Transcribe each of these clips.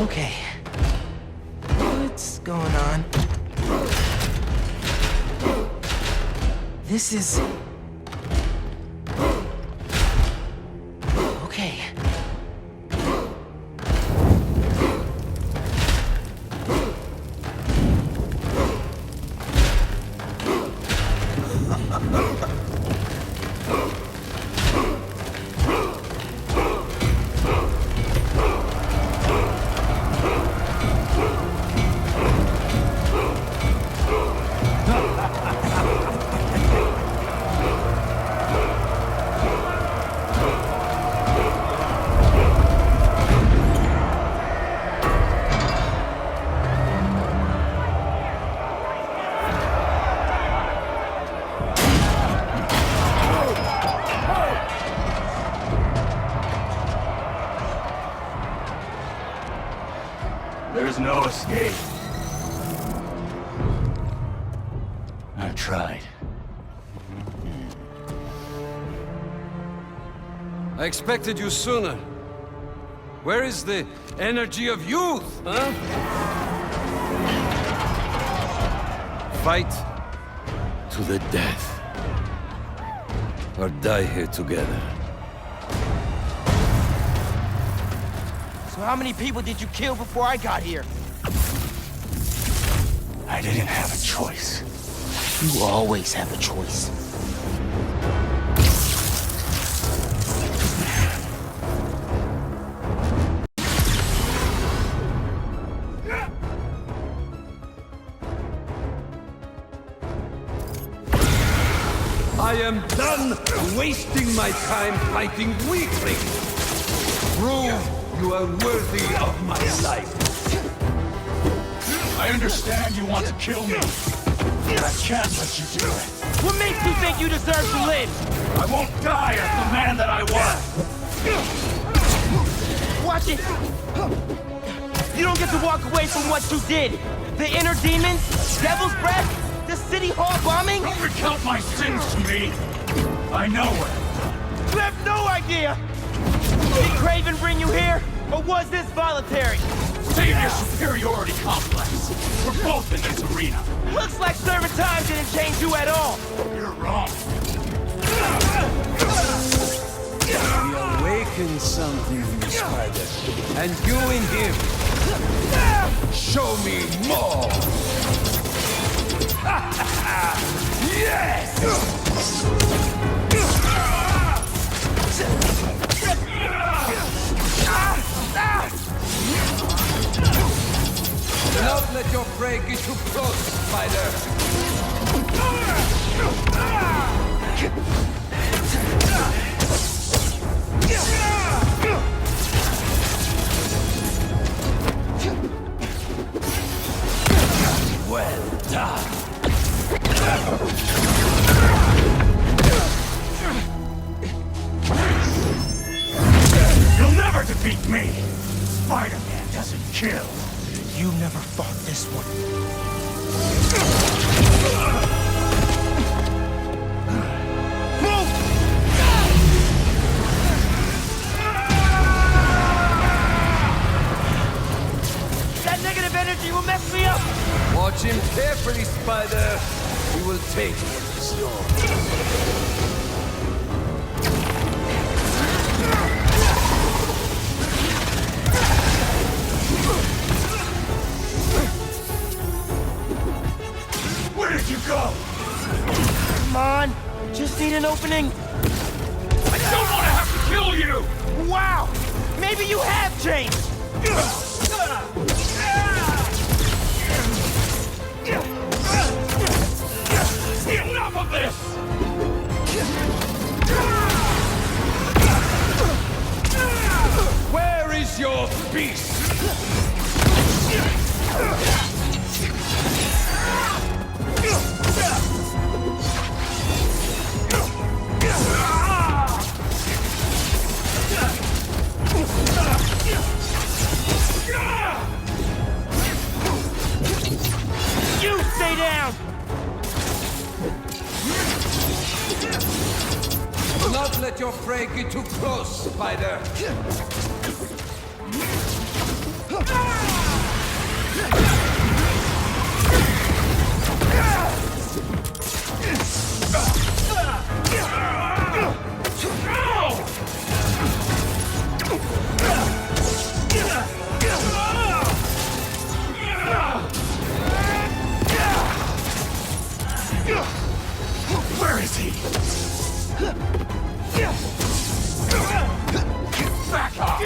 Okay. What's going on? This is... Okay. There's no escape. I tried. I expected you sooner. Where is the energy of youth, huh? Fight to the death. Or die here together. So how many people did you kill before I got here? I didn't have a choice. You always have a choice. I am done wasting my time fighting weaklings. Prove you are worthy of my life. I understand you want to kill me, but I can't let you do it. What makes you think you deserve to live? I won't die as the man that I was. Watch it! You don't get to walk away from what you did. The inner demons, devil's breath, the city hall bombing. Don't recount my sins to me. I know what I've done. You have no idea! Did Craven bring you here, or was this voluntary? Save your superiority complex. We're both in this arena. Looks like serving time didn't change you at all. You're wrong. We awakened something in the spider, and you in him. Show me more! Yes! Do not let your prey get too close, spider! Well done! You'll never defeat me! Spider-Man doesn't kill. You never fought this one. Move! That negative energy will mess me up! Watch him carefully, Spider. He will take what is yours. Where did you go? Come on! Just need an opening! I don't want to have to kill you! Wow! Maybe you have changed! Enough of this! Where is your beast? down! Do not let your prey get too close, Spider. Where is he? Back off!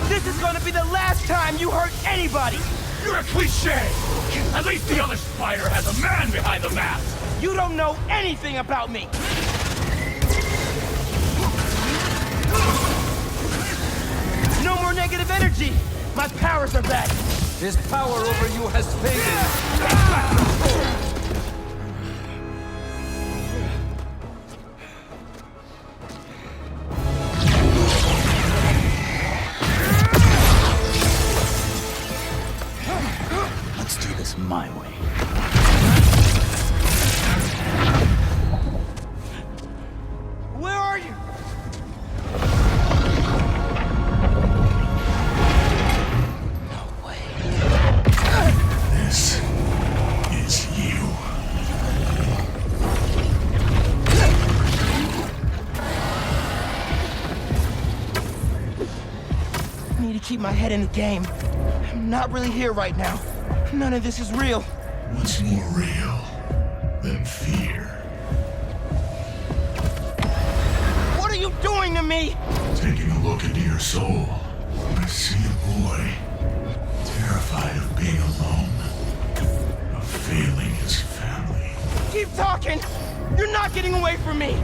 This is gonna be the last time you hurt anybody! You're a cliche! At least the other spider has a man behind the mask! You don't know anything about me! No more negative energy! My powers are back! His power over you has faded. Take back control. Let's do this my way. Where are you? No way. This is you. I need to keep my head in the game. I'm not really here right now. None of this is real. What's more real than fear? What are you doing to me? Taking a look into your soul, I see a boy, terrified of being alone, of failing his family. Keep talking! You're not getting away from me!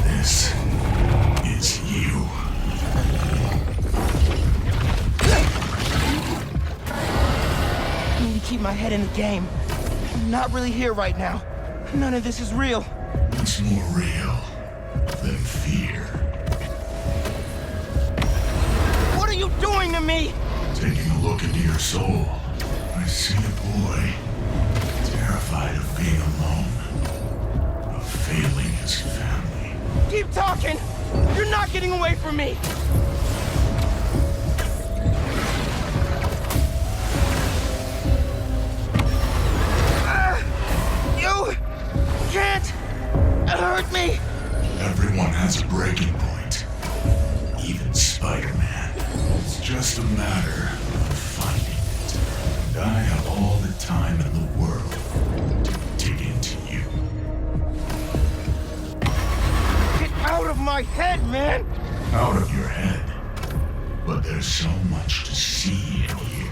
This is you. I need to keep my head in the game. I'm not really here right now. None of this is real. What's more real than fear? What are you doing to me? Taking a look into your soul, I see a boy, terrified of being alone, of failing his family. Keep talking! You're not getting away from me! You can't hurt me! Everyone has a breaking point. Even Spider-Man. It's just a matter of finding it. And I have all the time in the world to dig into you. Get out of my head, man! Out of your head. But there's so much to see in here.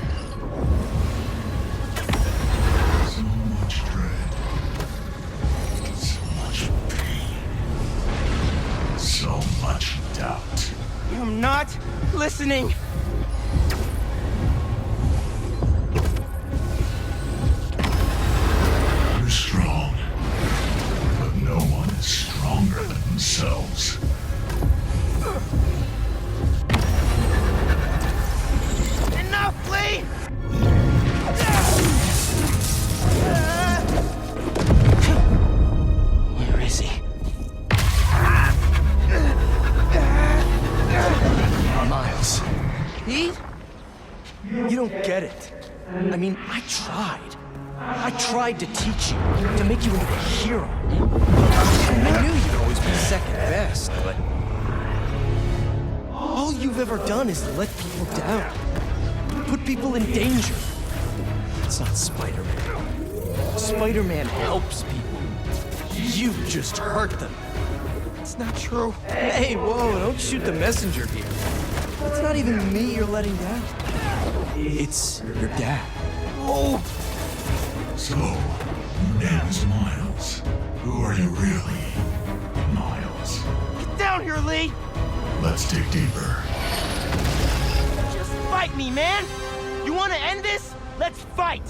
So much dread. So much pain. So much doubt. I'm not listening! You're strong. But no one is stronger than themselves. Enough, Lee! Where is he? Miles. Pete? You don't get it. I mean, I tried. I tried to teach you, to make you into a hero. I knew you'd always be second best, but... ever done is let people down. Put people in danger. It's not Spider-Man. Spider-Man helps people. You just hurt them. It's not true. Hey, whoa, don't shoot the messenger here. It's not even me you're letting down. It's your dad. Oh! So, your name is Miles. Who are you really, Miles? Get down here, Lee! Let's dig deeper. Just fight me, man! You wanna end this? Let's fight!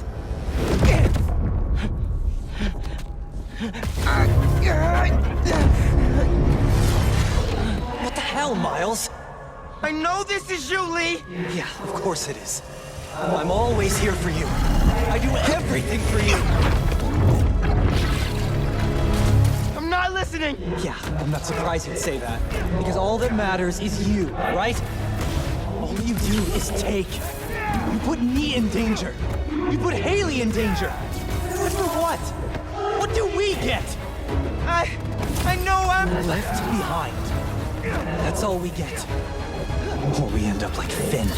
What the hell, Miles? I know this is you, Lee! Yeah, of course it is. I'm always here for you. I do everything for you. I'm not listening! Yeah, I'm not surprised you'd say that. Because all that matters is you, right? All you do is take. You put me in danger. You put Haley in danger. For what? What do we get? I know I'm... Left behind. That's all we get. Or we end up like Finn.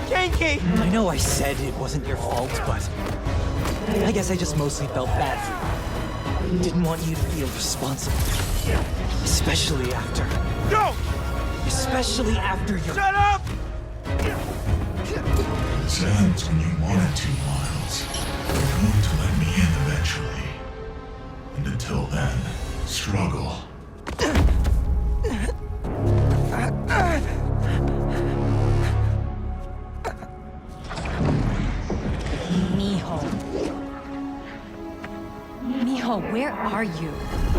Genki! I know I said it wasn't your fault, but I guess I just mostly felt bad for you. Didn't want you to feel responsible. Especially after... No! Especially after your... Shut up! This ends when you wanted to, Miles. You're going to let me in eventually. And until then, struggle. Mijo, where are you?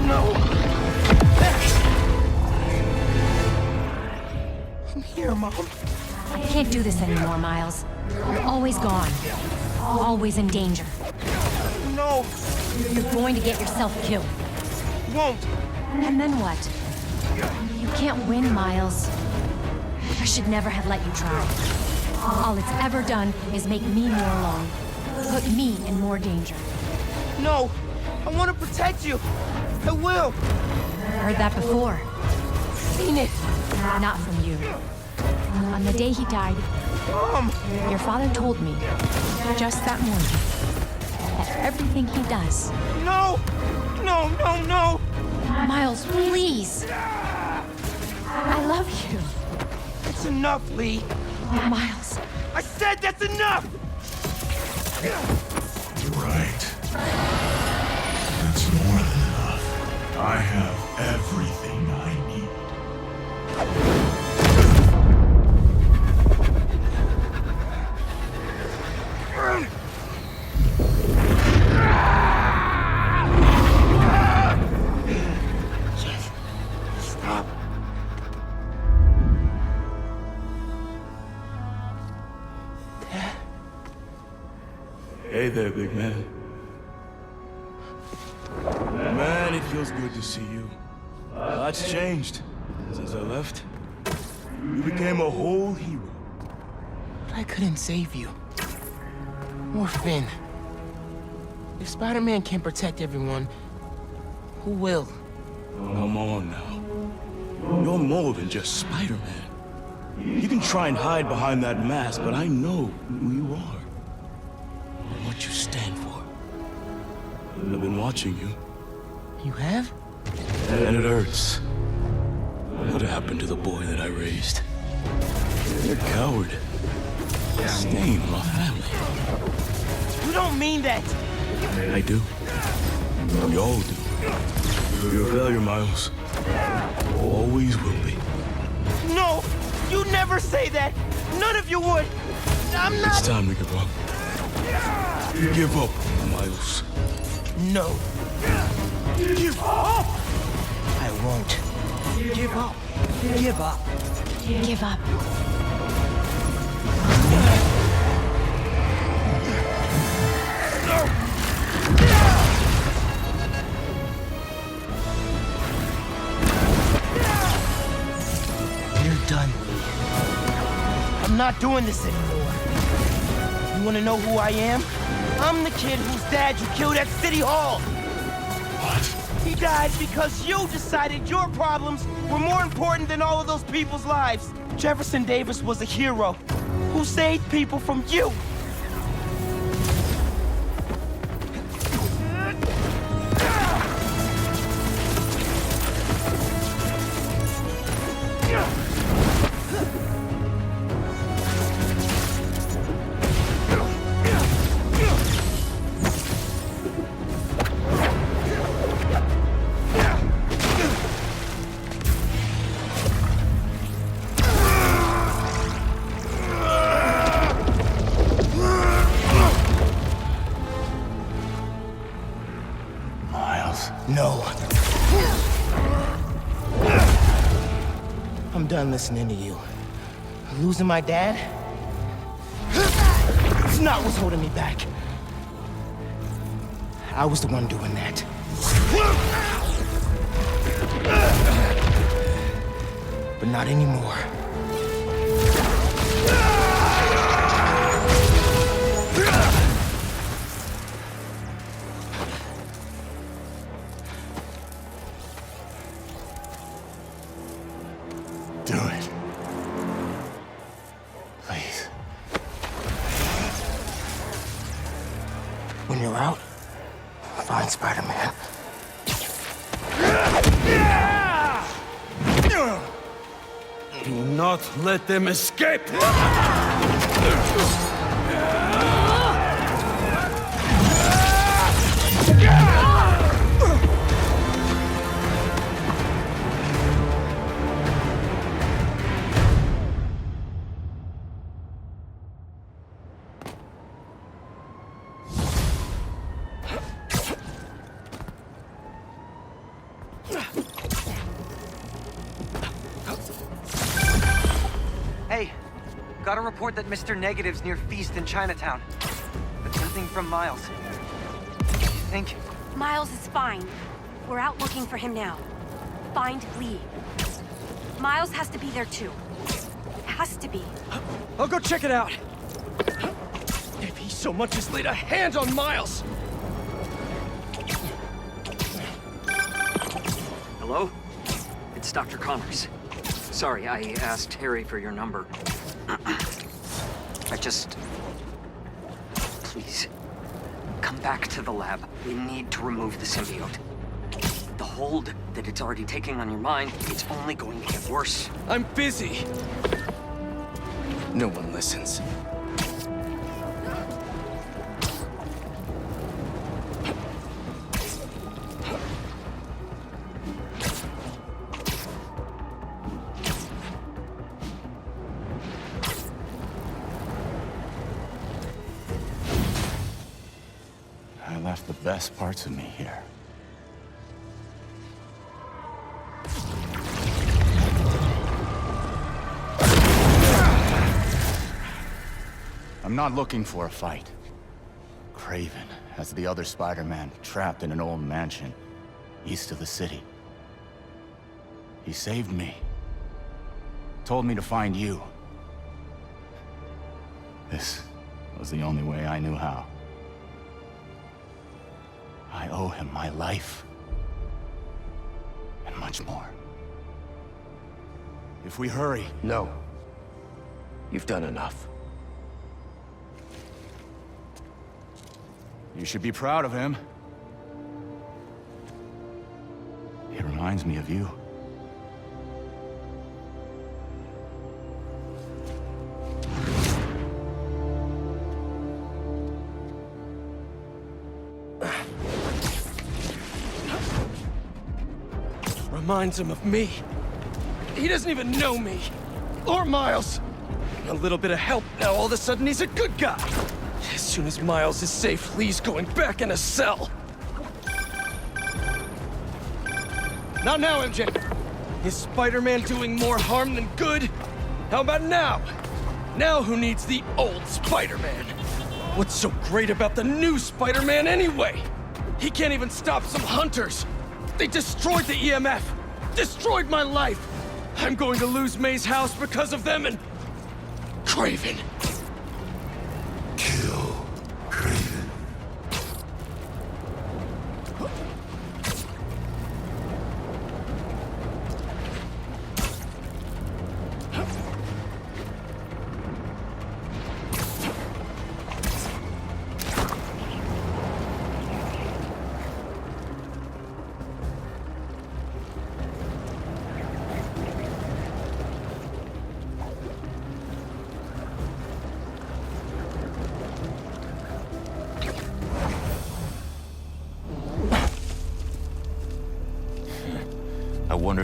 No! I'm here, Mom. I can't do this anymore, Miles. You're always gone. Always in danger. No! You're going to get yourself killed. Won't! And then what? You can't win, Miles. I should never have let you try. All it's ever done is make me more alone. Put me in more danger. No! I want to protect you! I will! Heard that before. Seen it! Not from you. On the day he died, Mom! your father told me, just that morning, that everything he does... No! No, no, no! Miles, please! I love you. It's enough, Lee! Miles. I said that's enough! You're right. That's more than enough. I have everything I need. Stop. Hey there, big man. Man, it feels good to see you. Lots changed since I left. You became a whole hero. But I couldn't save you. Or Finn. If Spider-Man can't protect everyone, who will? Come on now. You're more than just Spider-Man. You can try and hide behind that mask, but I know who you are. And what you stand for. I've been watching you. You have? And it hurts. What happened to the boy that I raised? You're a coward. A stain on our family. You don't mean that! I do. We all do. You're a failure, Miles. Always will be. No! You never say that! None of you would! I'm It's not... time to give up. Give up, Miles. No. Give up! I won't. Give up. Give up. Give up. You're done, Lee. I'm not doing this anymore. You wanna know who I am? I'm the kid whose dad you killed at City Hall! What? He died because you decided your problems were more important than all of those people's lives. Jefferson Davis was a hero who saved people from you. No. I'm done listening to you. Losing my dad? It's not what's holding me back. I was the one doing that. But not anymore. Do it. Please. When you're out, find Spider-Man. Do not let them escape! Hey, got a report that Mr. Negative's near Feast in Chinatown. But nothing from Miles. What do you think? Miles is fine. We're out looking for him now. Find Lee. Miles has to be there too. Has to be. I'll go check it out. If he so much as laid a hand on Miles! Hello? It's Dr. Connors. Sorry, I asked Harry for your number. Please, come back to the lab. We need to remove the symbiote. The hold that it's already taking on your mind, it's only going to get worse. I'm busy. No one listens. I left the best parts of me here. I'm not looking for a fight. Craven has the other Spider-Man trapped in an old mansion east of the city. He saved me. Told me to find you. This was the only way I knew how. I owe him my life. And much more. If we hurry... No. You've done enough. You should be proud of him. He reminds me of you. Reminds him of me. He doesn't even know me. Or Miles. A little bit of help, now all of a sudden he's a good guy. As soon as Miles is safe, Lee's going back in a cell. Not now, MJ. Is Spider-Man doing more harm than good? How about now? Now who needs the old Spider-Man? What's so great about the new Spider-Man anyway? He can't even stop some hunters. They destroyed the EMF. Destroyed my life. I'm going to lose May's house because of them and... Craven. Kill Craven.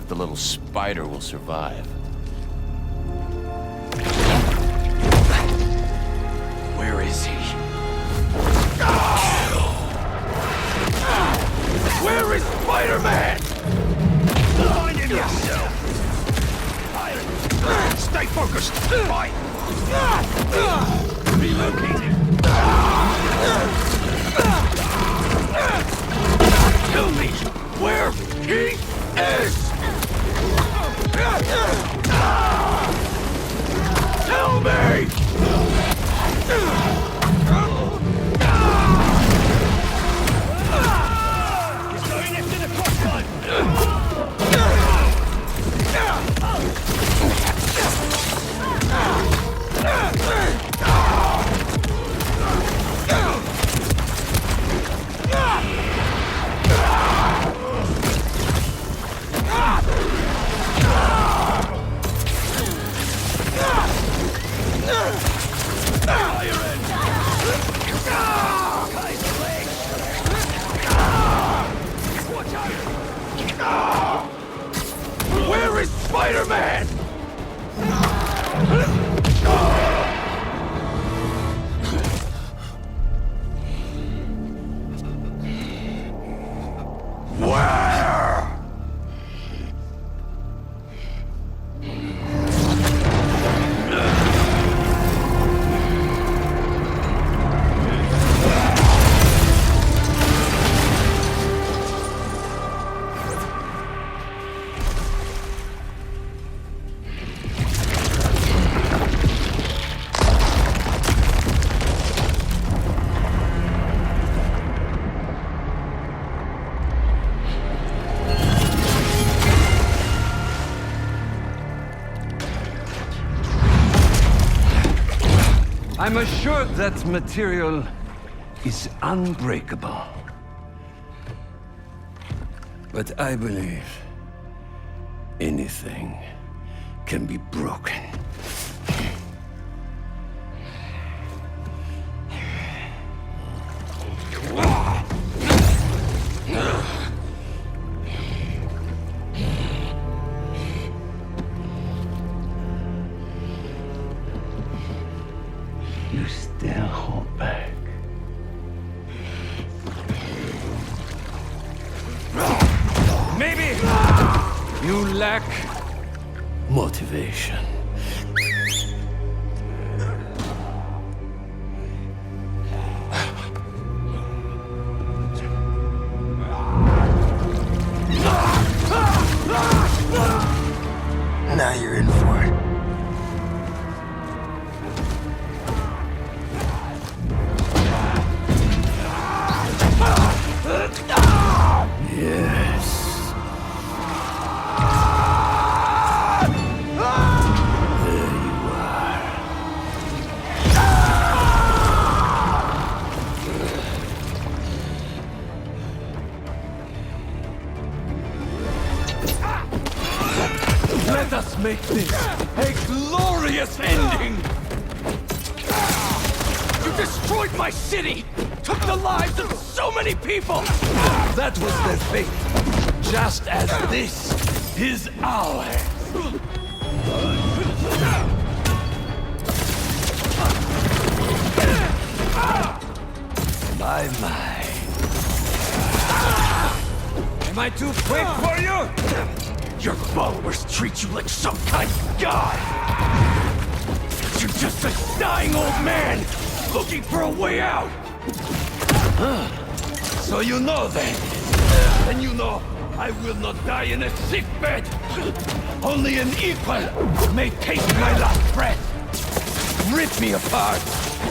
if the little spider will survive. Where is he? Where is Spider-Man? Find him yourself! Stay focused! Fight! Relocating! Tell me where he is! Tell me! He's going into the crossline! Where is Spider-Man? I'm assured that material is unbreakable. But I believe anything can be broken. You still hold back. Maybe you lack motivation. Now you're in for it. Yes. There you are. Let us make this a glorious ending! You destroyed my city! Took the lives of so many people! That was their fate, just as this is ours. My. Am I too quick for you? Your followers treat you like some kind of god! You're just a dying old man, looking for a way out! So you know then. And you know I will not die in a sick bed. Only an equal may taste my last breath. Rip me apart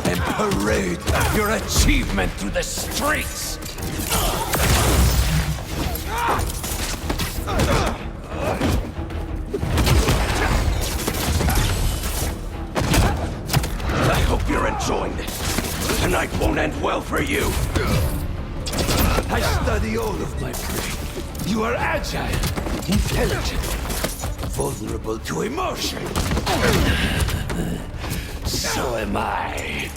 and parade your achievement through the streets. I hope you're enjoying this. Tonight won't end well for you. I study all of my prey. You are agile, intelligent, vulnerable to emotion. So am I.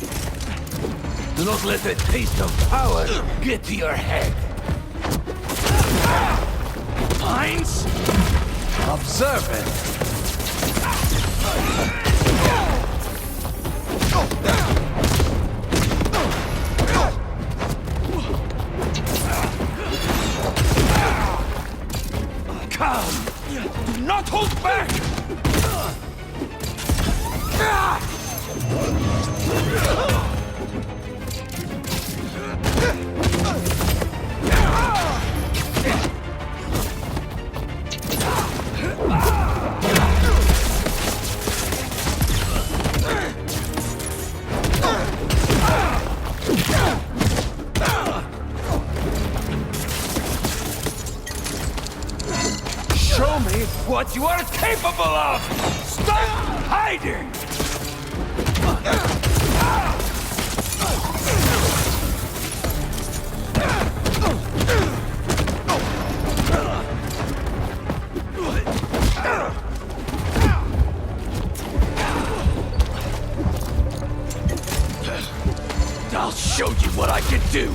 Do not let the taste of power get to your head. Mines? Observant. Come! Do not hold back! Show me what you are capable of! Stop hiding! I'll show you what I can do!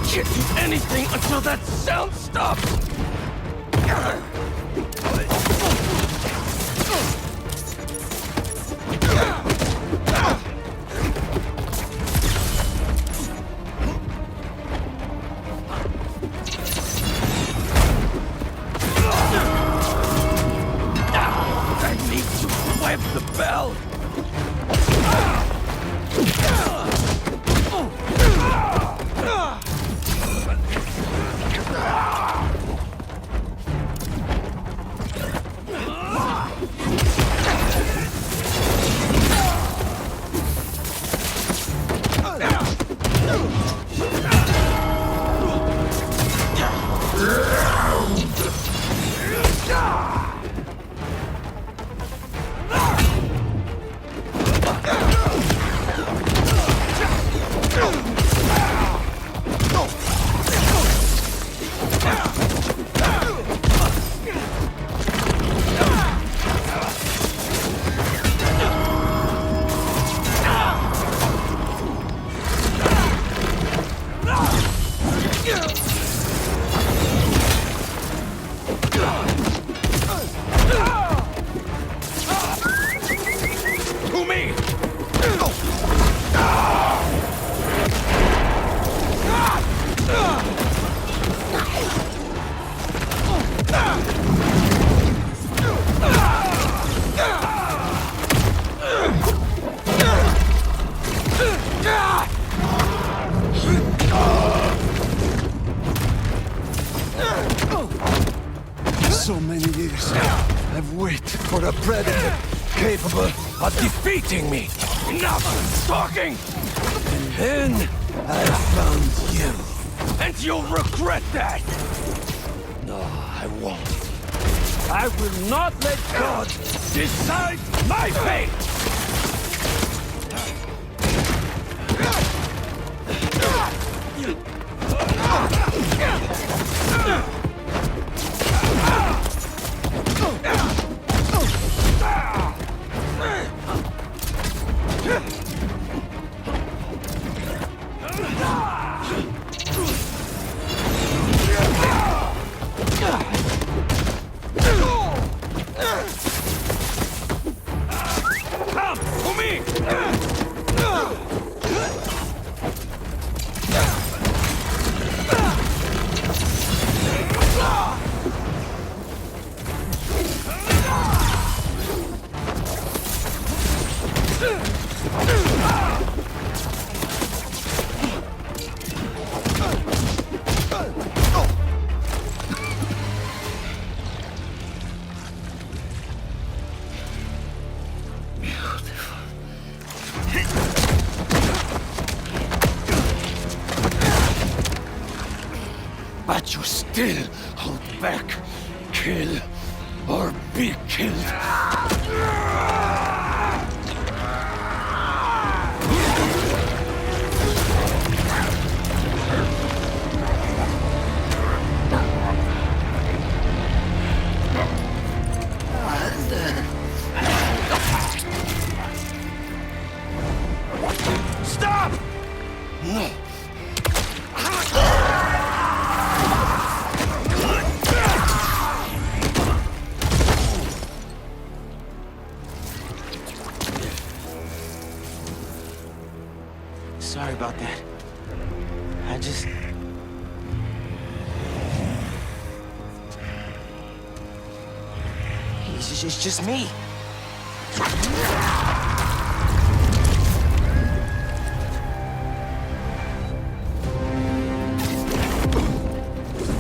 Can't do anything until that sound stops! I need to web the bell! So many years, I've waited for a predator capable of defeating me. Enough talking! And then I found you. And you'll regret that! No, I won't. I will not let God decide my fate! Come, for me! But you still hold back. Kill or be killed. Stop! No. Sorry about that. I just... It's just me.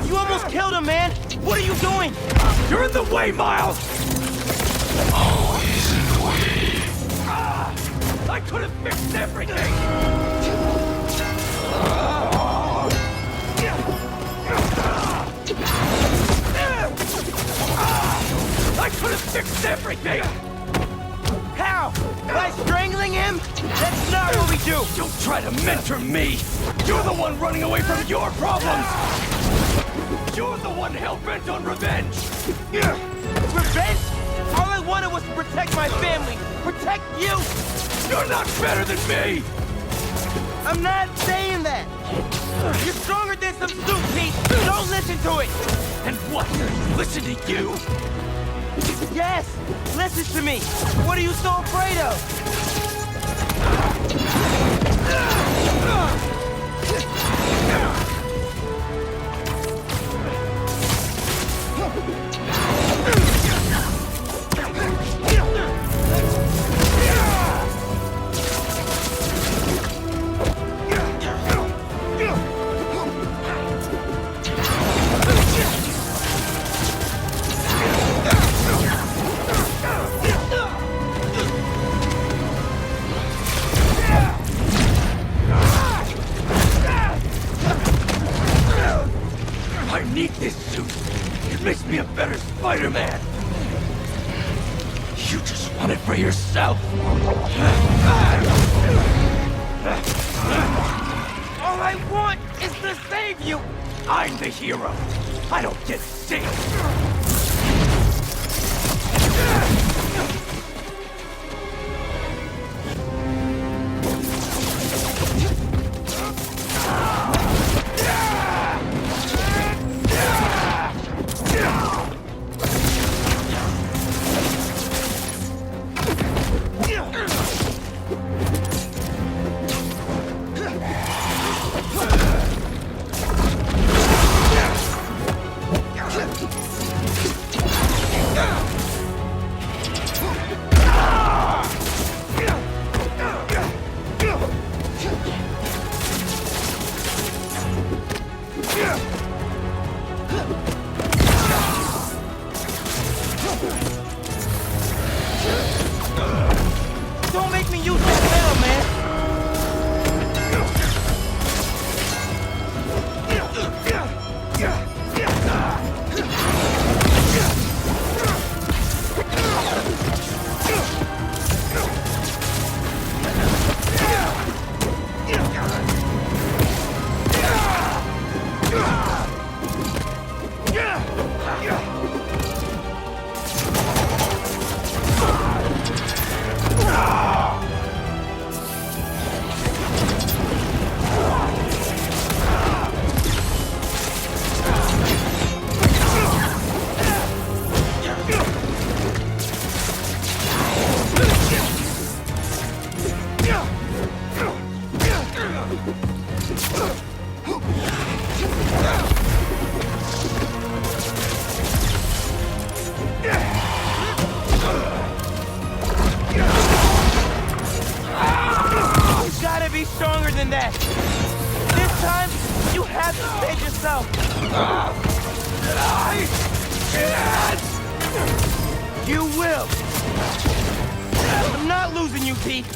You almost killed him, man! What are you doing? You're in the way, Miles! Always in the way. I could have fixed everything! I could have fixed everything! How? By strangling him? That's not what we do! Don't try to mentor me! You're the one running away from your problems! You're the one hell-bent on revenge! Revenge? All I wanted was to protect my family! Protect you! You're not better than me! I'm not saying that! You're stronger than some soup, Pete! Don't listen to it! And what? Listen to you? Yes! Listen to me! What are you so afraid of? I need this suit. It makes me a better Spider-Man. You just want it for yourself. All I want is to save you! I'm the hero. I don't get saved. You will! I'm not losing you, Pete!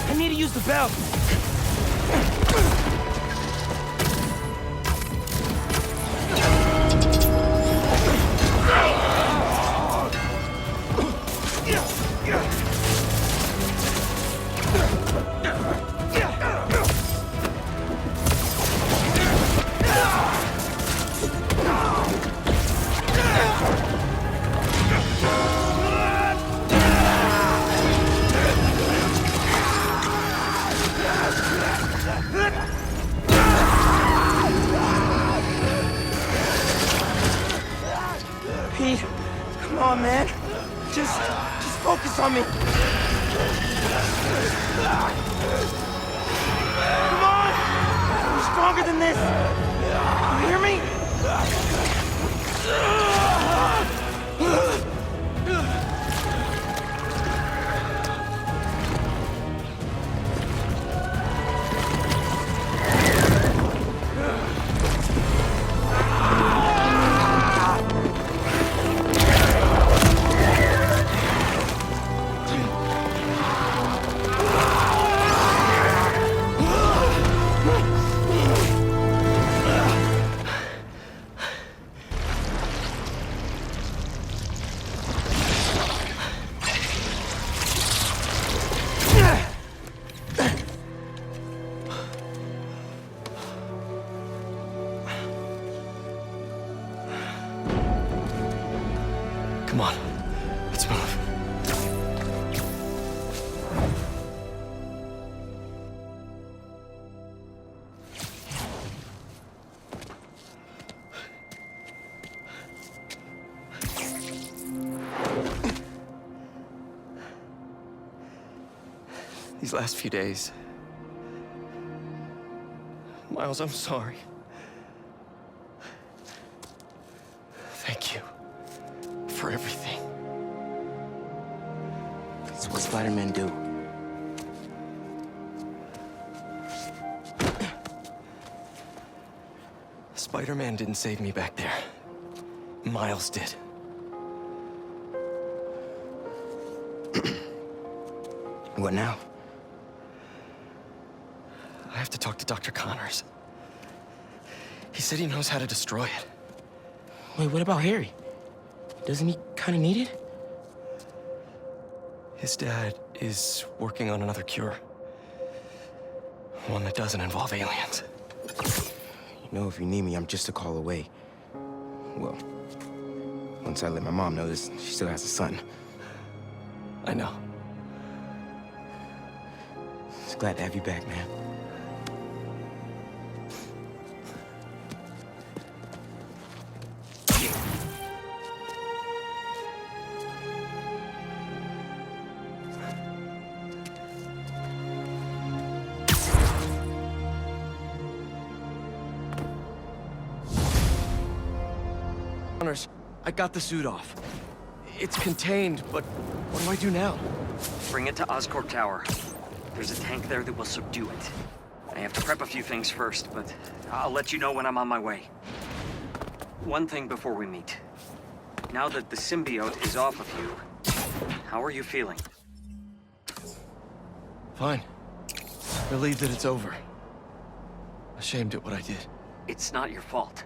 I need to use the bell. Pete, come on, man. Just focus on me. Come on! You're stronger than this. You hear me? Come on, let's move. These last few days... Miles, I'm sorry. Thank you. For everything. It's what Spider-Man do. Spider-Man didn't save me back there. Miles did. What now? I have to talk to Dr. Connors. He said he knows how to destroy it. Wait, what about Harry? Doesn't he kind of need it? His dad is working on another cure. One that doesn't involve aliens. You know, if you need me, I'm just a call away. Well, once I let my mom know this, she still has a son. I know. Just glad to have you back, man. Connors, I got the suit off. It's contained, but what do I do now? Bring it to Oscorp Tower. There's a tank there that will subdue it. I have to prep a few things first, but I'll let you know when I'm on my way. One thing before we meet. Now that the symbiote is off of you, how are you feeling? Fine. Relieved that it's over. Ashamed at what I did. It's not your fault.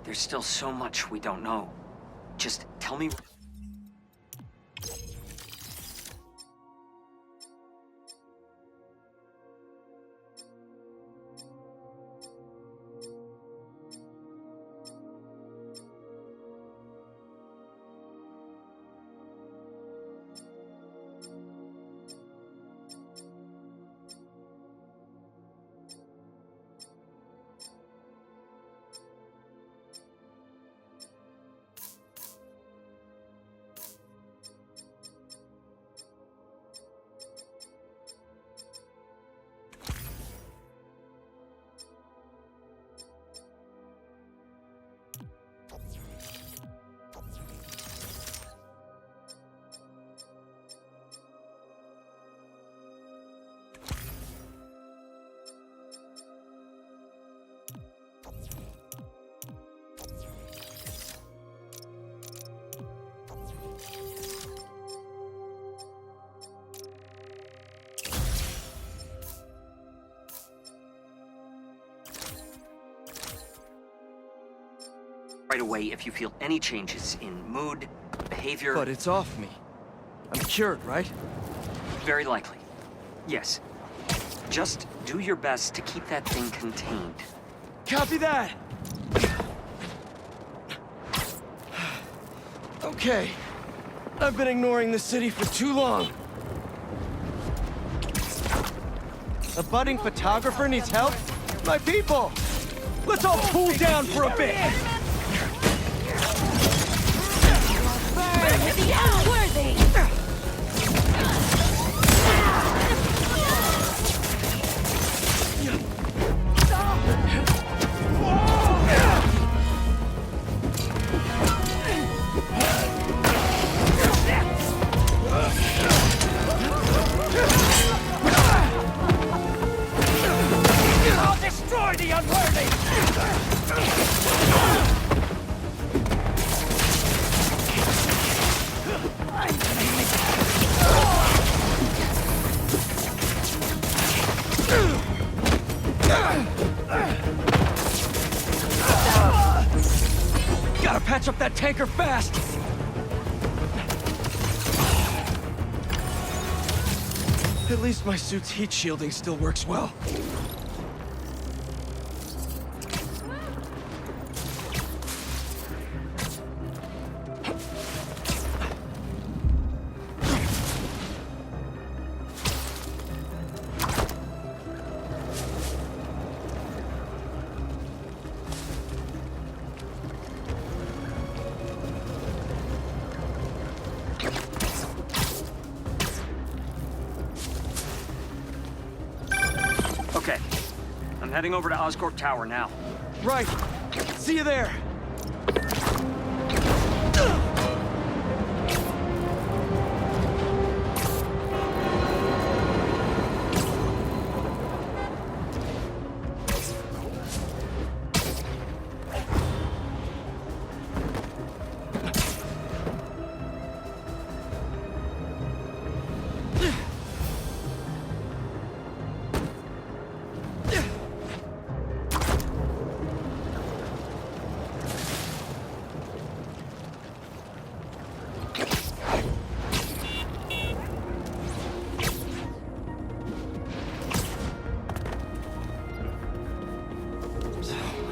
There's still so much we don't know. Just tell me... right away if you feel any changes in mood, behavior. But it's off me. I'm cured, right? Very likely. Yes. Just do your best to keep that thing contained. Copy that! Okay. I've been ignoring the city for too long. A budding photographer needs help? My people! Let's all cool down for a bit! Burn the unworthy! I'll destroy the unworthy! Gotta patch up that tanker fast! At least my suit's heat shielding still works well. Okay. I'm heading over to Oscorp Tower now. Right. See you there.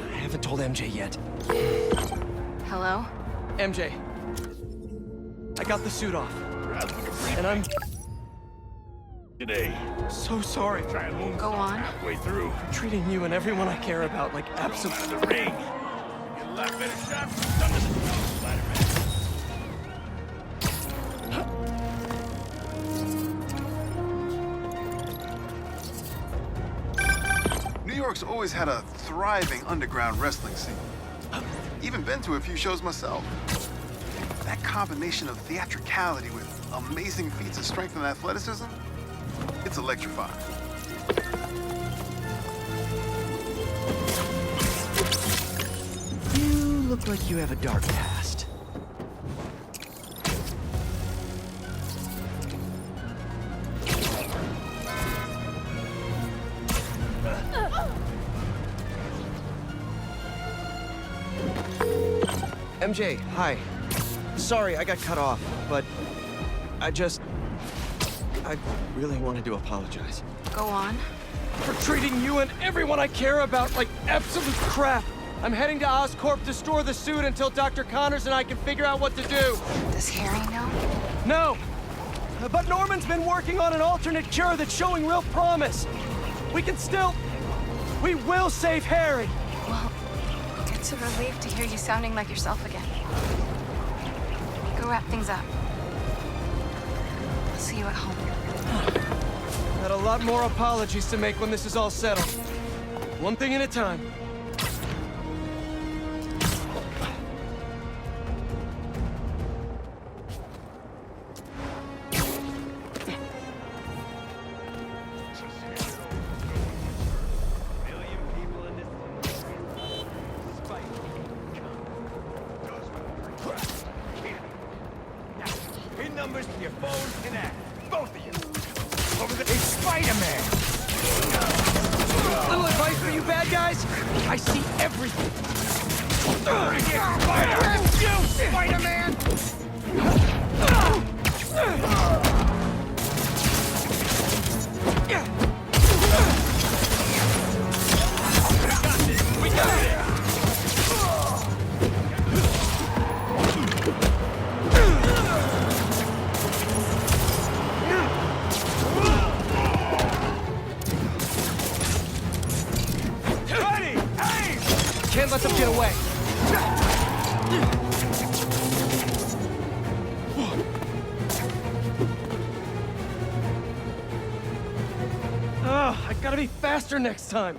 I haven't told MJ yet. Hello? MJ. I got the suit off. And I'm Today, so sorry try and move Go on. halfway through. for treating you and everyone I care about like absolute... Out of the ring. Get a lot better shot from under the nose, Spider-Man. New York's always had a thriving underground wrestling scene. Even been to a few shows myself. That combination of theatricality with amazing feats of strength and athleticism, it's electrifying. You look like you have a dark past. MJ, hi. Sorry, I got cut off, but I really wanted to apologize. Go on. For treating you and everyone I care about like absolute crap. I'm heading to Oscorp to store the suit until Dr. Connors and I can figure out what to do. Does Harry know? No! But Norman's been working on an alternate cure that's showing real promise. We will save Harry! Well, it's a relief to hear you sounding like yourself again. Go wrap things up. I'll see you at home. Got a lot more apologies to make when this is all settled. One thing at a time. Pin numbers to your phone and app. Both of you. Over the... It's Spider-Man! Little advice for you bad guys. I see everything. Spider-Man! We got it! Can't let them get away. I gotta be faster next time.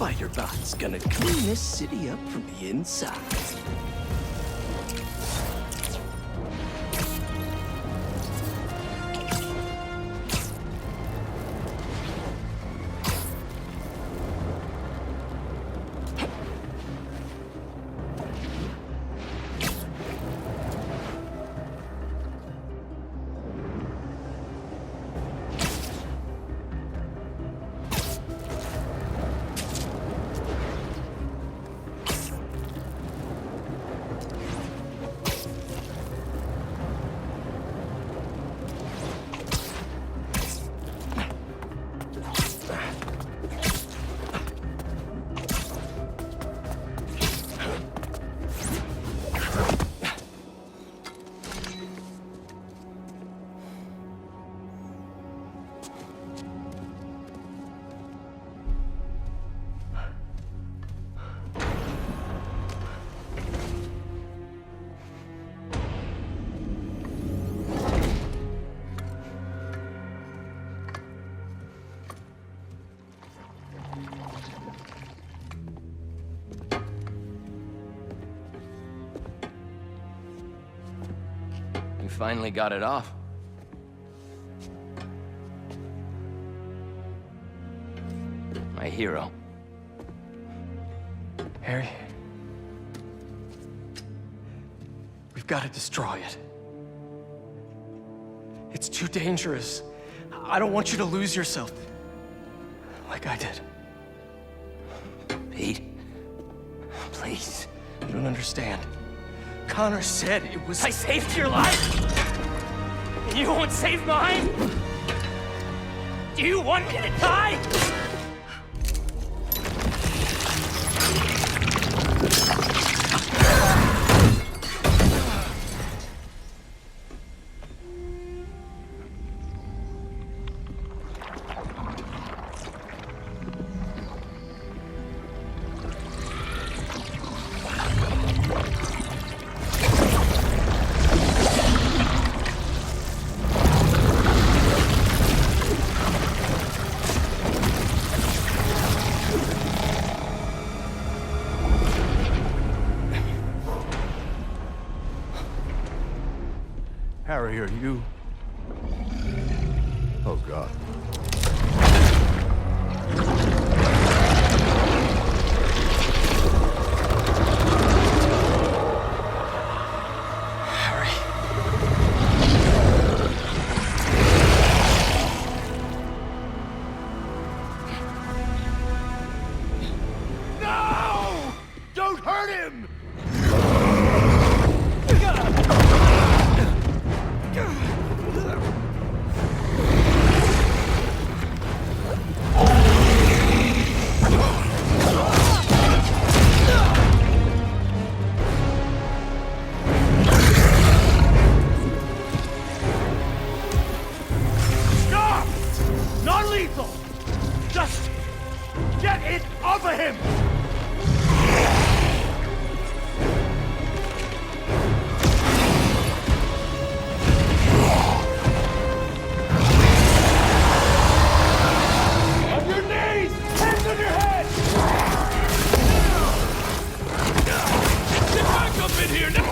Spider-Bot's gonna clean this city up from the inside. Finally got it off. My hero. Harry, we've got to destroy it. It's too dangerous. I don't want you to lose yourself like I did. Pete, please. You don't understand. Connor said it was... I saved your life? And you won't save mine? Do you want me to die? Harry, are you... Oh, God. No! Don't hurt him! non-lethal! Just get it off of him! On your knees! Hands on your head! Get back up in here now!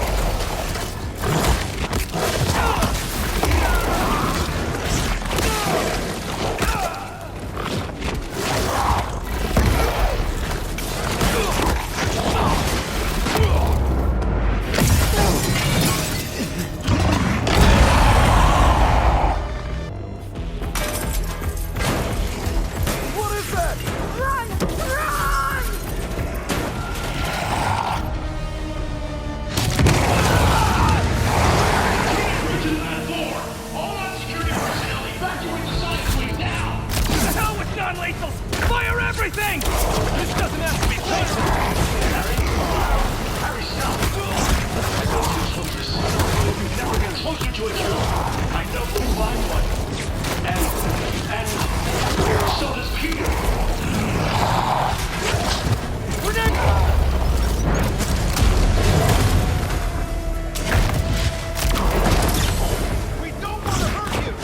Fire everything! This doesn't have to be personal! Harry, stop! You've never been closer to a cure. I know who I want. And so does Peter. We're next! We don't want to hurt you!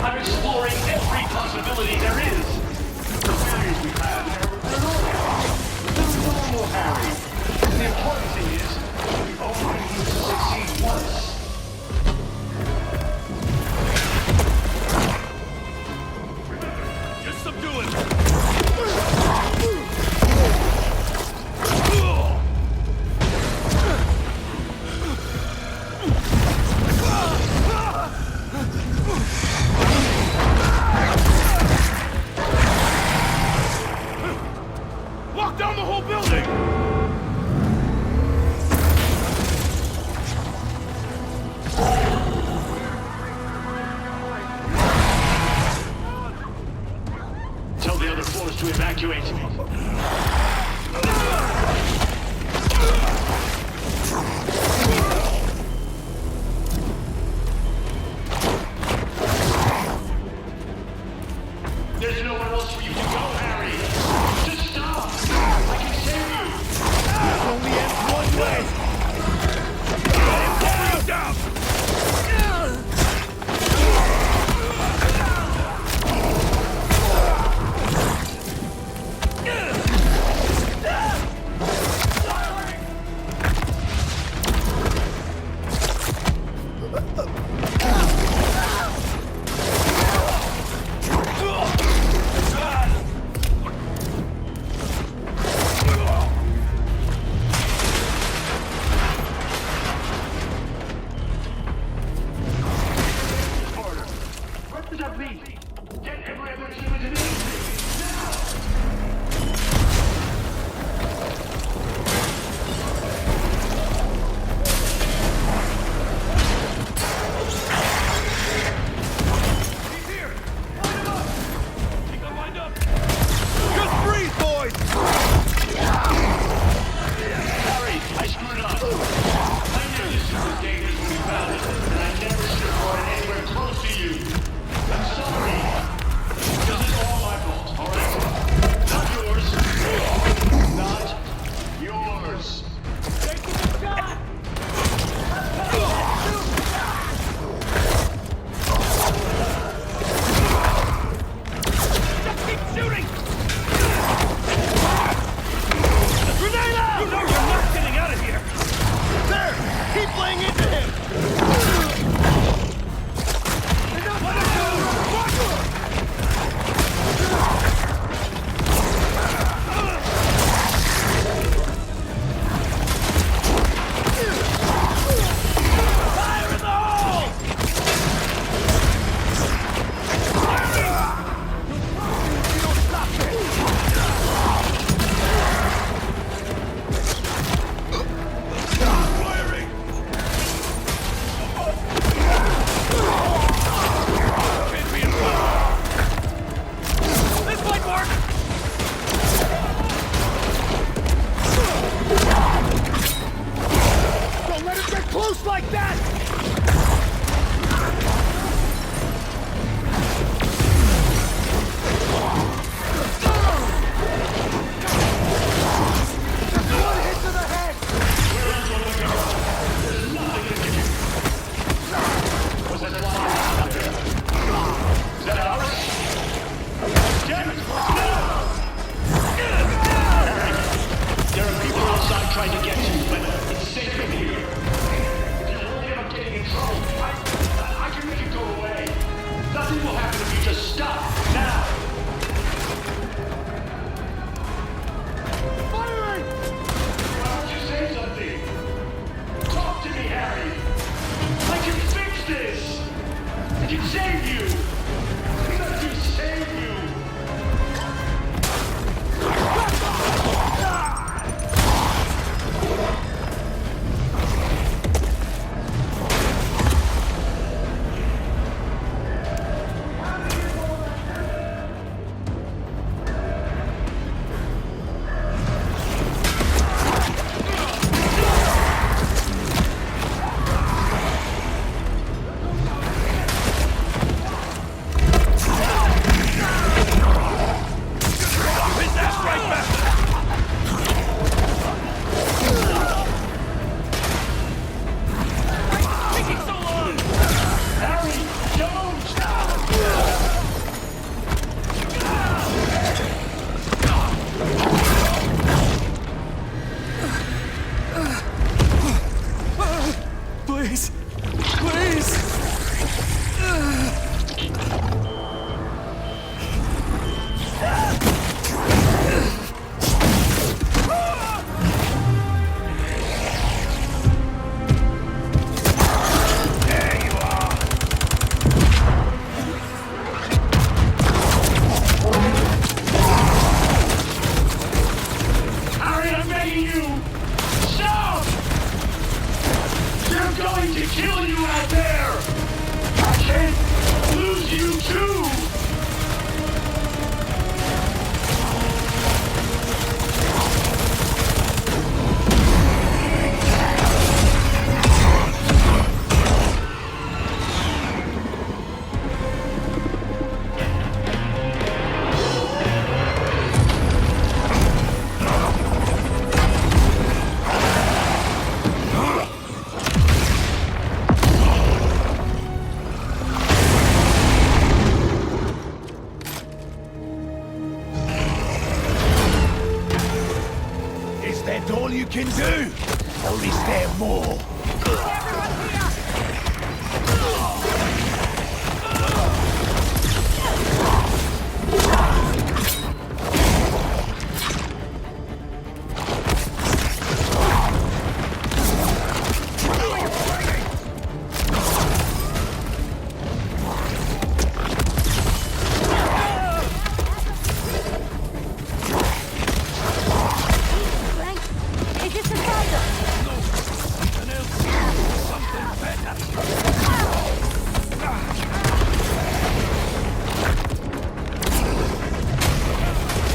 I'm exploring every possibility there is. The theories we have, they're normal, Harry. close like that! Trying to get you, but it's safe in here. If you're worried about getting in trouble, I can make it go away. Nothing will happen if you just stop now. Firing! Why don't you say something? Talk to me, Harry. I can fix this. I can save you. Let me save you. Please. Please. Harry, I'm begging you! Stop! They're going to kill you out there! I can't lose you too! Is that all you can do? Or is there more? Is this the spider?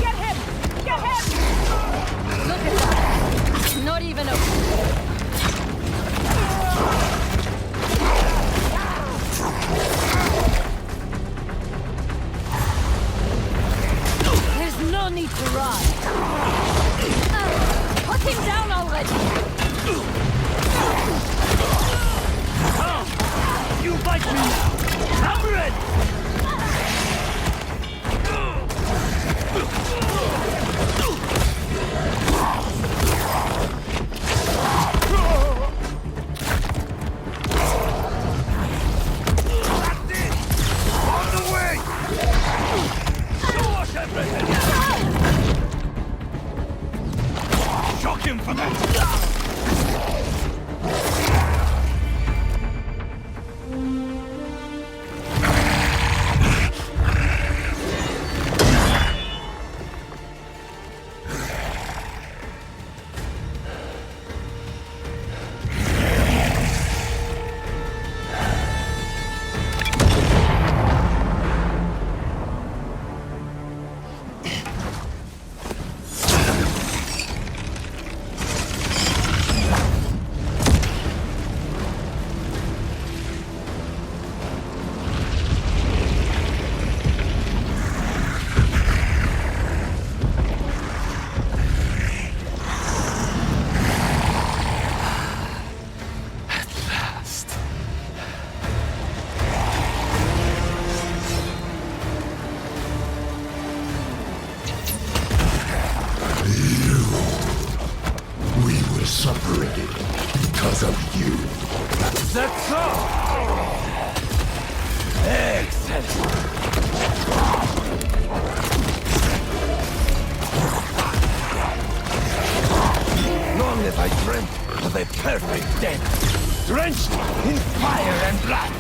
Get him! Get him! Look at that! Not even a... There's no need to run. Put him down already! You bite me now! I'm ready! That's it! On the way! Smash everything! Shock him for that! separated because of you. That's all! Excellent! Long have I dreamt of a perfect death, drenched in fire and blood.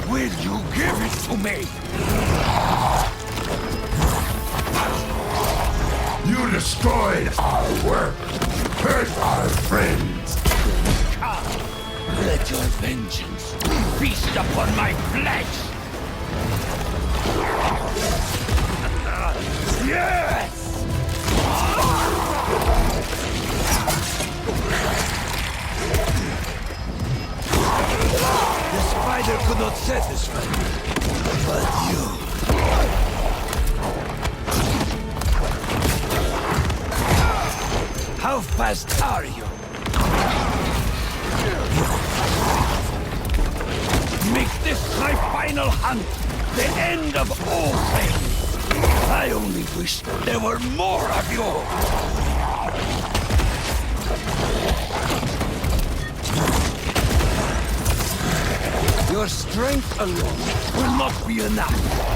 Will you give it to me? You destroyed our work, hurt our friends. Come, let your vengeance feast upon my flesh! Yes! The spider could not satisfy me, but you... How fast are you? Make this my final hunt, the end of all things. I only wish there were more of you. Your strength alone will not be enough.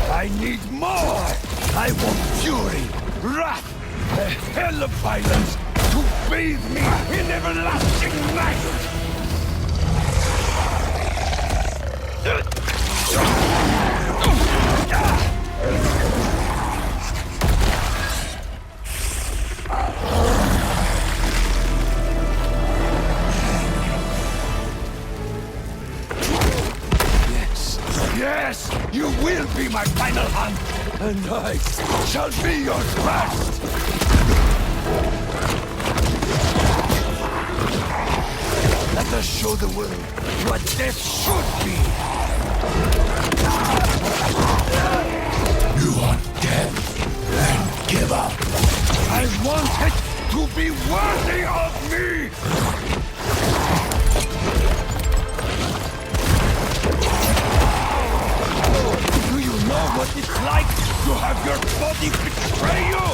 I need more. I want fury, wrath, a hell of violence to bathe me in everlasting night. Yes, you will be my final hunt, and I shall be your first! Let us show the world what death should be! You want death? Then give up. I want it to be worthy of me! Know what it's like to have your body betray you?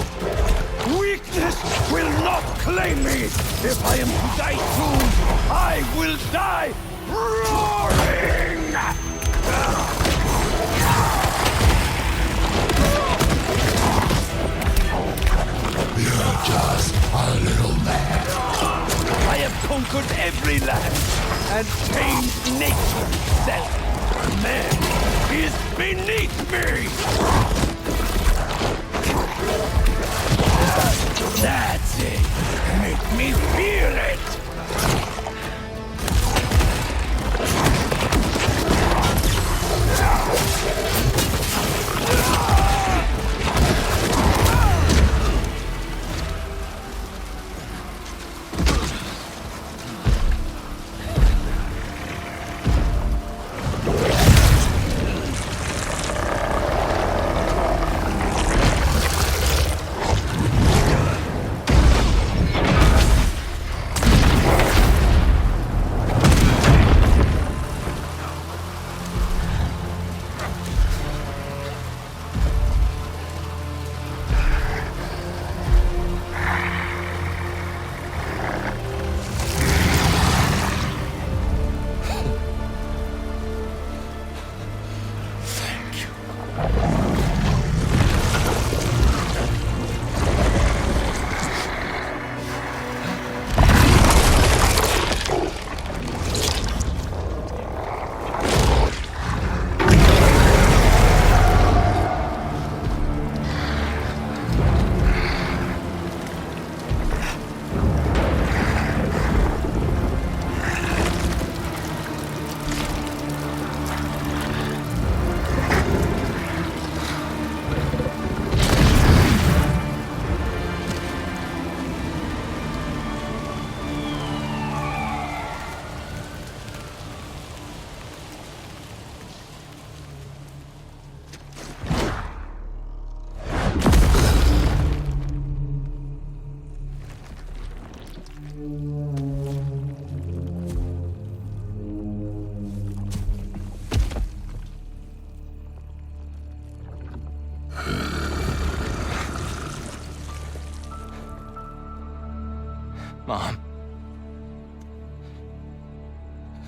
Weakness will not claim me! If I am to die soon, I will die roaring! You're just a little man. I have conquered every land and tamed nature itself. Man is beneath me! That's it! Make me feel it!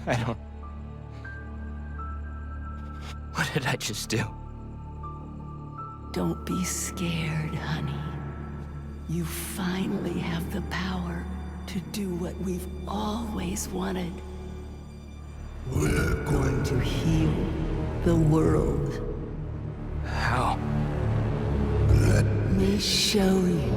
I don't... What did I just do? Don't be scared, honey. You finally have the power to do what we've always wanted. We're going to heal the world. How? Let me show you.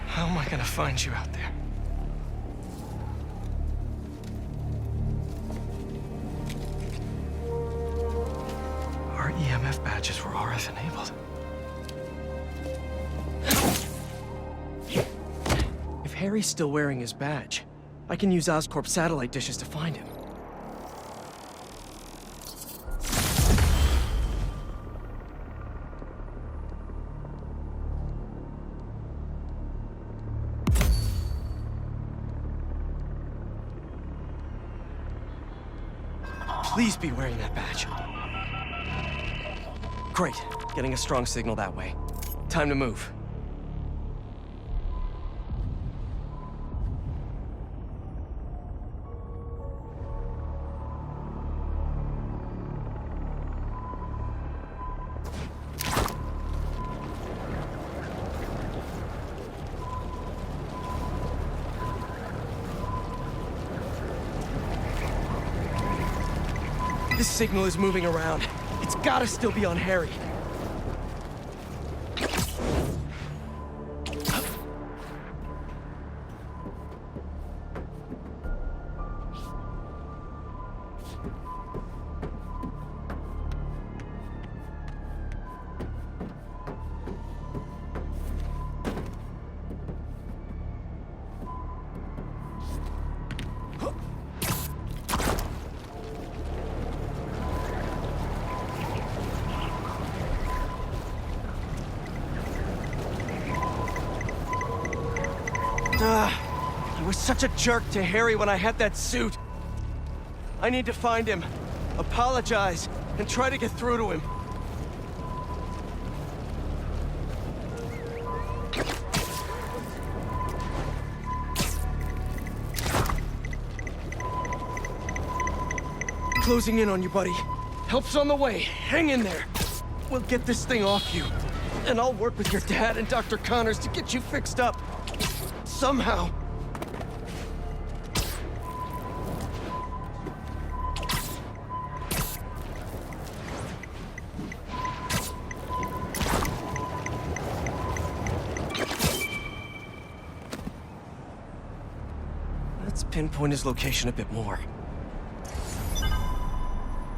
How am I gonna find you out there? Our EMF badges were RF enabled. If Harry's still wearing his badge, I can use Oscorp satellite dishes to find him. Please be wearing that badge. Great. Getting a strong signal that way. Time to move. This signal is moving around. It's gotta still be on Harry. I was such a jerk to Harry when I had that suit. I need to find him, apologize, and try to get through to him. Closing in on you, buddy. Help's on the way. Hang in there. We'll get this thing off you. And I'll work with your dad and Dr. Connors to get you fixed up. Somehow. Let's pinpoint his location a bit more.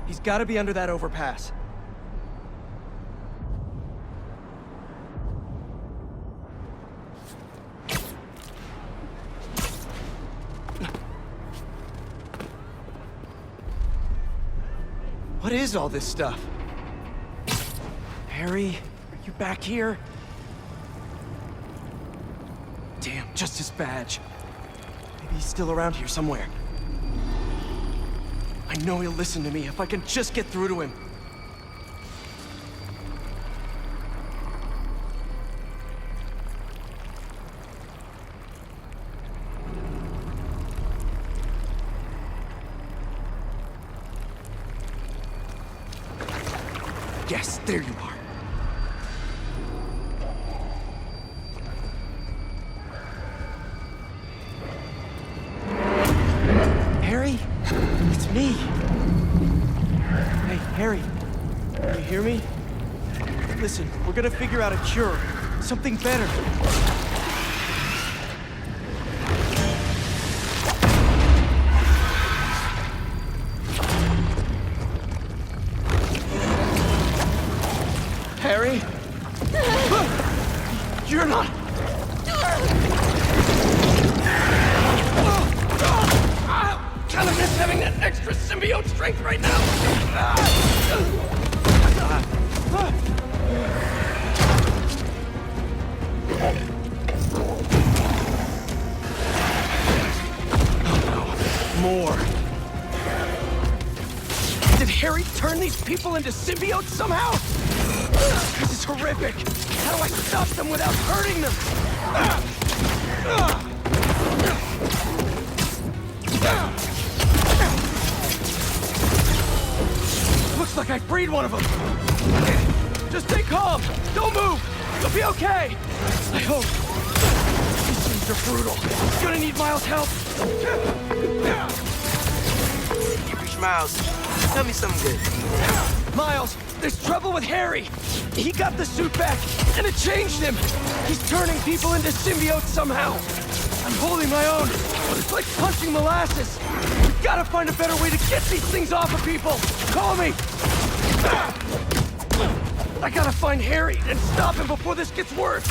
He's got to be under that overpass. What is all this stuff? Harry, are you back here? Damn, just his badge. Maybe he's still around here somewhere. I know he'll listen to me if I can just get through to him. Yes, there you are. Harry? It's me. Hey, Harry. Can you hear me? Listen, we're gonna figure out a cure. Something better. Harry? You're not... Kinda miss having that extra symbiote strength right now. More. Did Harry turn these people into symbiotes somehow? This is horrific. How do I stop them without hurting them? Looks like I freed one of them. Just stay calm. Don't move. You'll be okay. I hope. These things are brutal. Gonna need Miles' help. Miles, tell me something good. Miles, there's trouble with Harry. He got the suit back, and it changed him. He's turning people into symbiotes somehow. I'm holding my own. It's like punching molasses. We've got to find a better way to get these things off of people. Call me. I gotta find Harry and stop him before this gets worse.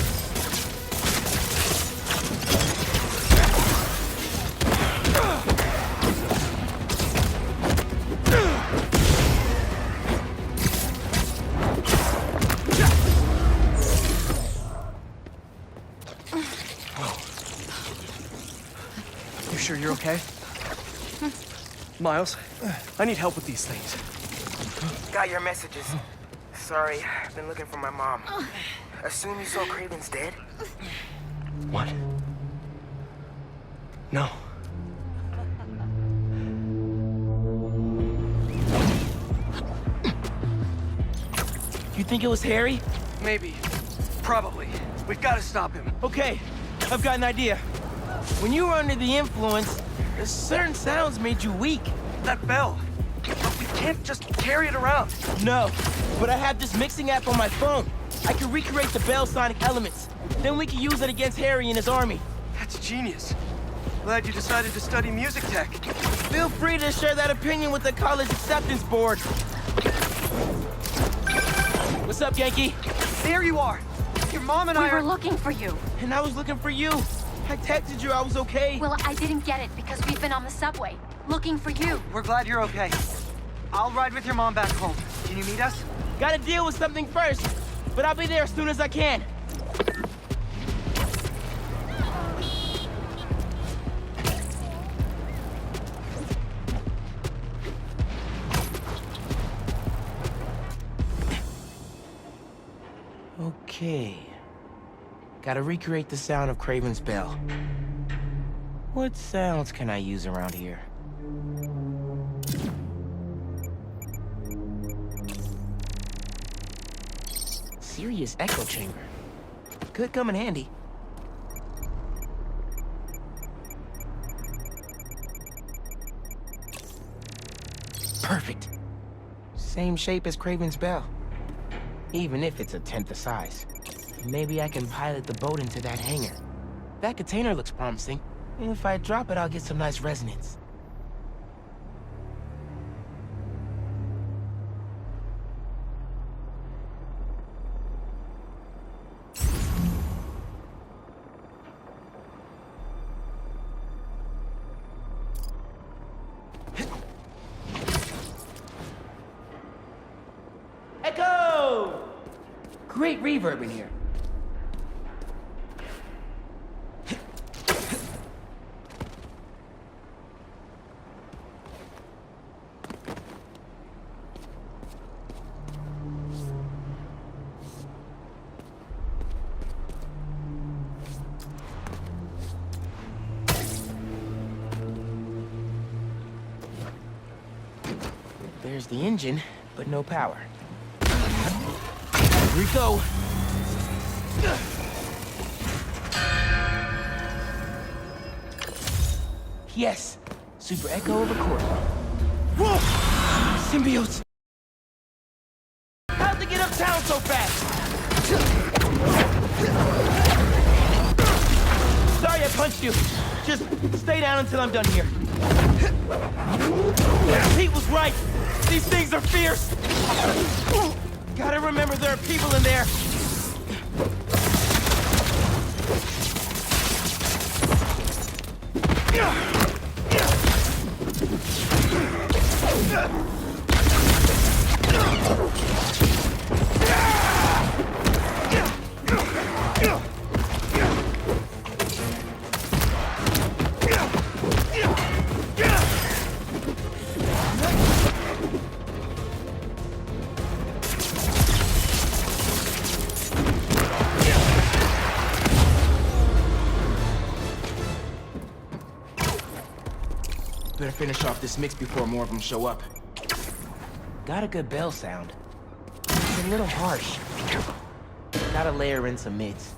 You sure you're okay? Miles, I need help with these things. Got your messages. Sorry, I've been looking for my mom. Assume you saw Kraven's dead? What? No. You think it was Harry? Maybe. Probably. We've got to stop him. Okay, I've got an idea. When you were under the influence, certain sounds made you weak. That bell. We can't just carry it around. No, but I have this mixing app on my phone. I can recreate the bell sonic elements. Then we can use it against Harry and his army. That's genius. Glad you decided to study music tech. Feel free to share that opinion with the college acceptance board. What's up, Yankee? There you are. Your mom and I We were looking for you. And I was looking for you. I texted you I was okay. Well, I didn't get it because we've been on the subway, looking for you. We're glad you're okay. I'll ride with your mom back home. Can you meet us? Gotta deal with something first, but I'll be there as soon as I can. Okay. Gotta recreate the sound of Kraven's bell. What sounds can I use around here? Serious echo chamber. Could come in handy. Perfect. Same shape as Kraven's bell. Even if it's a tenth the size. Maybe I can pilot the boat into that hangar. That container looks promising. If I drop it, I'll get some nice resonance. Great reverb in here. There's the engine, but no power. Here we go. Yes, Super Echo recorder. Whoa! Symbiotes! How'd they get uptown so fast? Sorry I punched you. Just stay down until I'm done here. Pete was right. These things are fierce. Gotta remember there are people in there. Better finish off this mix before more of them show up. Got a good bell sound. It's a little harsh. Gotta layer in some mids.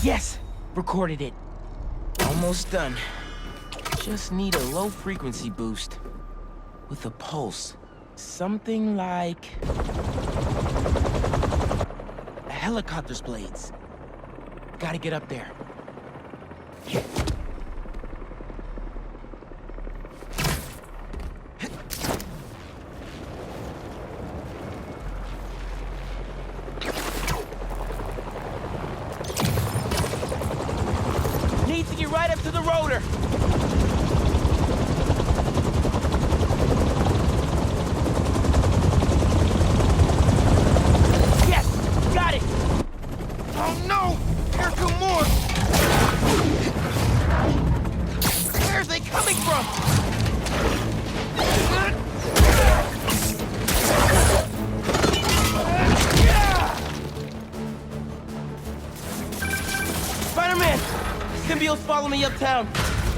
Yes! Recorded it. Almost done. Just need a low frequency boost. With a pulse. Something like... a helicopter's blades. Gotta get up there. Need to get right up to the rotor. Yes, got it. Oh no, here come more. Where are they coming from? Spider-Man! Symbiotes follow me uptown.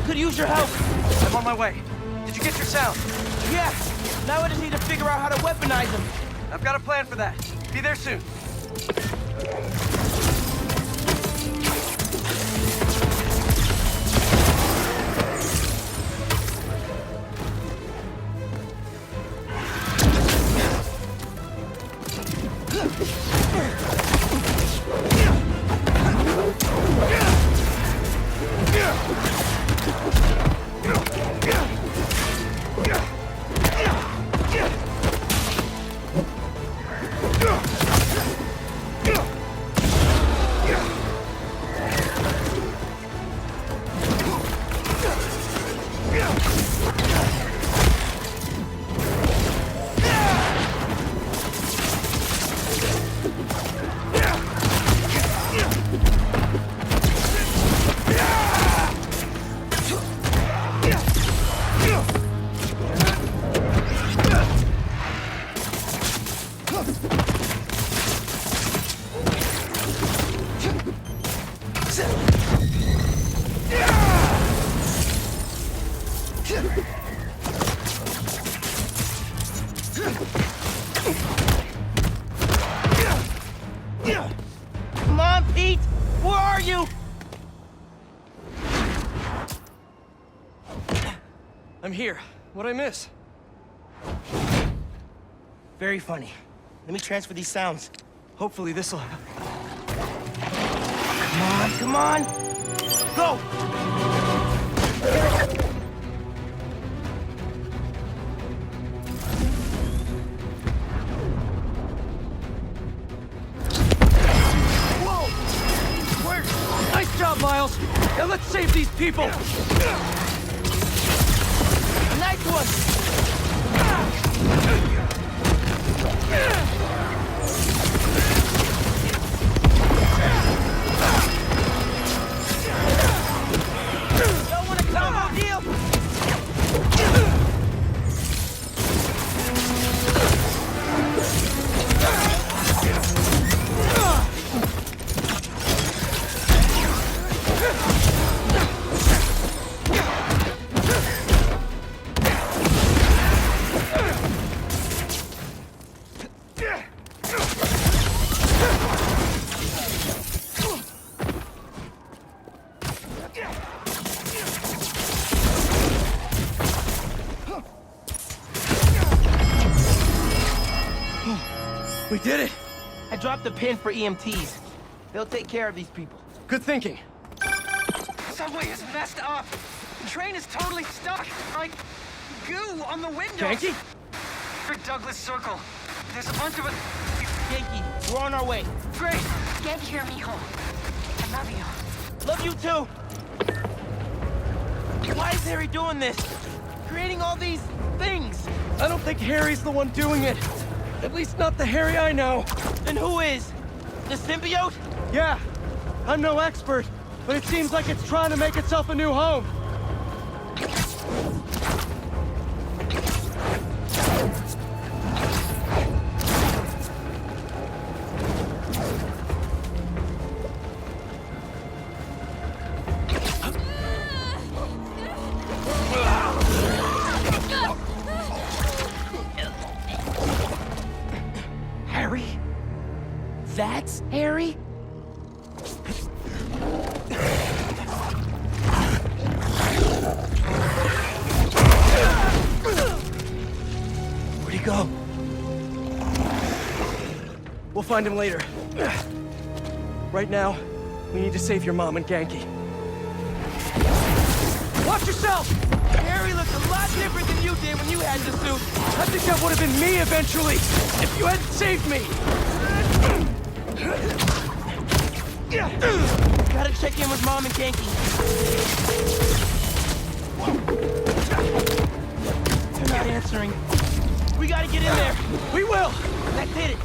Could use your help. I'm on my way. Did you get your sound? Yeah, now I just need to figure out how to weaponize them. I've got a plan for that. Be there soon. Come on, Pete! Where are you? I'm here. What'd I miss? Very funny. Let me transfer these sounds. Hopefully this'll help. Come on! Go! Whoa! Where? Nice job, Miles! Now let's save these people! Nice one! Don't want a combo deal? We did it! I dropped a pin for EMTs. They'll take care of these people. Good thinking. Subway is messed up. The train is totally stuck. Like goo on the windows. Yankee? Douglas Circle. There's a bunch of us. Yankee, we're on our way. Great. Get here, mijo. I love you. Love you too. Why is Harry doing this? Creating all these things. I don't think Harry's the one doing it. At least not the Harry I know. And who is? The symbiote? Yeah. I'm no expert, but it seems like it's trying to make itself a new home. Harry? That's Harry? Where'd he go? We'll find him later. Right now, we need to save your mom and Genki. Watch yourself! Harry looked a lot different than you did when you had the suit. I think that would have been me eventually, if you hadn't saved me! Gotta check in with Mom and Genki. They're not answering. We gotta get in there. We will! That did it.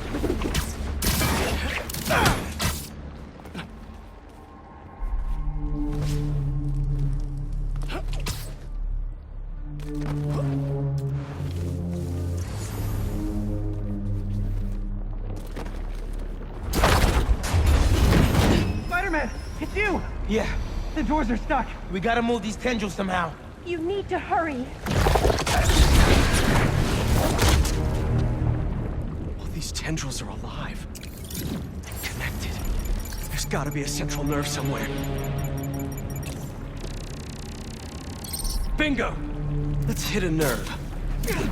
Spider-Man, it's you. Yeah, The doors are stuck. we gotta move these tendrils somehow. You need to hurry. All these tendrils are alive. Connected. There's gotta be a central nerve somewhere. Bingo! Let's hit a nerve. It's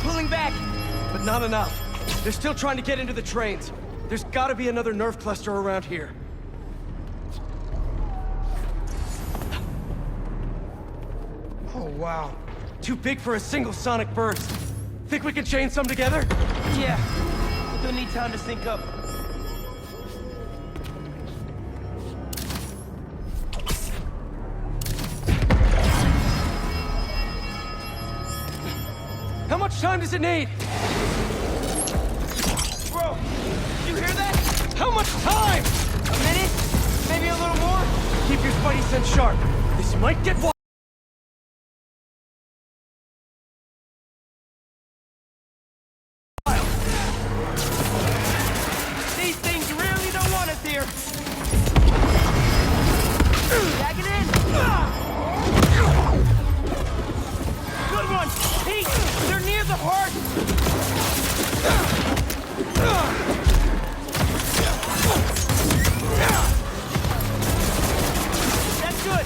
pulling back. But not enough. They're still trying to get into the trains. There's gotta be another nerve cluster around here. Oh, wow. Too big for a single sonic burst. Think we can chain some together? Yeah, but they'll need time to sync up. How much time does it need? Bro, you hear that? How much time? A minute? Maybe a little more? Keep your spidey sense sharp. This might get wild. These things really don't want us here. Tag it in. Good one. Pete, they're near the heart. That's good.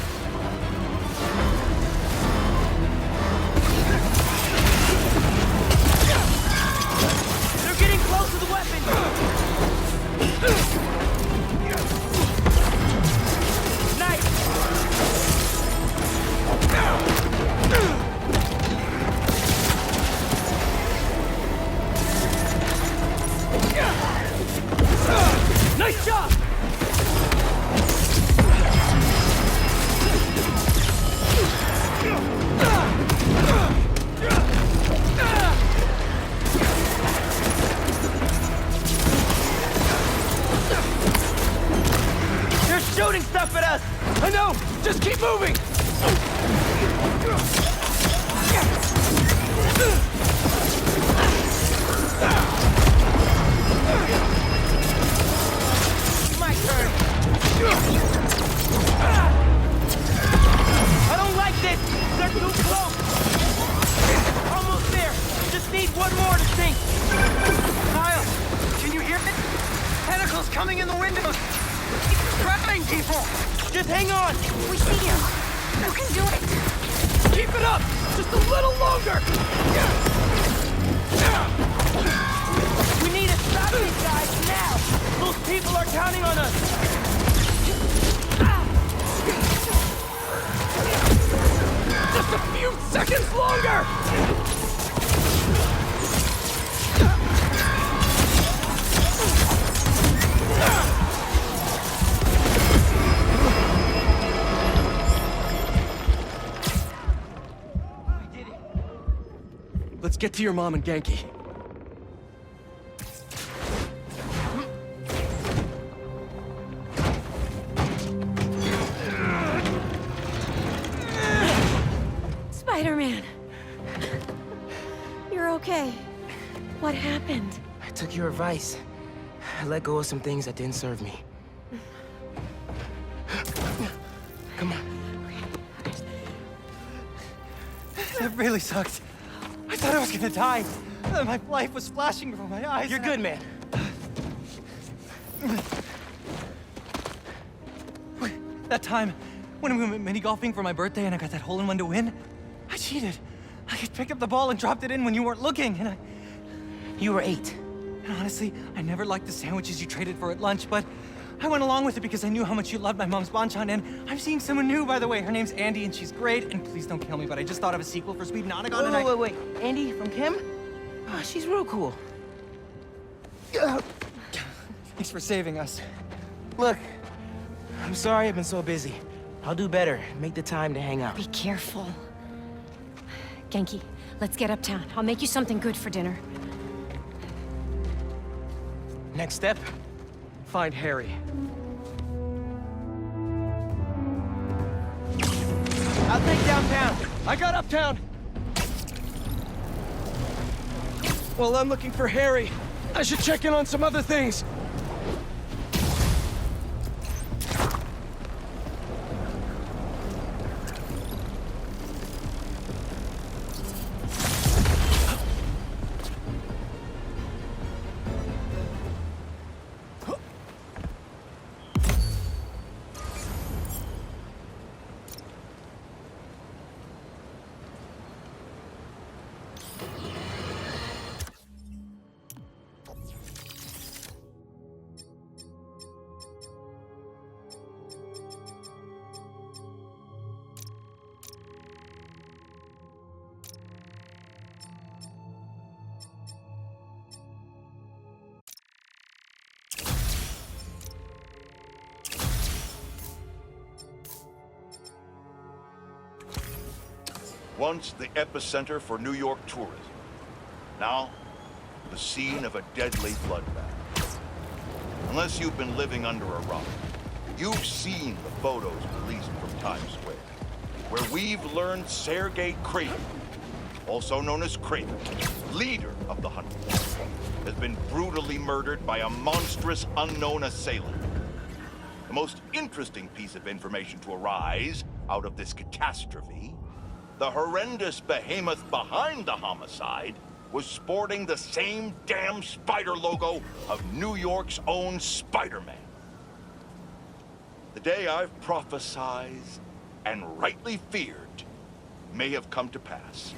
too close! Almost there! Just need one more to sink! Miles, can you hear it? Tentacles coming in the windows! It's trapping people! Just hang on! We see you. You can do it. Keep it up! Just a little longer! We need to stop these guys now! Those people are counting on us! Just a few seconds longer! Let's get to your mom and Genki. Spider-Man. You're okay. What happened? I took your advice. I let go of some things that didn't serve me. Come on. That really sucked. I thought I was gonna die. My life was flashing before my eyes. You're good, man. That time, when we went mini-golfing for my birthday and I got that hole-in-one to win, I cheated. I could pick up the ball and dropped it in when you weren't looking, and You were 8. And honestly, I never liked the sandwiches you traded for at lunch, but I went along with it because I knew how much you loved my mom's banchan, and I'm seeing someone new, by the way. Her name's Andy, and she's great, and please don't kill me, but I just thought of a sequel for Sweet Nonagon, and Wait. Andy from Kim? Oh, she's real cool. Thanks for saving us. Look, I'm sorry I've been so busy. I'll do better. Make the time to hang out. Be careful. Genki, let's get uptown. I'll make you something good for dinner. Next step? Find Harry. I'll take downtown. I got uptown! Well, I'm looking for Harry. I should check in on some other things. Once the epicenter for New York tourism. Now, the scene of a deadly bloodbath. Unless you've been living under a rock, you've seen the photos released from Times Square, where we've learned Sergei Kraven, also known as Kraven, leader of the Hunters, has been brutally murdered by a monstrous unknown assailant. The most interesting piece of information to arise out of this catastrophe: the horrendous behemoth behind the homicide was sporting the same damn spider logo of New York's own Spider-Man. The day I've prophesied and rightly feared may have come to pass.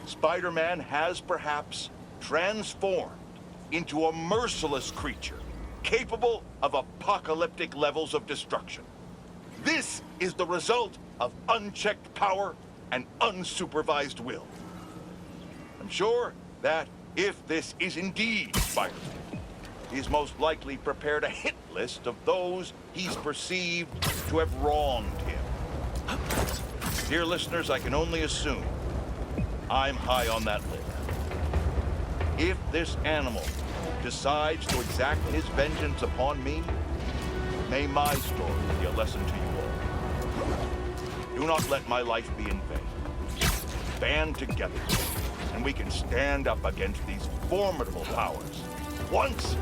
Spider-Man has perhaps transformed into a merciless creature capable of apocalyptic levels of destruction. This is the result of unchecked power and unsupervised will. I'm sure that if this is indeed Spider-Man, he's most likely prepared a hit list of those he's perceived to have wronged him. Dear listeners, I can only assume I'm high on that list. If this animal decides to exact his vengeance upon me, may my story be a lesson to you all. Do not let my life be in vain. Band together, and we can stand up against these formidable powers, once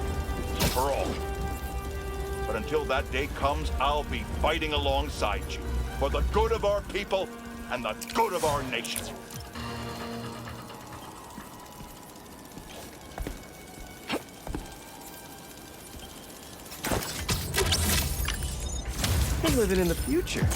and for all. But until that day comes, I'll be fighting alongside you, for the good of our people and the good of our nation. I'm living in the future.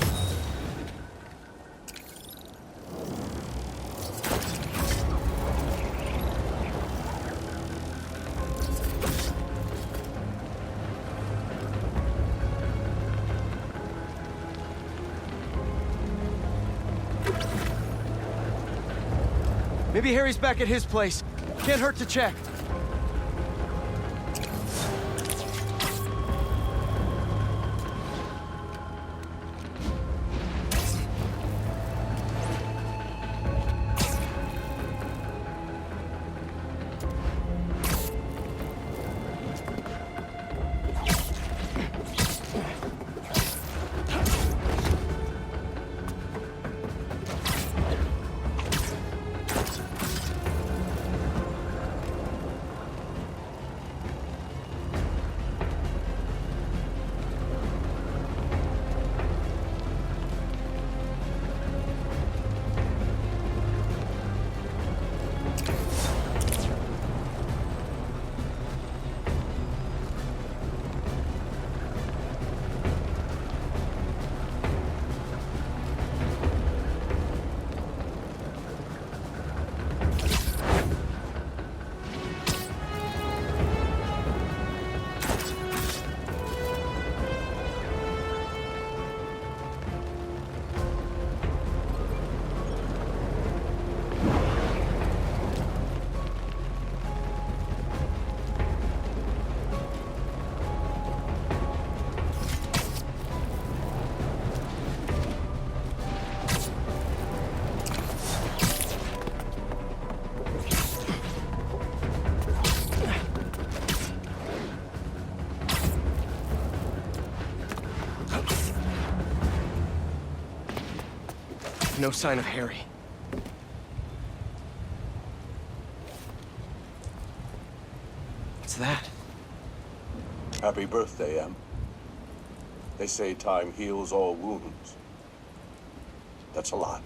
Maybe Harry's back at his place. Can't hurt to check. No sign of Harry. What's that? Happy birthday, Em. They say time heals all wounds. That's a lie.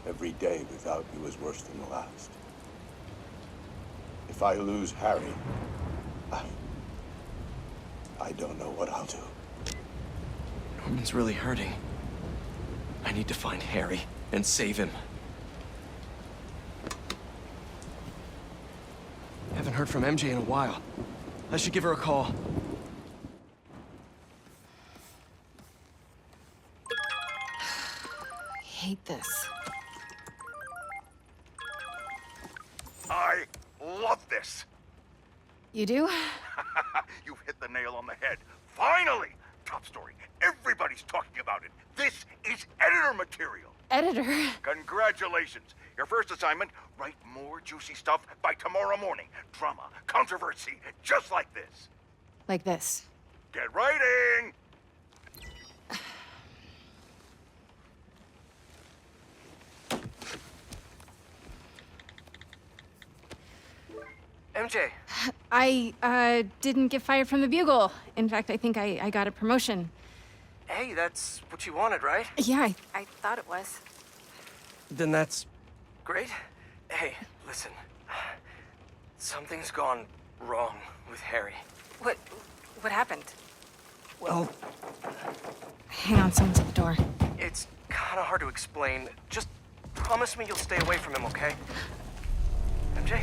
Every day without you is worse than the last. If I lose Harry, I don't know what I'll do. Norman's really hurting. I need to find Harry and save him. Haven't heard from MJ in a while. I should give her a call. I hate this. I love this. You do? You've hit the nail on the head. Finally! Top story. Everybody's talking about it. This is editor material. Editor? Congratulations. Your first assignment, write more juicy stuff by tomorrow morning. Drama, controversy, just like this. Like this. Get writing! MJ. I didn't get fired from the Bugle. In fact, I think I got a promotion. Hey, that's what you wanted, right? Yeah, I thought it was. Then that's great. Hey, listen. Something's gone wrong with Harry. What happened? Well, Hang on, someone's at the door. it's kind of hard to explain. Just promise me you'll stay away from him, okay? MJ?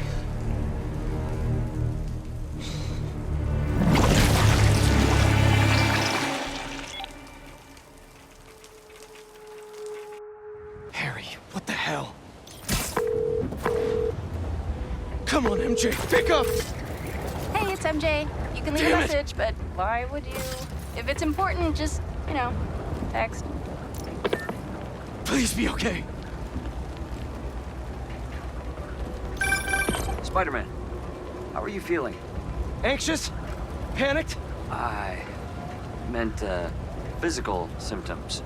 Harry, what the hell? Come on, MJ, pick up! Hey, it's MJ. You can leave a message, but why would you? If it's important, just, text. Please be okay. Spider-Man, how are you feeling? Anxious? Panicked? I meant, physical symptoms.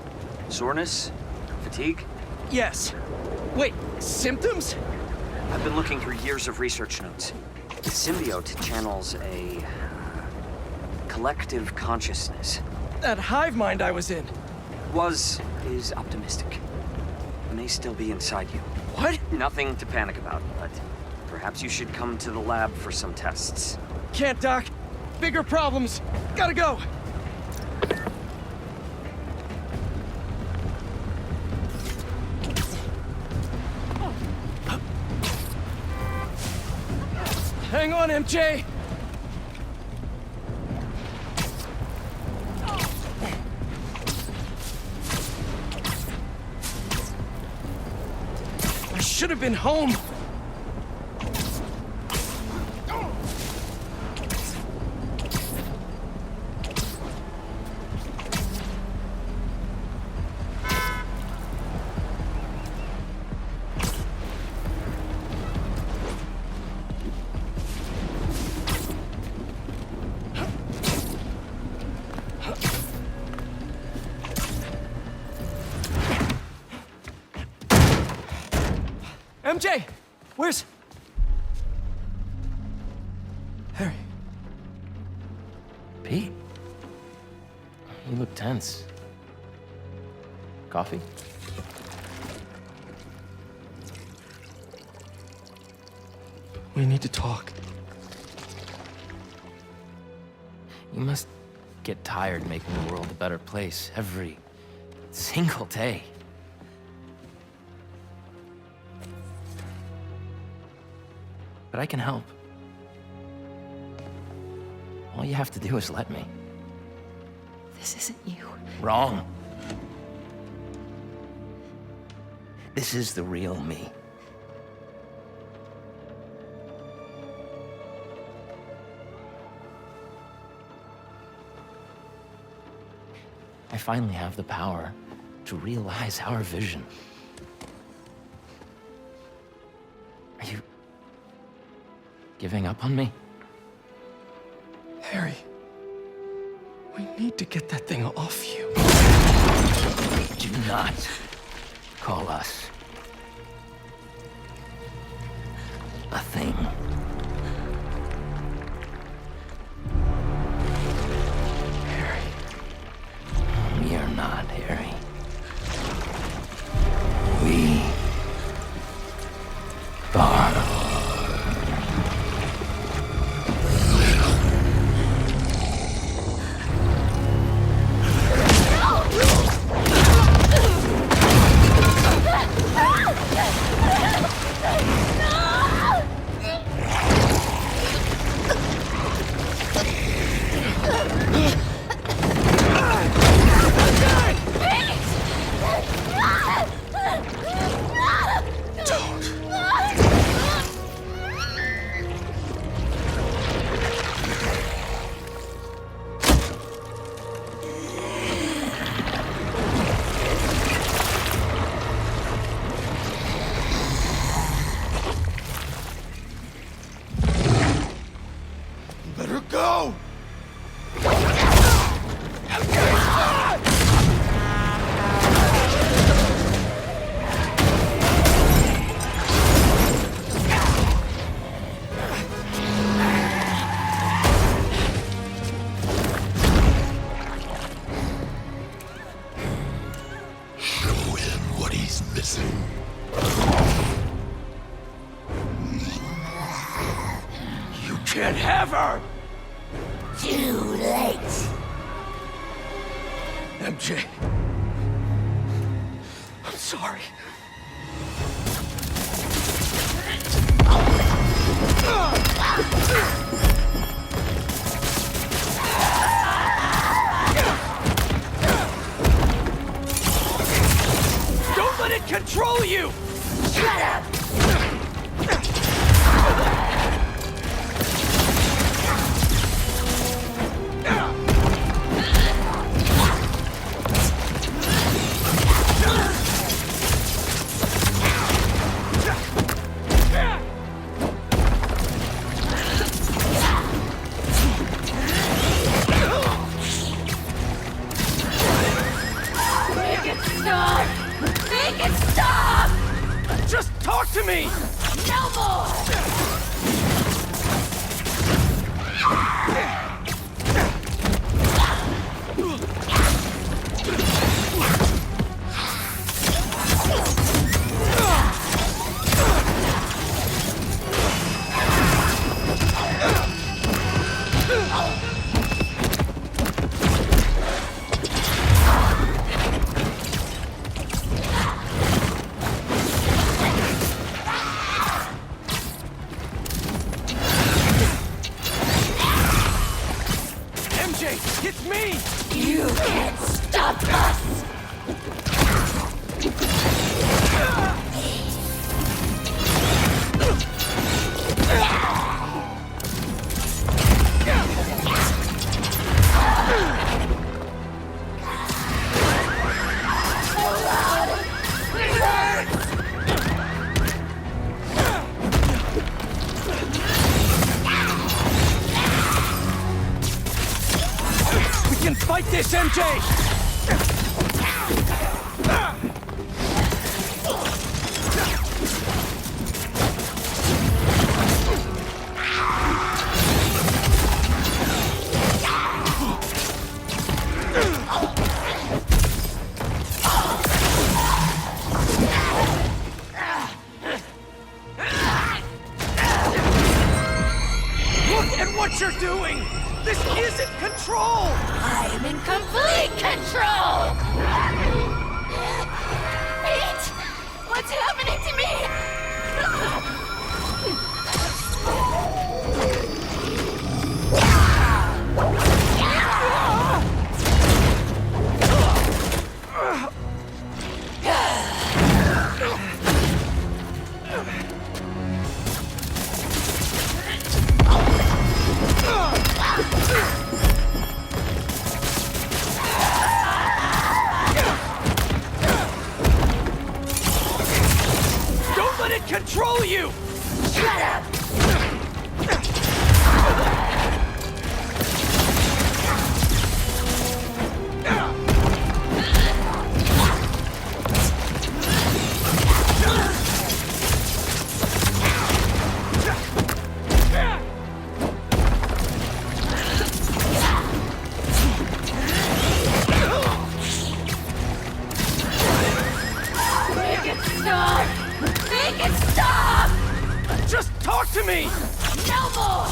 Soreness? Fatigue? Yes. Wait, symptoms? I've been looking through years of research notes. The symbiote channels a collective consciousness. That hive mind I was in. Is optimistic. may still be inside you. What? Nothing to panic about, but perhaps you should come to the lab for some tests. Can't, Doc. Bigger problems. Gotta go. Hang on, MJ! I should have been home! MJ! Where's... Harry? Pete? You look tense. Coffee? We need to talk. You must get tired making the world a better place every single day. But I can help. All you have to do is let me. This isn't you. Wrong. This is the real me. I finally have the power to realize our vision. Are you giving up on me? Harry, we need to get that thing off you. Do not call us a thing. Harry. We are not, Harry. We are. Better go! Show him what he's missing. You can't have her! Too late. MJ. I'm sorry. Don't let it control you! Shut up! Stop! Make it stop! Just talk to me! No more! this, MJ! Look at what you're doing! This isn't control! I'm in complete control! Pete! What's happening to me? Don't let it control you! Shut up! Make it stop! Make it stop! Just talk to me! No more!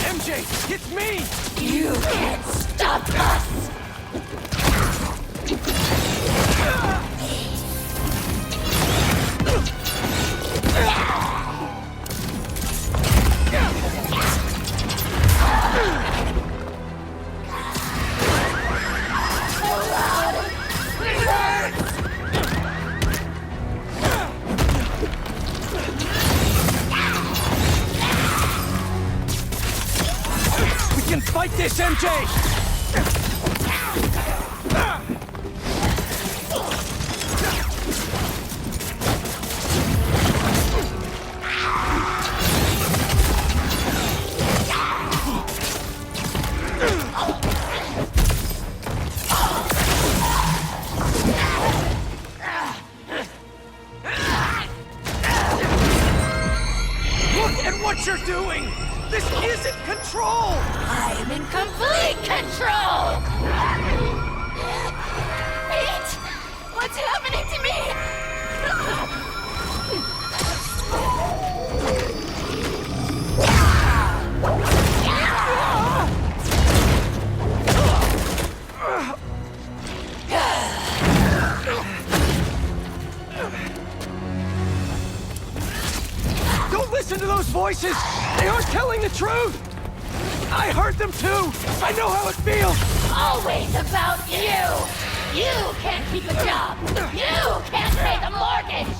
MJ, it's me! You can't stop us! We can fight this, MJ! Look at what you're doing! This isn't control! I'm in complete control! Pete! What's happening to me? Don't listen to those voices! They aren't telling the truth! I heard them too! I know how it feels! Always about you! You can't keep a job! You can't pay the mortgage!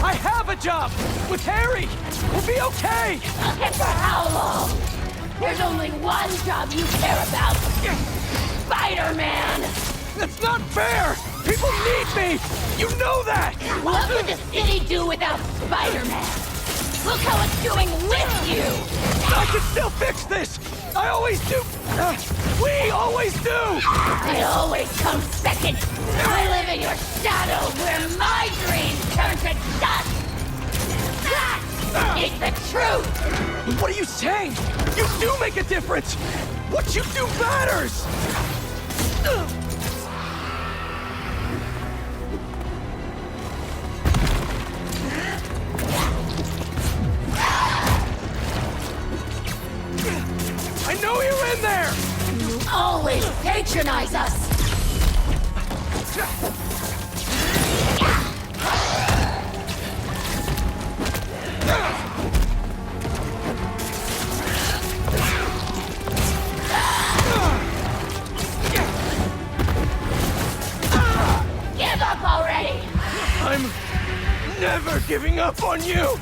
I have a job! With Harry! We'll be okay! And for how long? There's only one job you care about! Spider-Man! That's not fair! People need me! You know that! What would the city do without Spider-Man? Look how it's doing with you! I can still fix this! I always do! We always do! It always comes second! I live in your shadow where my dreams turn to dust! That is the truth! What are you saying? You do make a difference! What you do matters! I know you're in there! You always patronize us! I'm never giving up on you!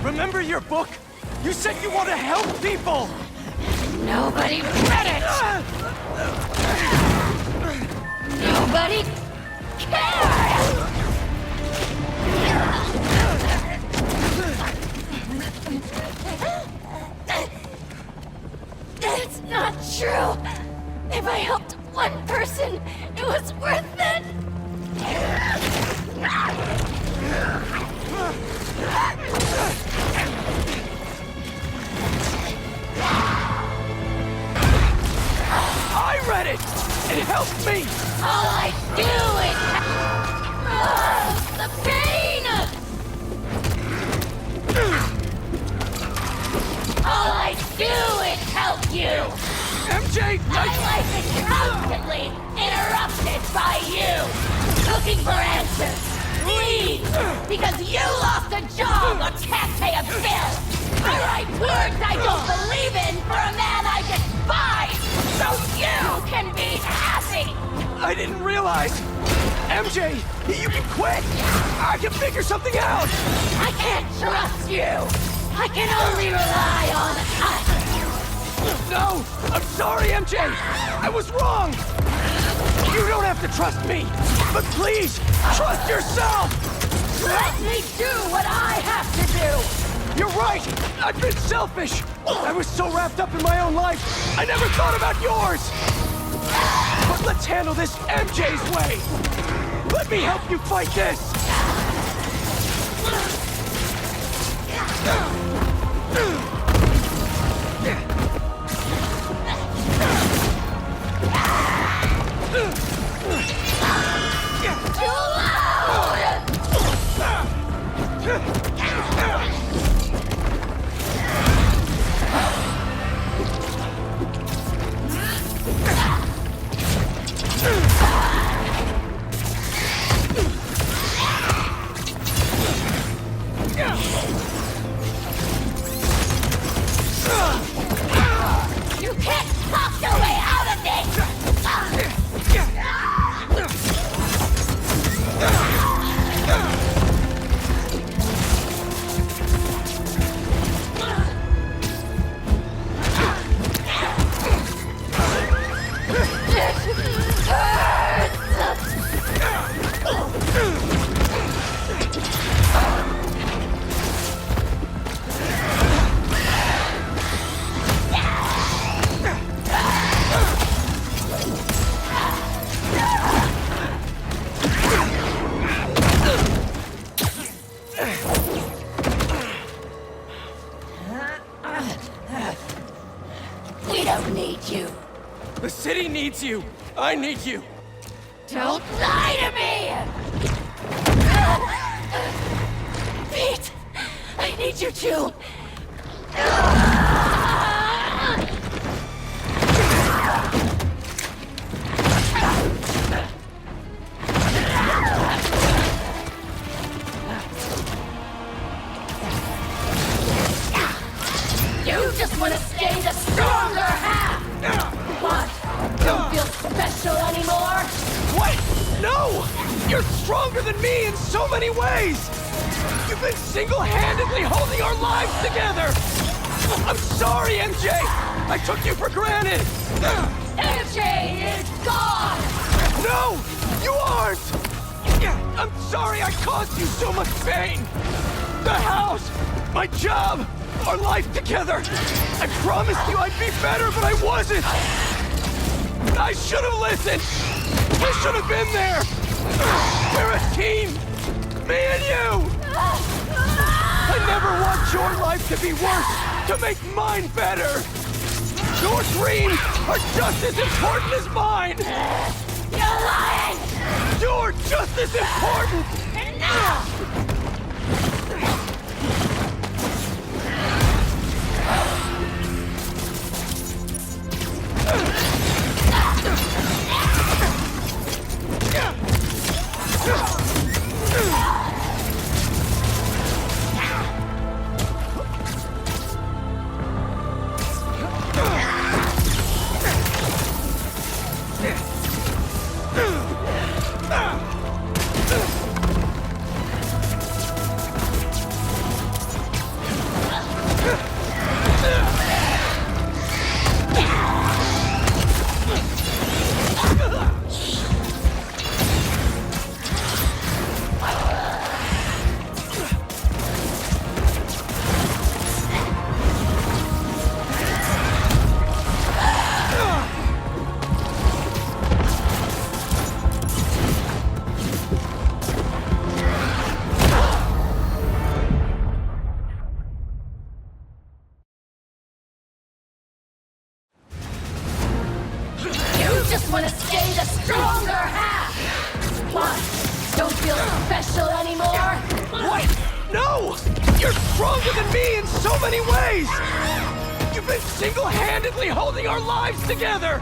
Remember your book? You said you want to help people! Nobody read it! Nobody cares! That's not true! If I helped one person, it was worth it! I read it! It helped me! All I do is... the pain! All I do is help you! MJ! My life is constantly interrupted by you! Looking for answers! Please! Because you lost a job or can't pay a bill! I write words I don't believe in for a man I despise! So you can be happy! I didn't realize! MJ, you can quit! I can figure something out! I can't trust you! I can only rely on us! No! I'm sorry, MJ! I was wrong! You don't have to trust me! But please, trust yourself! Let me do what I have to do! You're right! I've been selfish! I was so wrapped up in my own life, I never thought about yours! But let's handle this MJ's way! Let me help you fight this! You can't talk your way out of this! We don't need you. The city needs you! I need you! Don't lie to me! Pete! I need you too! You just want to stay the stronger half! What? Don't feel special anymore? What? No! You're stronger than me in so many ways! You've been single-handedly holding our lives together! I'm sorry, MJ! I took you for granted! MJ is gone! No! You aren't! I'm sorry I caused you so much pain! The house! My job! our life together! I promised you I'd be better, but I wasn't! I should have listened! I should have been there! We're a team! Me and you! I never want your life to be worse, to make mine better! Your dreams are just as important as mine! You're lying! You're just as important! Enough! Want to stay the stronger half! What? Don't feel special anymore? What? No! You're stronger than me in so many ways! You've been single-handedly holding our lives together!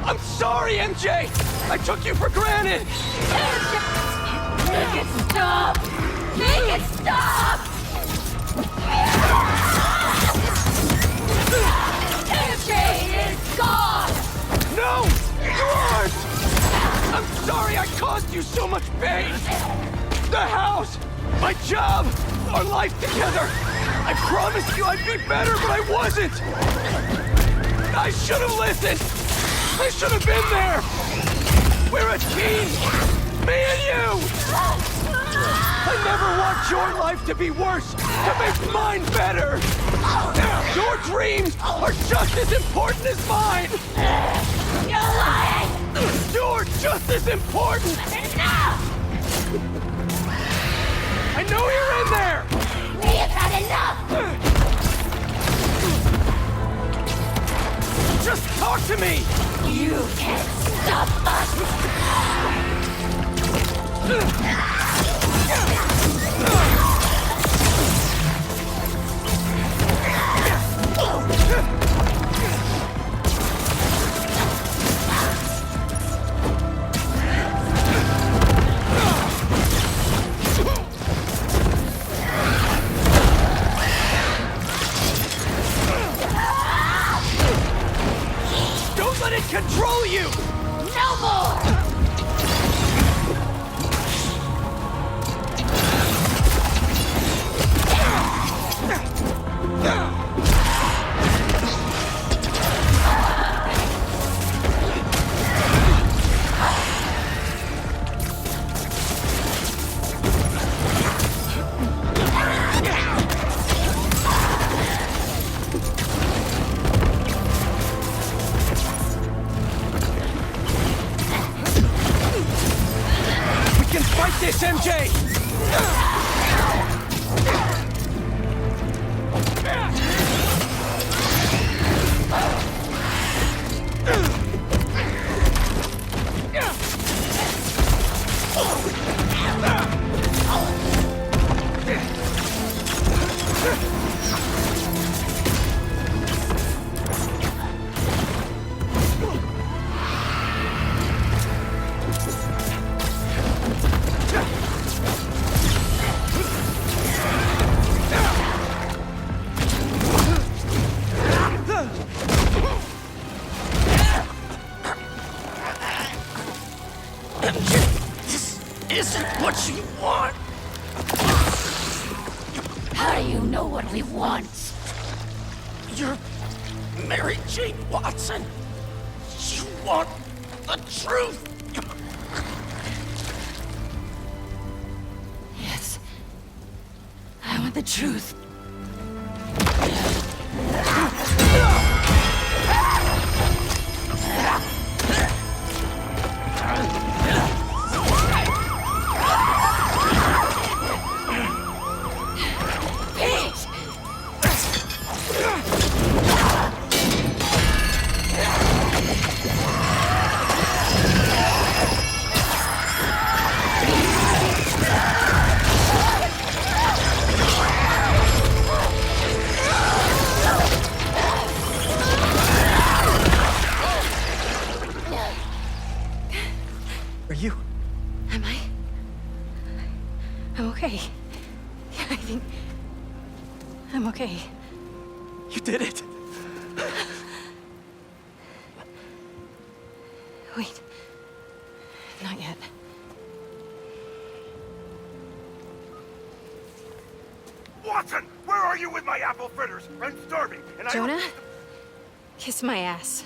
I'm sorry, MJ! I took you for granted! Make it stop! Make it stop! MJ is gone! No! You aren't! I'm sorry I caused you so much pain! The house! My job! Our life together! I promised you I'd be better, but I wasn't! I should have listened! I should have been there! We're a team! Me and you! I never want your life to be worse, to make mine better! Your dreams are just as important as mine! You're lying! You're just as important! Enough! I know you're in there! We have had enough! Just talk to me! You can't stop us! Don't let it control you! No more! Fight this, MJ! Isn't what you want. How do you know what we want? You're Mary Jane Watson. You want the truth. Yes. I want the truth. You did it. Wait. Not yet. Watson, where are you with my apple fritters? I'm starving, and Jonah? Kiss my ass.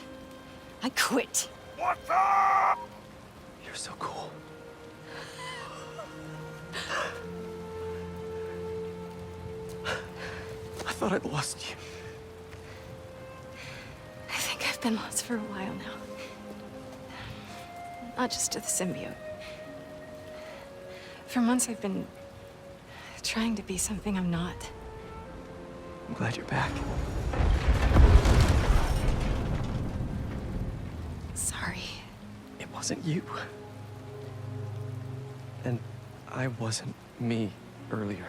I quit. Watson! You're so cool. I thought I'd lost you. I think I've been lost for a while now. Not just to the symbiote. For months I've been trying to be something I'm not. I'm glad you're back. Sorry. It wasn't you. And I wasn't me earlier.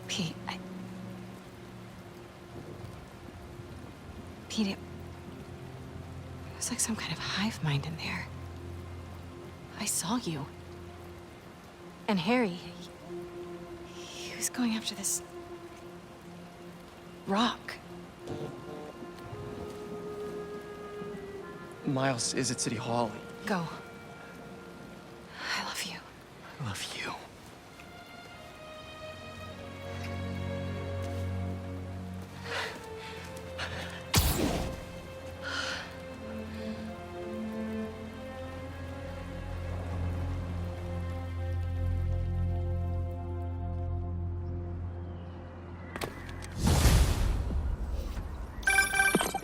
Pete, Pete, it was like some kind of hive mind in there. I saw you. And Harry, he was going after this rock. Miles is at City Hall. Go. I love you. I love you.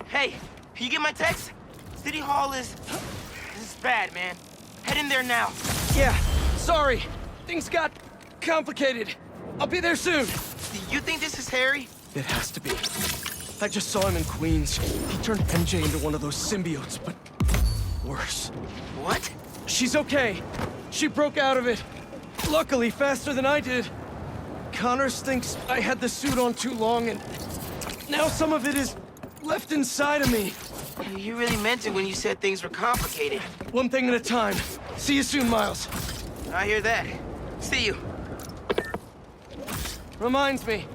Hey, you get my text? City Hall is bad, man. Head in there now. Yeah, sorry. Things got complicated. I'll be there soon. You think this is Harry? It has to be. I just saw him in Queens. He turned MJ into one of those symbiotes, but worse. What? She's okay. She broke out of it. Luckily, faster than I did. Connors thinks I had the suit on too long, and now some of it is left inside of me. You really meant it when you said things were complicated. One thing at a time. See you soon, Miles. I hear that. See you. Reminds me,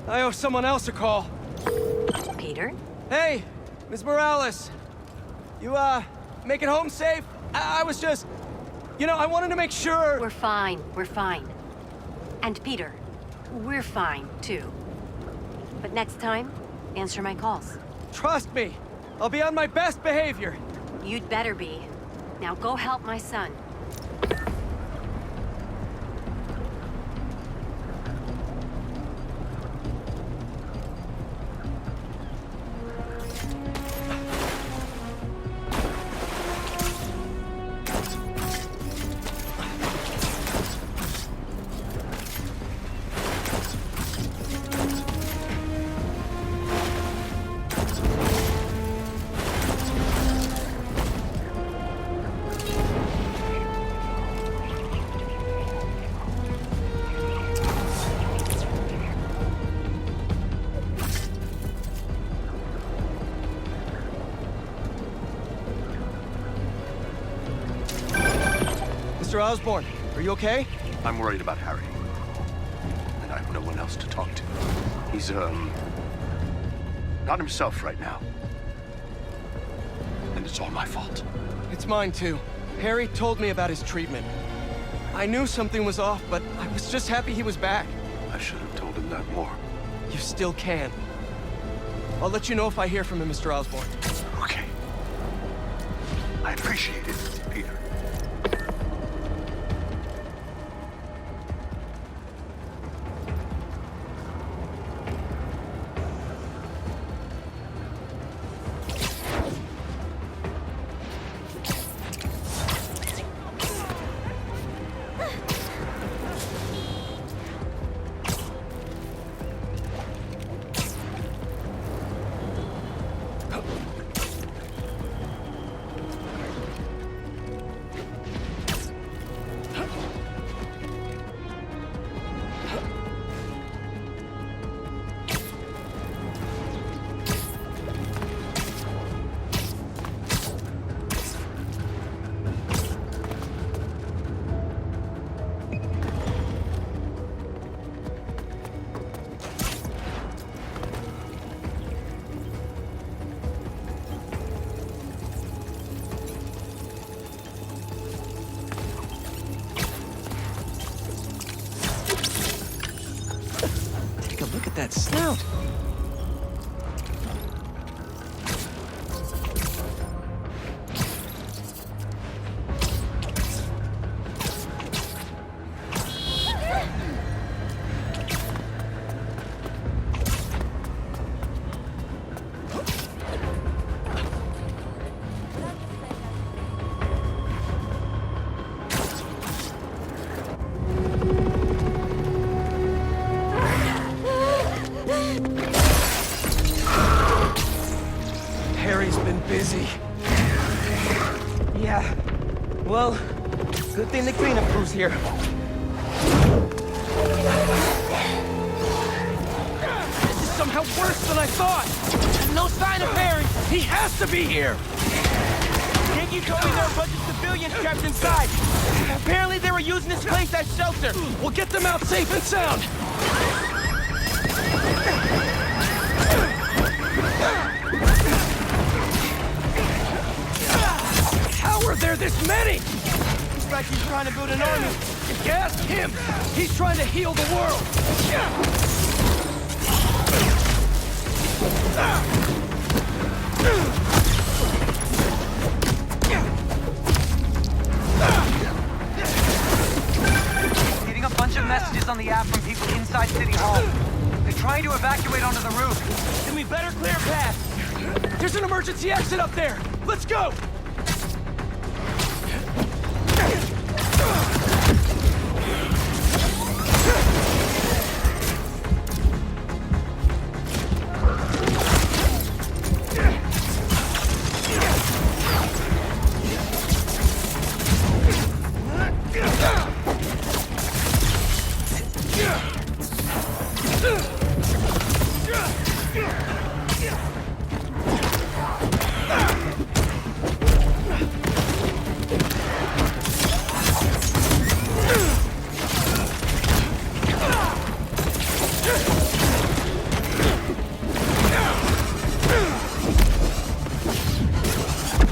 I owe someone else a call. Peter? Hey, Ms. Morales. You, make it home safe? I was just... You know, I wanted to make sure... We're fine. We're fine. And Peter, we're fine, too. But next time, answer my calls. Trust me. I'll be on my best behavior. You'd better be. Now go help my son. Mr. Osborn, are you okay? I'm worried about Harry. And I have no one else to talk to. He's, not himself right now. And it's all my fault. It's mine, too. Harry told me about his treatment. I knew something was off, but I was just happy he was back. I should have told him that more. You still can. I'll let you know if I hear from him, Mr. Osborn. Okay. I appreciate it, Peter. busy. Yeah. Well, good thing the cleanup crew's here. This is somehow worse than I thought! No sign of Harry! He has to be here! Yankee told me there are a bunch of civilians trapped inside. Apparently they were using this place as shelter. We'll get them out safe and sound. How are there this many? Looks like he's trying to build an army. If you ask him, he's trying to heal the world. Getting a bunch of messages on the app from people inside City Hall. They're trying to evacuate onto the roof. Then we better clear a path. There's an emergency exit up there. Let's go!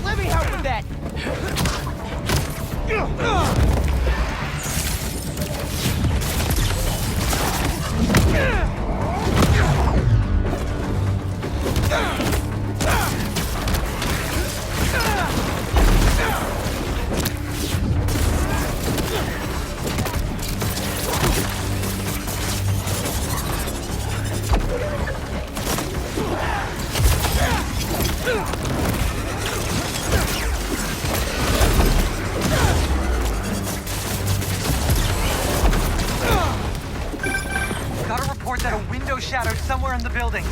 Let me help with that. Got a report that a window shattered somewhere in the building.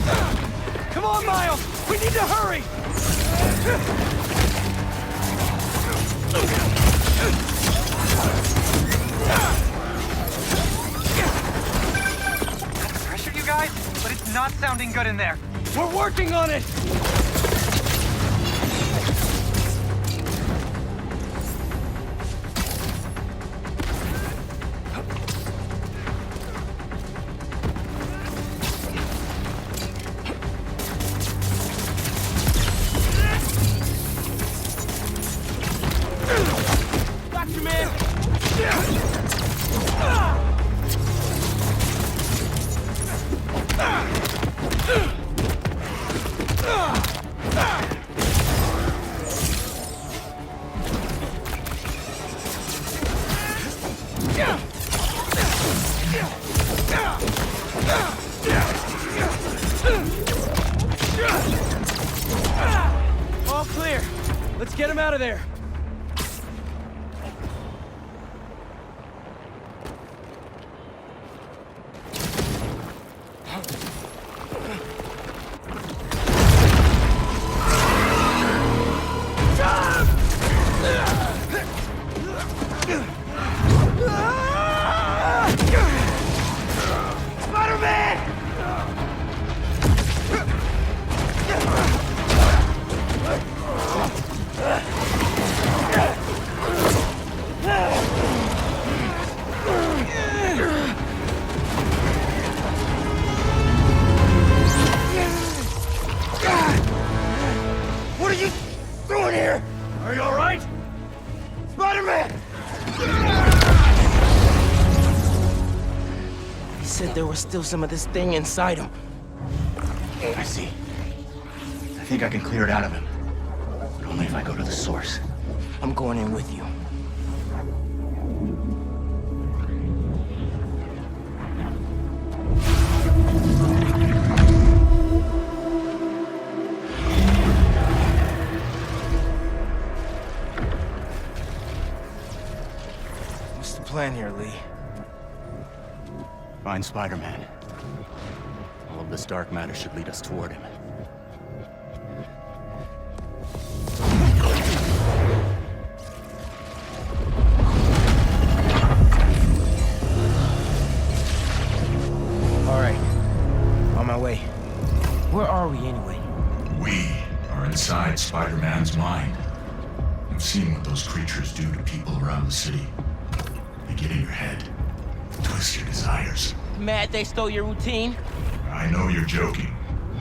Come on, Miles! We need to hurry! Pressure, you guys, but it's not sounding good in there. We're working on it! Gotcha, man! All clear. Let's get him out of there. What are you doing here? Are you all right? Spider-Man! He said there was still some of this thing inside him. I see. I think I can clear it out of him. But only if I go to the source. I'm going in with you. What's the plan here, Lee? Find Spider-Man. All of this dark matter should lead us toward him. Where are we anyway? We are inside Spider-Man's mind. You've seen what those creatures do to people around the city. They get in your head, twist your desires. Mad they stole your routine? I know you're joking,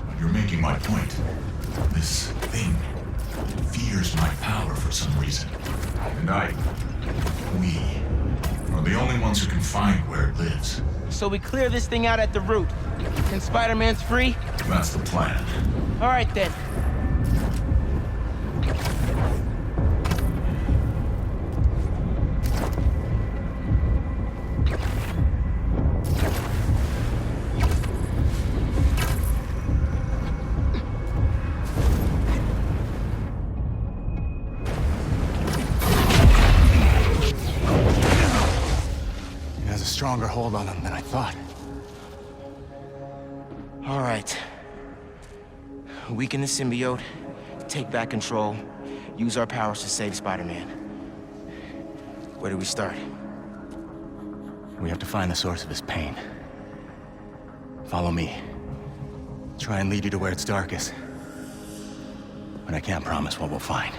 but you're making my point. This thing fears my power for some reason. And we are the only ones who can find where it lives. So we clear this thing out at the root, and Spider-Man's free? That's the plan. All right then. Stronger hold on him than I thought. All right. Weaken the symbiote, take back control, use our powers to save Spider-Man. Where do we start? We have to find the source of his pain. Follow me. Try and lead you to where it's darkest. But I can't promise what we'll find.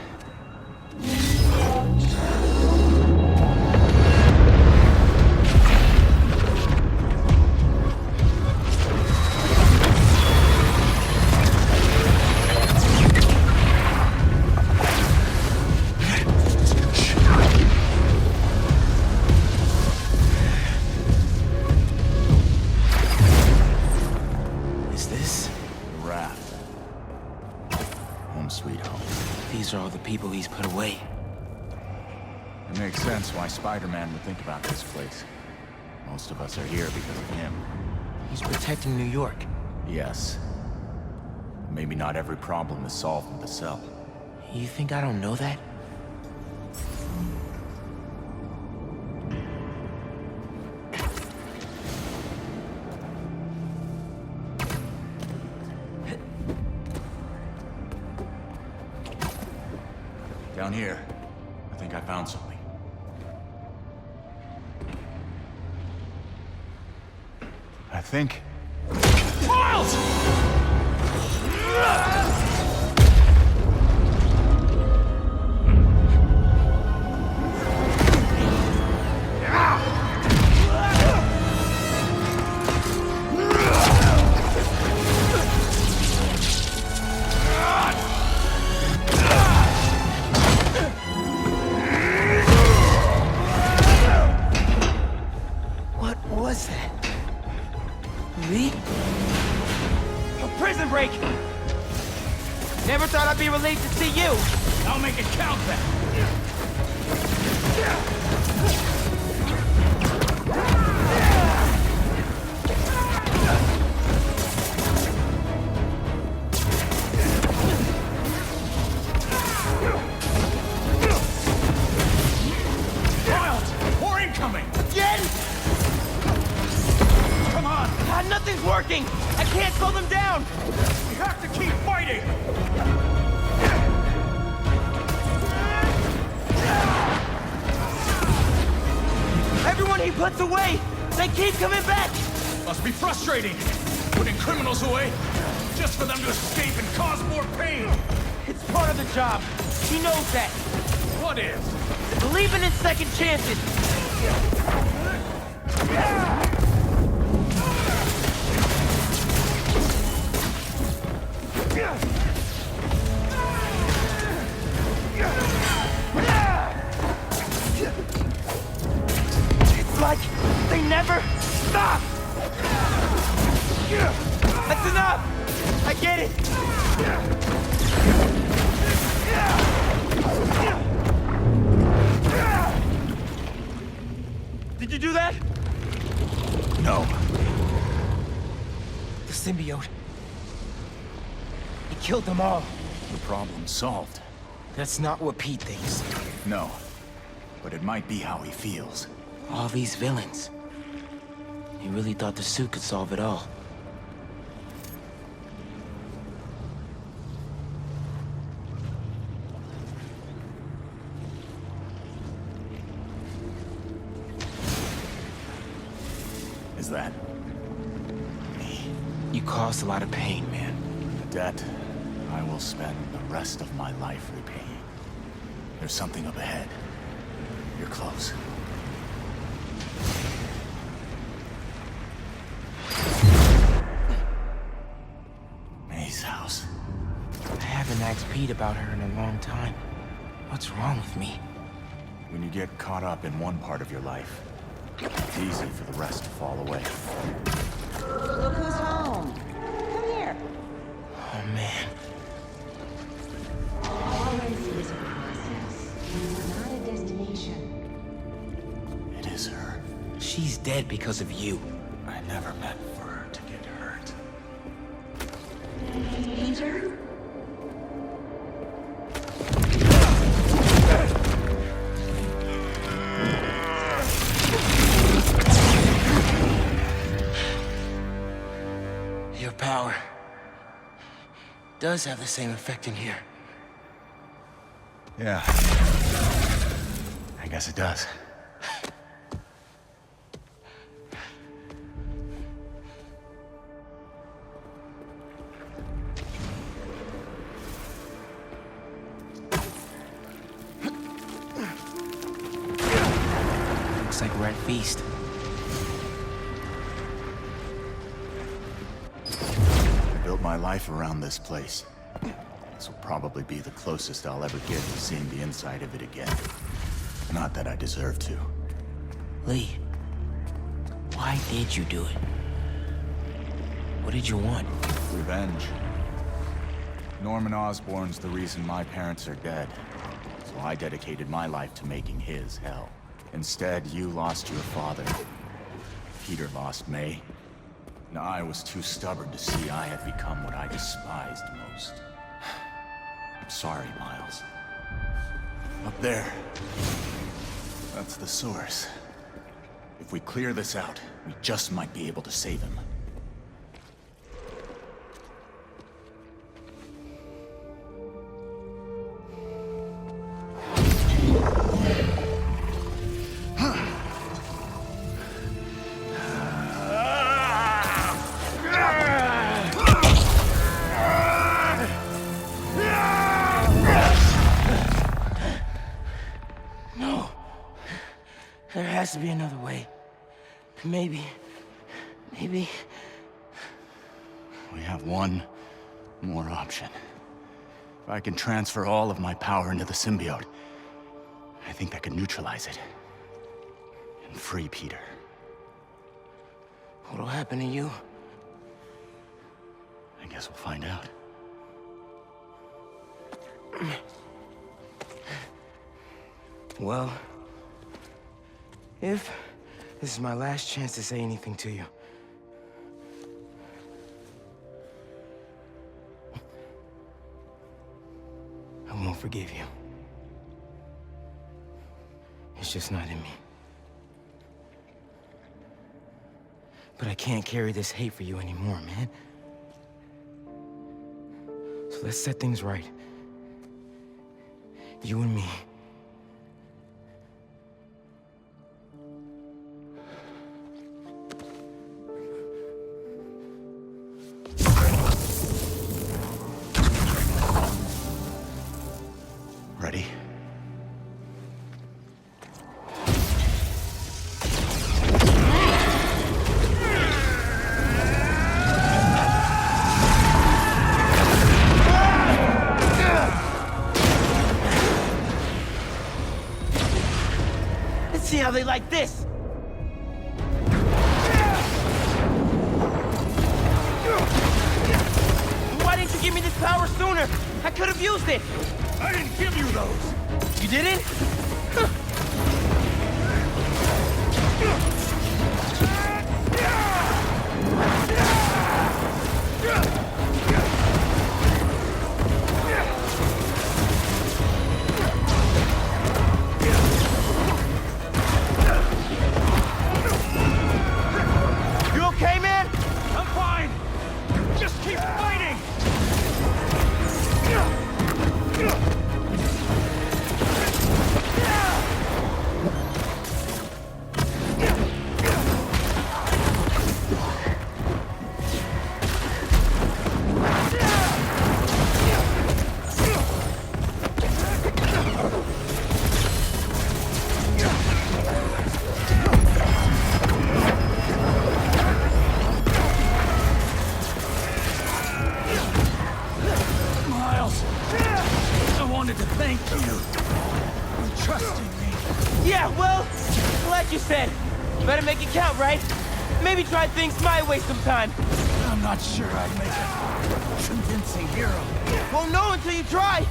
These are all the people he's put away. It makes sense why Spider-Man would think about this place. Most of us are here because of him. He's protecting New York. Yes. Maybe not every problem is solved with a cell. You think I don't know that? Down here, I think I found something. I think... Miles! Never thought I'd be relieved to see you! I'll make it count then! Miles! More incoming! Again? Come on! God, nothing's working! I can't slow them down! We have to keep fighting! Everyone he puts away, they keep coming back! Must be frustrating, putting criminals away, just for them to escape and cause more pain! It's part of the job. He knows that. What is? Believing in second chances. It's like they never stop! That's enough! I get it! Did you do that? No. The symbiote. He killed them all. The problem's solved. That's not what Pete thinks. No. But it might be how he feels. All these villains. He really thought the suit could solve it all. Is that... You caused a lot of pain, man. debt I will spend the rest of my life repaying. There's something up ahead. You're close. May's house. I haven't asked Pete about her in a long time. What's wrong with me? When you get caught up in one part of your life, it's easy for the rest to fall away. Look who's home. Come here. Oh, man. Always is a process, not a destination. It is her. She's dead because of you. I never meant for her to get hurt. Peter? Your power does have the same effect in here. Yeah. I guess it does. Looks like we're at feast. I built my life around this place. This will probably be the closest I'll ever get to seeing the inside of it again. Not that I deserve to. Lee, why did you do it? What did you want? Revenge. Norman Osborn's the reason my parents are dead. So I dedicated my life to making his hell. Instead, you lost your father. Peter lost May. And I was too stubborn to see I had become what I despised most. I'm sorry, Miles. Up there. That's the source. If we clear this out, we just might be able to save him. There has to be another way. Maybe... We have one more option. If I can transfer all of my power into the symbiote, I think that could neutralize it. And free Peter. What'll happen to you? I guess we'll find out. Well... if this is my last chance to say anything to you. I won't forgive you. It's just not in me. But I can't carry this hate for you anymore, man. So let's set things right. You and me. Ready? Let's see how they like this! Why didn't you give me this power sooner? I could have used it! I didn't give you those! You didn't? You okay, man? I'm fine! Just keep fighting! wanted to thank you for trusting me. Yeah, well, like you said, better make it count, right? Maybe try things my way sometime. I'm not sure I'd make a convincing hero. Won't know until you try.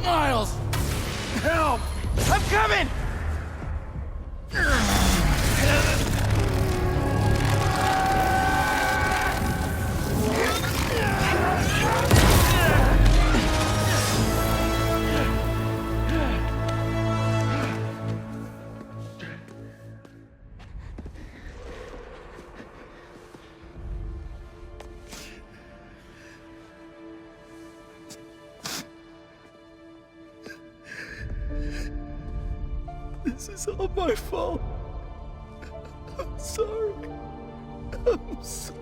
Miles! Help! I'm coming! This is all my fault. I'm sorry. I'm sorry.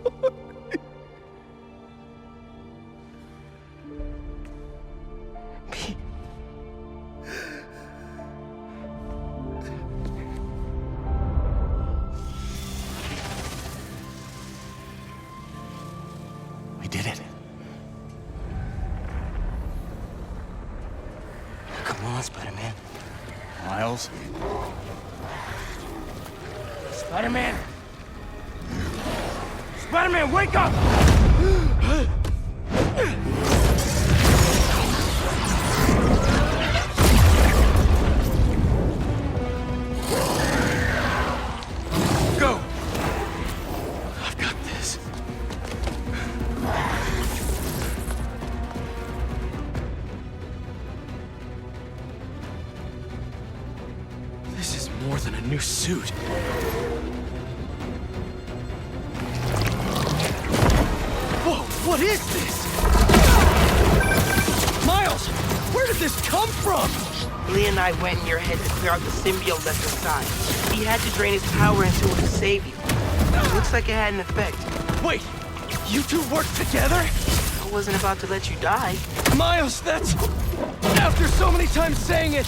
We did it. Come on, Spider-Man. Miles? Spider-Man! Spider-Man, wake up! Go! I've got this. This is more than a new suit. Whoa, what is this? Miles, where did this come from? Lee and I went in your head to clear out the symbiote left inside. He had to drain his power into it to save you. Looks like it had an effect. Wait, you two worked together? I wasn't about to let you die. Miles, that's... After so many times saying it,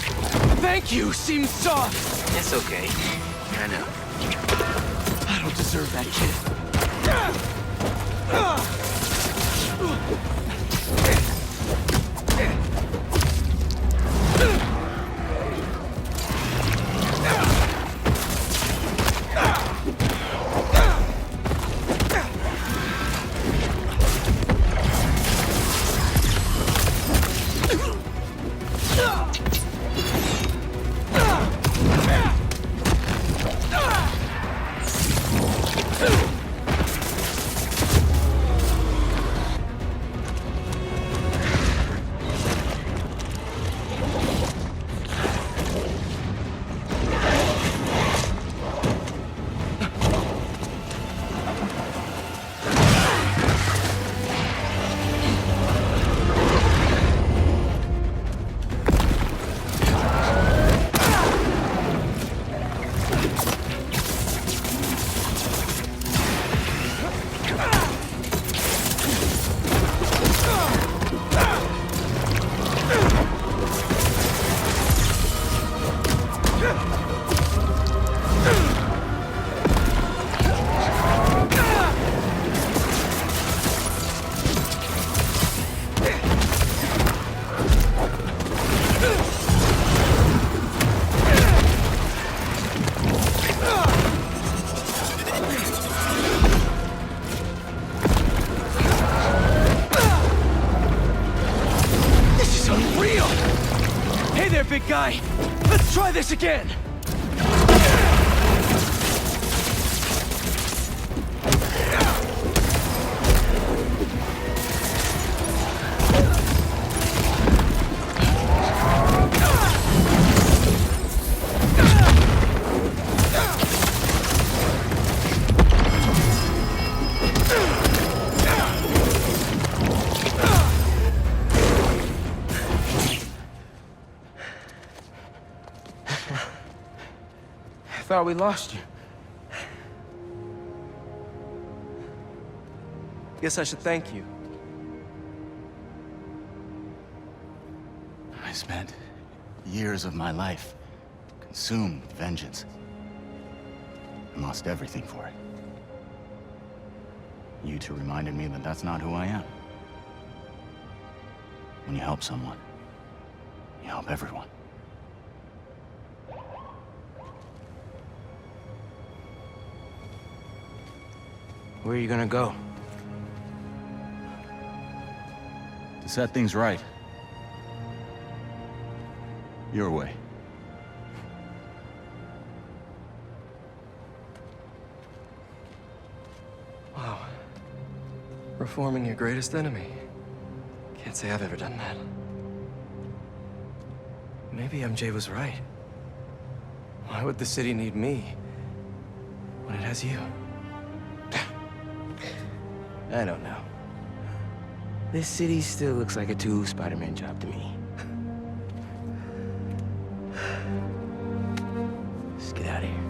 thank you seems soft. It's okay. I know. I don't deserve that kid. big guy. Let's try this again. I thought we lost you. Guess I should thank you. I spent years of my life consumed with vengeance and lost everything for it. You two reminded me that that's not who I am. When you help someone, you help everyone. Where are you gonna go? To set things right. Your way. Wow. Reforming your greatest enemy. Can't say I've ever done that. Maybe MJ was right. Why would the city need me when it has you? I don't know. This city still looks like a Spider-Man job to me. Let's get out of here.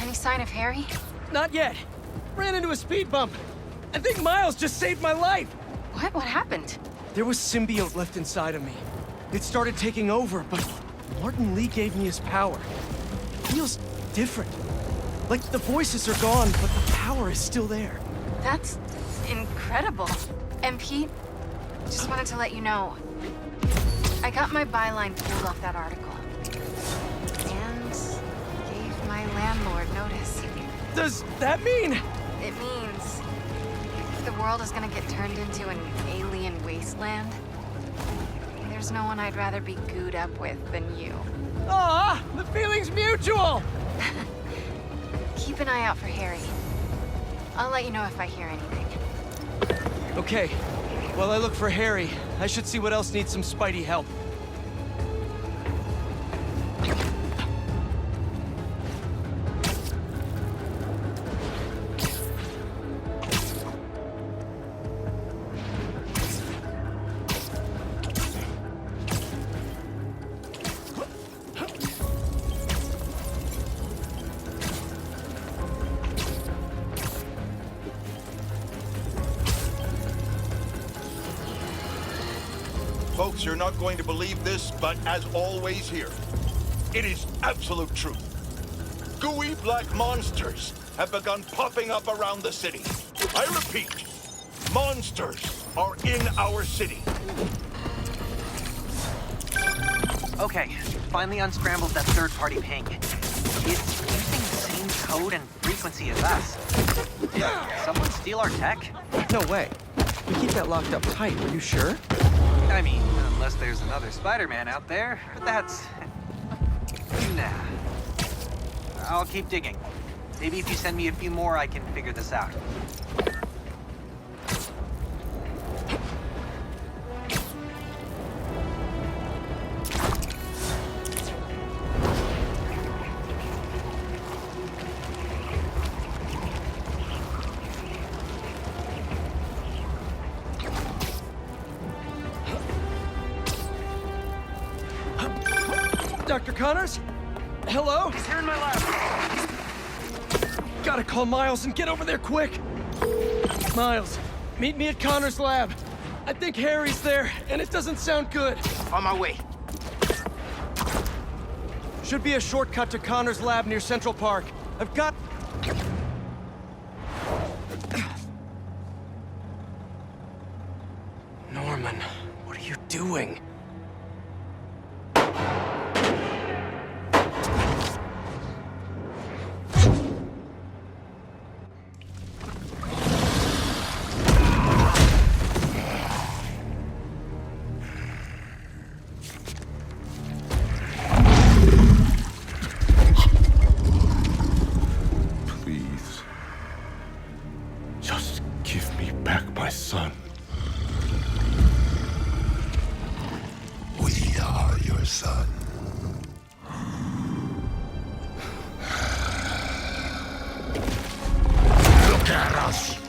Any sign of Harry? Not yet. Ran into a speed bump. I think Miles just saved my life. What? What happened? There was symbiote left inside of me. It started taking over, but Martin Lee gave me his power. It feels different. Like the voices are gone, but the power is still there. That's incredible. And Pete, just wanted to let you know, I got my byline pulled off that article. And gave my landlord notice. Does that mean? It means if the world is gonna get turned into an alien wasteland, there's no one I'd rather be gooed up with than you. Ah, the feeling's mutual! Keep an eye out for Harry. I'll let you know if I hear anything. Okay. While I look for Harry, I should see what else needs some Spidey help. Folks, you're not going to believe this, but as always here, it is absolute truth. Gooey black monsters have begun popping up around the city. I repeat, monsters are in our city. Okay, finally unscrambled that third-party ping. It's using the same code and frequency as us. Did someone steal our tech? No way. We keep that locked up tight, are you sure? I mean, unless there's another Spider-Man out there, but that's... Nah. I'll keep digging. Maybe if you send me a few more, I can figure this out. Dr. Connors? Hello? He's here in my lab. Gotta call Miles and get over there quick. Miles, meet me at Connors' lab. I think Harry's there, and it doesn't sound good. On my way. Should be a shortcut to Connors' lab near Central Park. I've got... Norman, what are you doing? Please. Just give me back my son. We are your son. Look at us.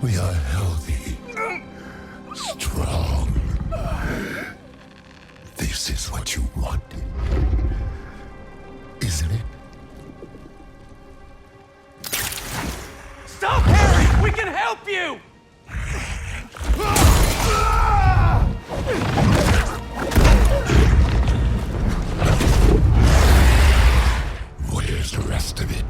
We are healthy, strong. This is what you wanted, isn't it? Stop, Harry! We can help you! Where's the rest of it?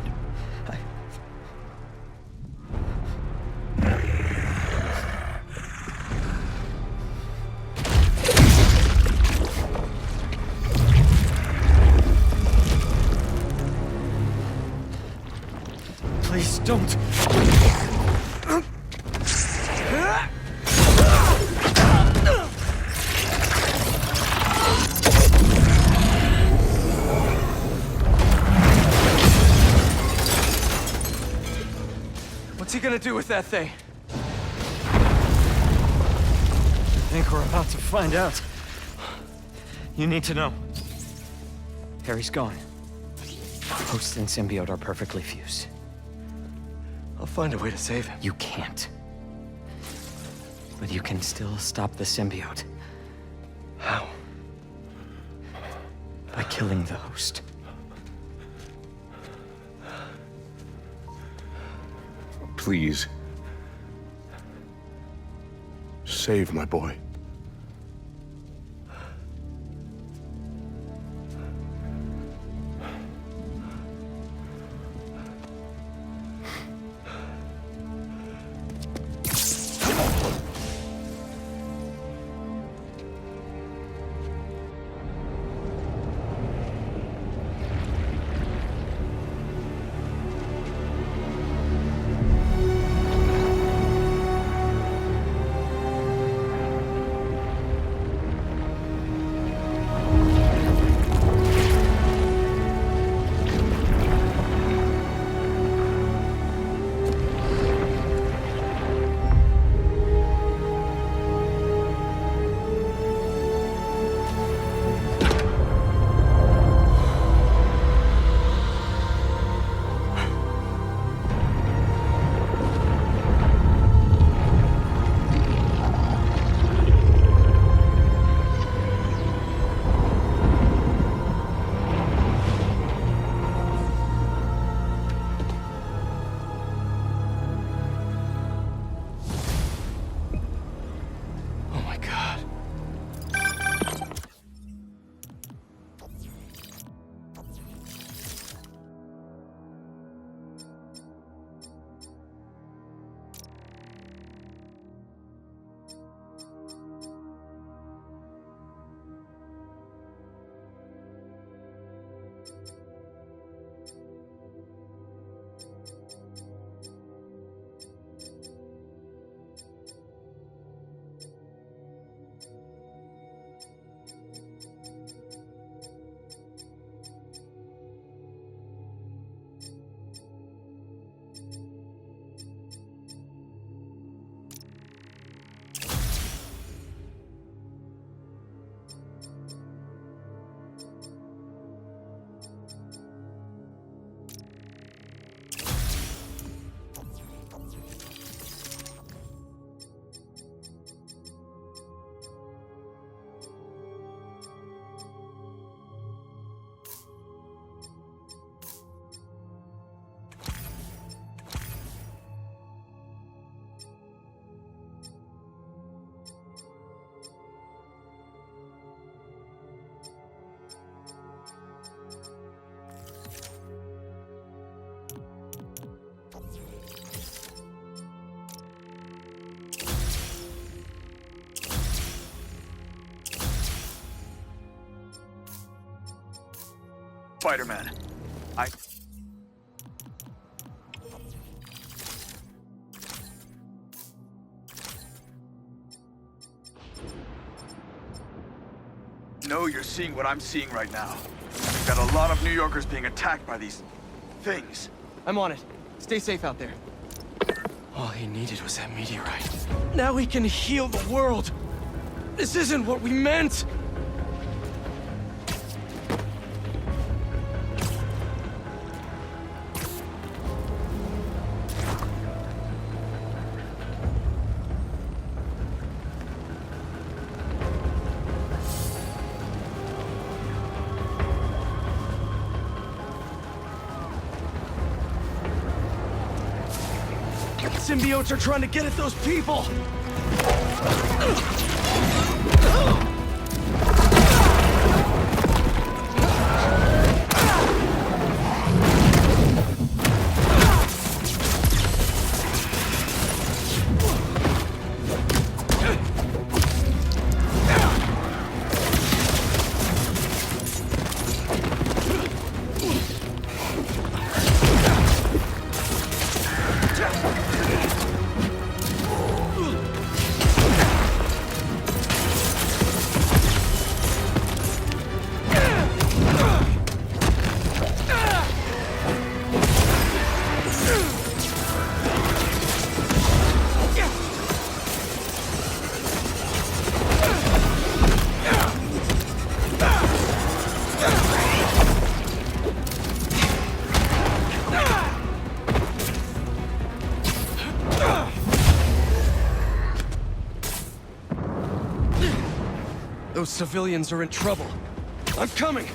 Please don't. What's he gonna do with that thing? I think we're about to find out. You need to know. Harry's gone. Host and symbiote are perfectly fused. I'll find a way to save him. You can't. But you can still stop the symbiote. How? By killing the host. Please. Save my boy. Spider-Man. I know you're seeing what I'm seeing right now. We've got a lot of New Yorkers being attacked by these things. I'm on it. Stay safe out there. All he needed was that meteorite. Now we can heal the world. This isn't what we meant. Symbiotes are trying to get at those people! Those civilians are in trouble. I'm coming!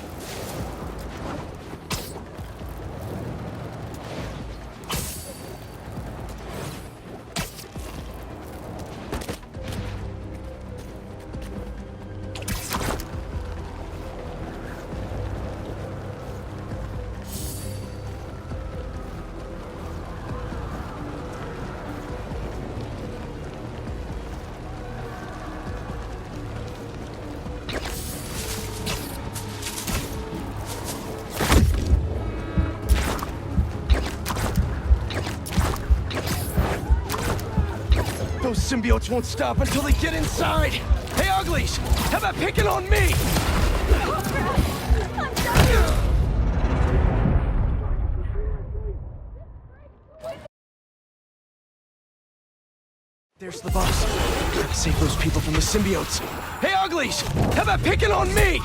Those symbiotes won't stop until they get inside! Hey, uglies! How about picking on me? There's the boss. Gotta save those people from the symbiotes. Hey, uglies! How about picking on me?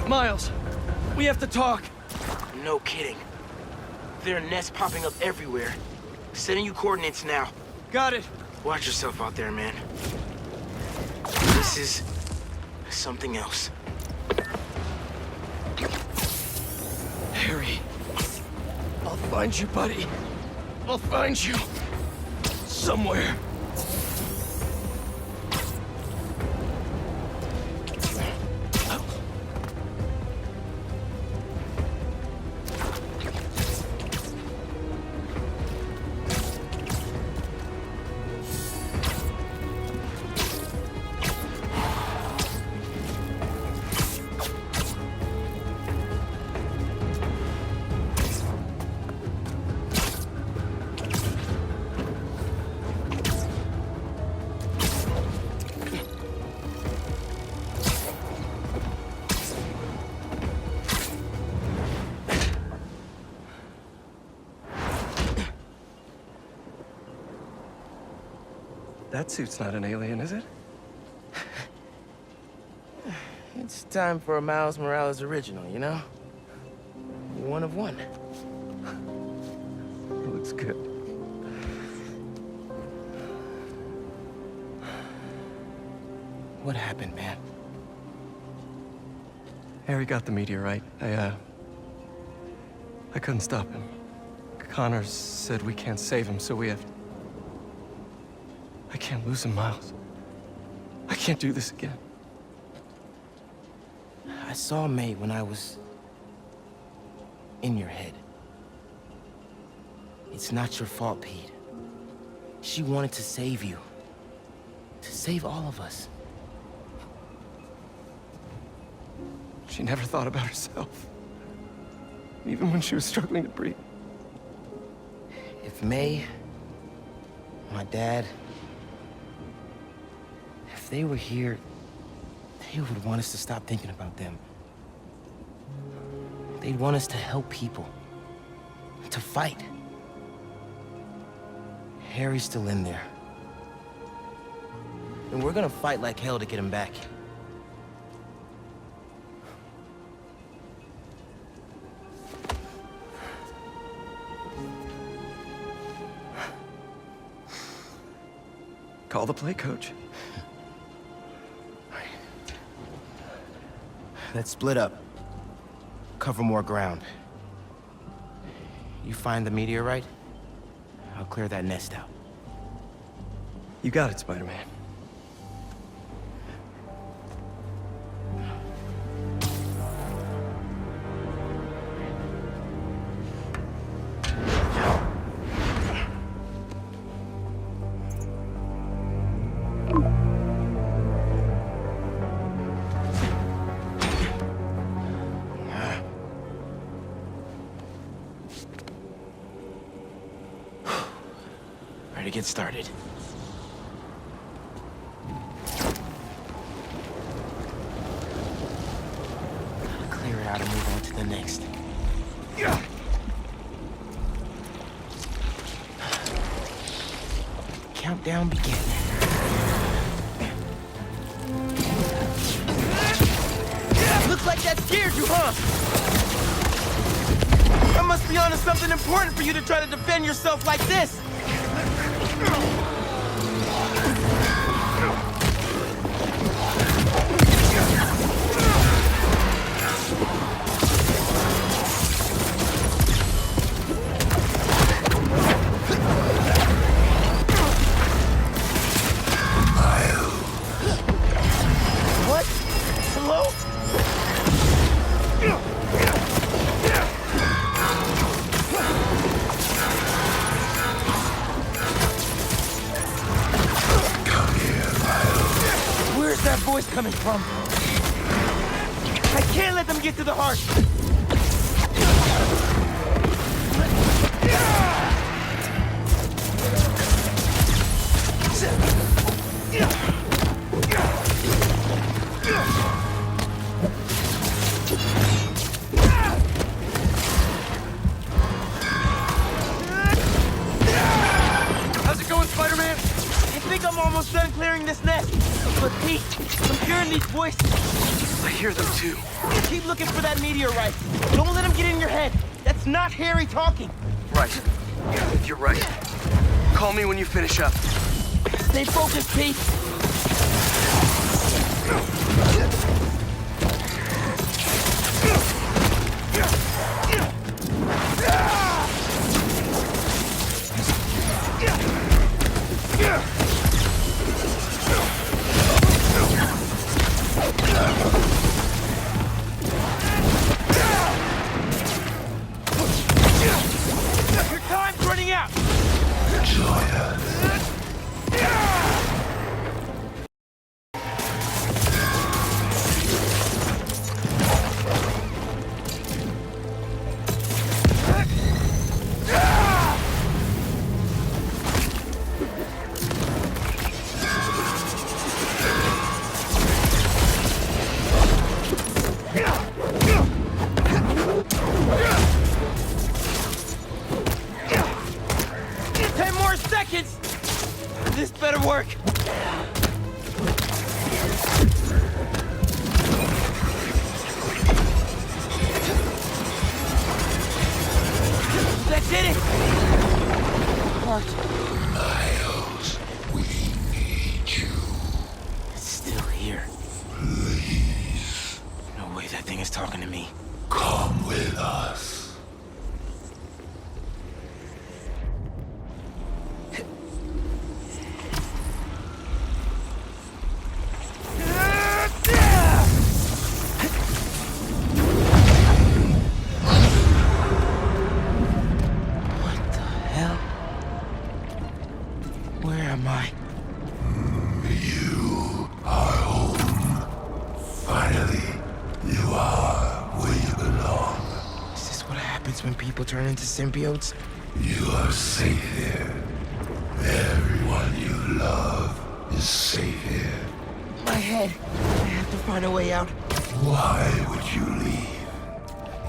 Miles, we have to talk. No kidding. There are nests popping up everywhere. Sending you coordinates now. Got it. Watch yourself out there, man. This is something else. Harry, I'll find you, buddy. I'll find you. Somewhere. That suit's not an alien, is it? It's time for a Miles Morales original, you know? One of one. It looks good. What happened, man? Harry got the meteorite. I couldn't stop him. Connor said we can't save him, so we have... I can't lose him, Miles. I can't do this again. I saw May when I was... in your head. It's not your fault, Pete. She wanted to save you. To save all of us. She never thought about herself. Even when she was struggling to breathe. If May, my dad, if they were here, they would want us to stop thinking about them. They'd want us to help people, to fight. Harry's still in there. And we're gonna fight like hell to get him back. Call the play, coach. Let's split up. Cover more ground. You find the meteorite, I'll clear that nest out. You got it, Spider-Man. Ready to get started. Gotta clear it out and move on to the next. Countdown begin. Looks like that scared you, huh? I must be onto something important for you to try to defend yourself like this. What? Hello? Where's that voice coming from? I can't let them get to the heart. How's it going, Spider-Man? I think I'm almost done clearing this nest. But Pete, I'm hearing these voices. I hear them too. Keep looking for that meteorite. Don't let him get in your head. That's not Harry talking. Right. You're right. Call me when you finish up. Stay focused, Pete. Your time's running out. did it! Heart. Miles, we need you. It's still here. Please. No way that thing is talking to me. Come with us. Where am I? You are home. Finally, you are where you belong. Is this what happens when people turn into symbiotes? You are safe here. Everyone you love is safe here. My head. I have to find a way out. Why would you leave?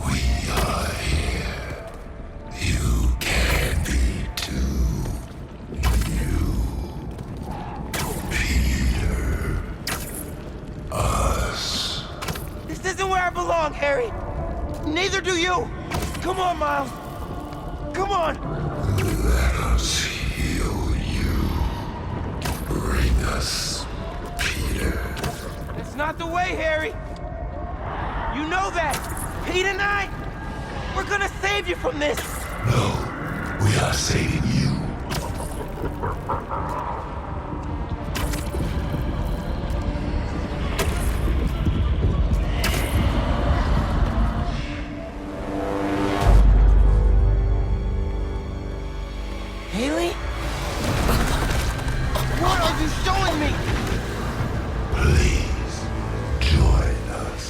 We are here. You can be too. Us. This isn't where I belong, Harry. Neither do you. Come on, Miles. Come on. Let us heal you. Bring us Peter. It's not the way, Harry. You know that. Pete and I, we're gonna save you from this. No, we are saving you. Haley? What are you showing me? Please, join us.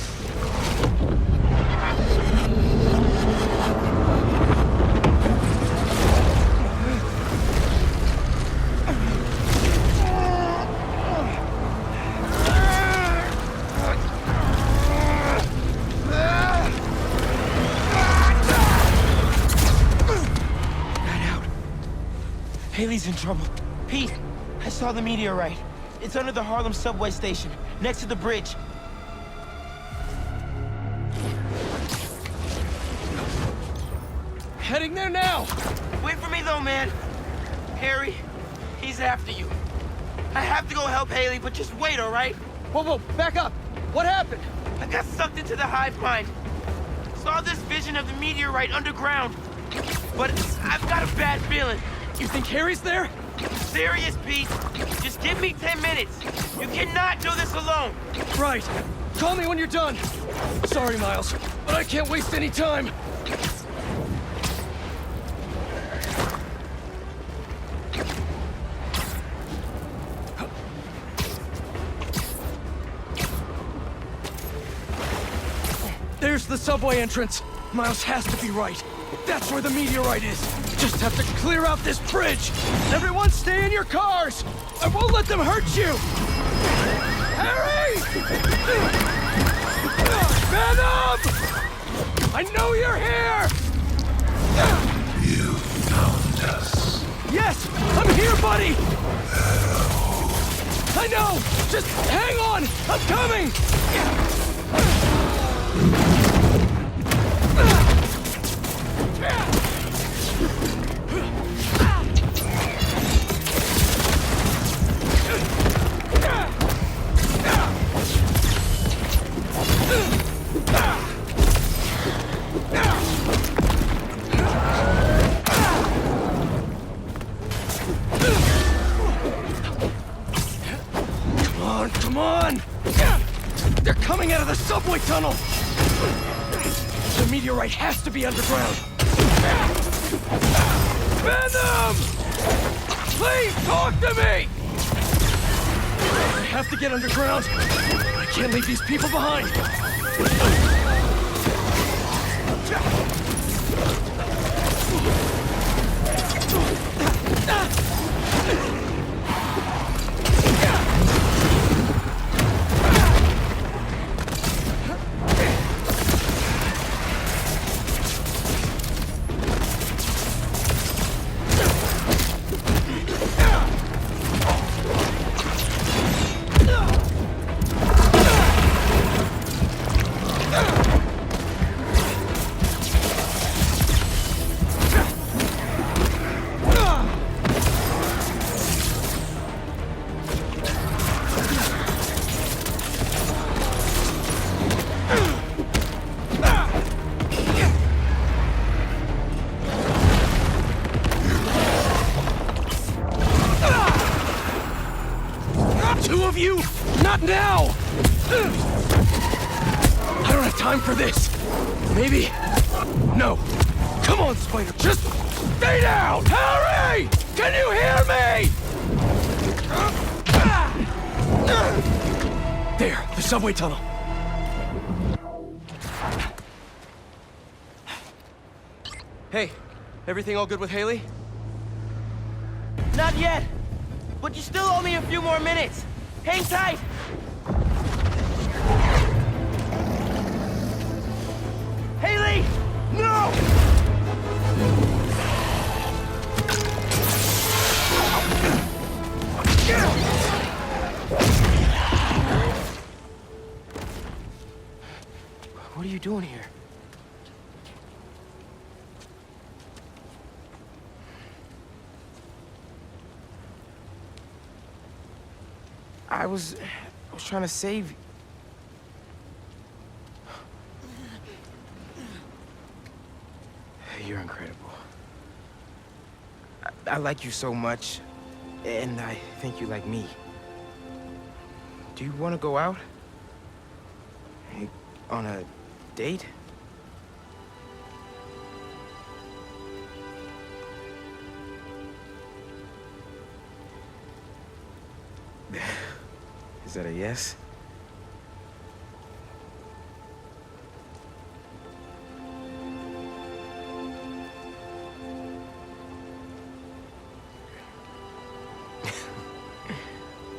Haley's in trouble. Pete, I saw the meteorite. It's under the Harlem subway station, next to the bridge. Heading there now! Wait for me though, man. Harry, he's after you. I have to go help Haley, but just wait, all right? Whoa, back up! What happened? I got sucked into the hive mind. Saw this vision of the meteorite underground. But I've got a bad feeling. You think Harry's there? Serious, Pete. Just give me 10 minutes. You cannot do this alone. Right. Call me when you're done. Sorry, Miles, but I can't waste any time. There's the subway entrance. Miles has to be right. That's where the meteorite is. Just have to clear out this bridge. Everyone stay in your cars. I won't let them hurt you. Harry! Venom! I know you're here! You found us. Yes, I'm here, buddy! I know! Just hang on! I'm coming! Come on! They're coming out of the subway tunnel! The meteorite has to be underground! Venom! Please talk to me! I have to get underground. I can't leave these people behind. Now! I don't have time for this. Maybe... No. Come on, Spider. Just stay down! Harry! Can you hear me? There, the subway tunnel. Hey, everything all good with Haley? Not yet, but you still owe me a few more minutes. Hang tight. Haley! No! What are you doing here? I was trying to save you. You're incredible. I like you so much, and I think you like me. Do you want to go out? On a date? Is that a yes?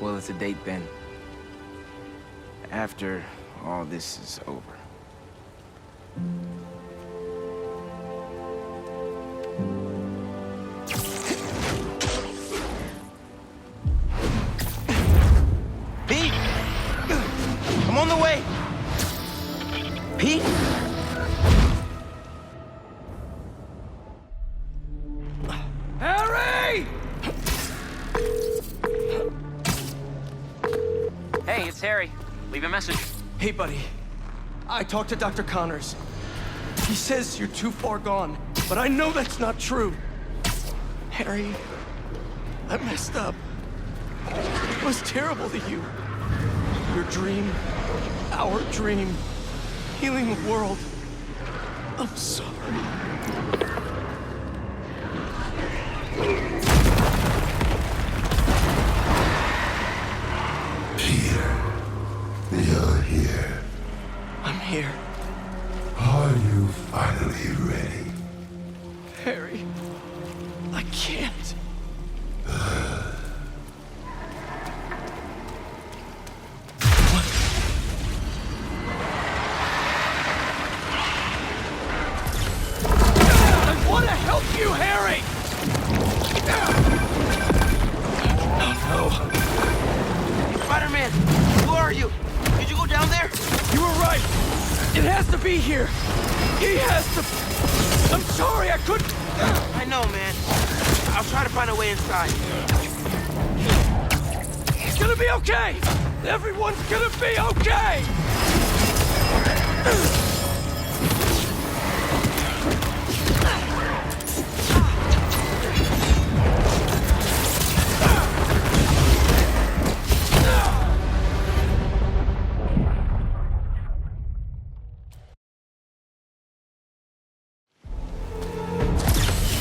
Well, it's a date then. After all this is over. Pete! I'm on the way! Pete? Harry! Hey, it's Harry. Leave a message. Hey, buddy. I talked to Dr. Connors. He says you're too far gone, but I know that's not true. Harry, I messed up. It was terrible to you. Your dream, our dream, healing the world. I'm sorry. You're here. I'm here. Are you finally ready? Harry, I can't. I want to help you, Harry! Oh, no. Spider-Man, who are you? Did you go down there? You were right. It has to be here. He has to... I'm sorry, I couldn't... I know, man. I'll try to find a way inside. It's gonna be okay! Everyone's gonna be okay!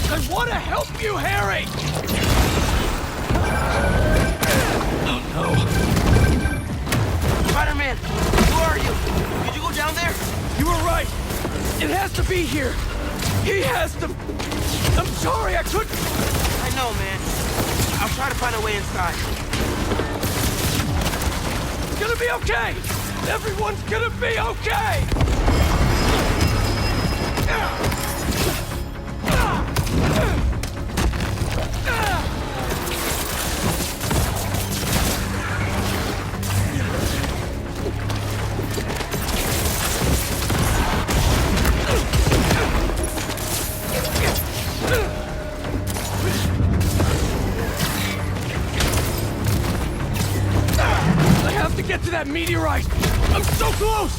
I want to help you, Harry! Oh, no. Spider-Man, who are you? Did you go down there? You were right. It has to be here. He has to... I'm sorry, I couldn't... I know, man. I'll try to find a way inside. It's gonna be okay! Everyone's gonna be okay! I have to get to that meteorite! I'm so close!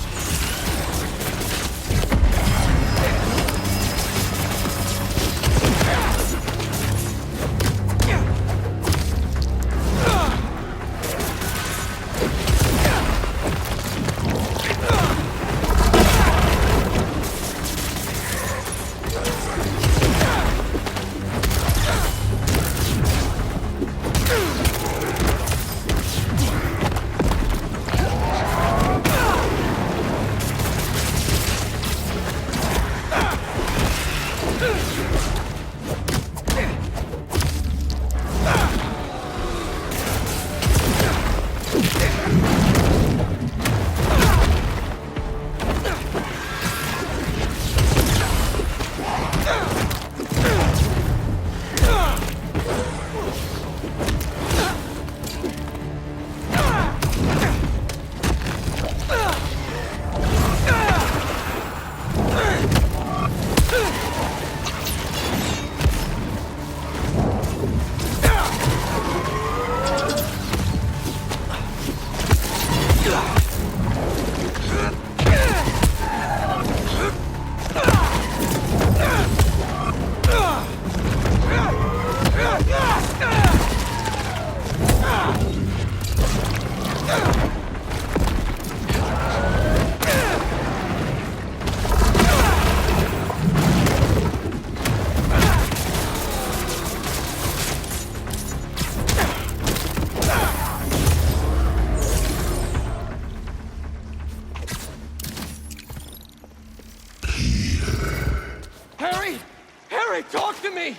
Talk to me!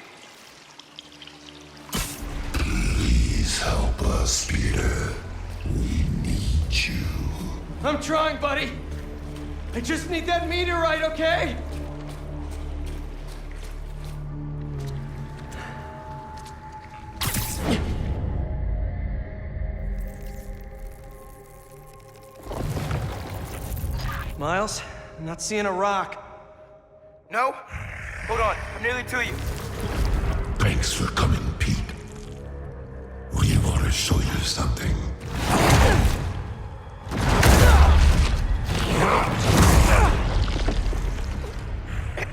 Please help us, Peter. We need you. I'm trying, buddy. I just need that meteorite, okay? Miles, I'm not seeing a rock. No? Hold on, I'm nearly to you. Thanks for coming, Pete. We want to show you something.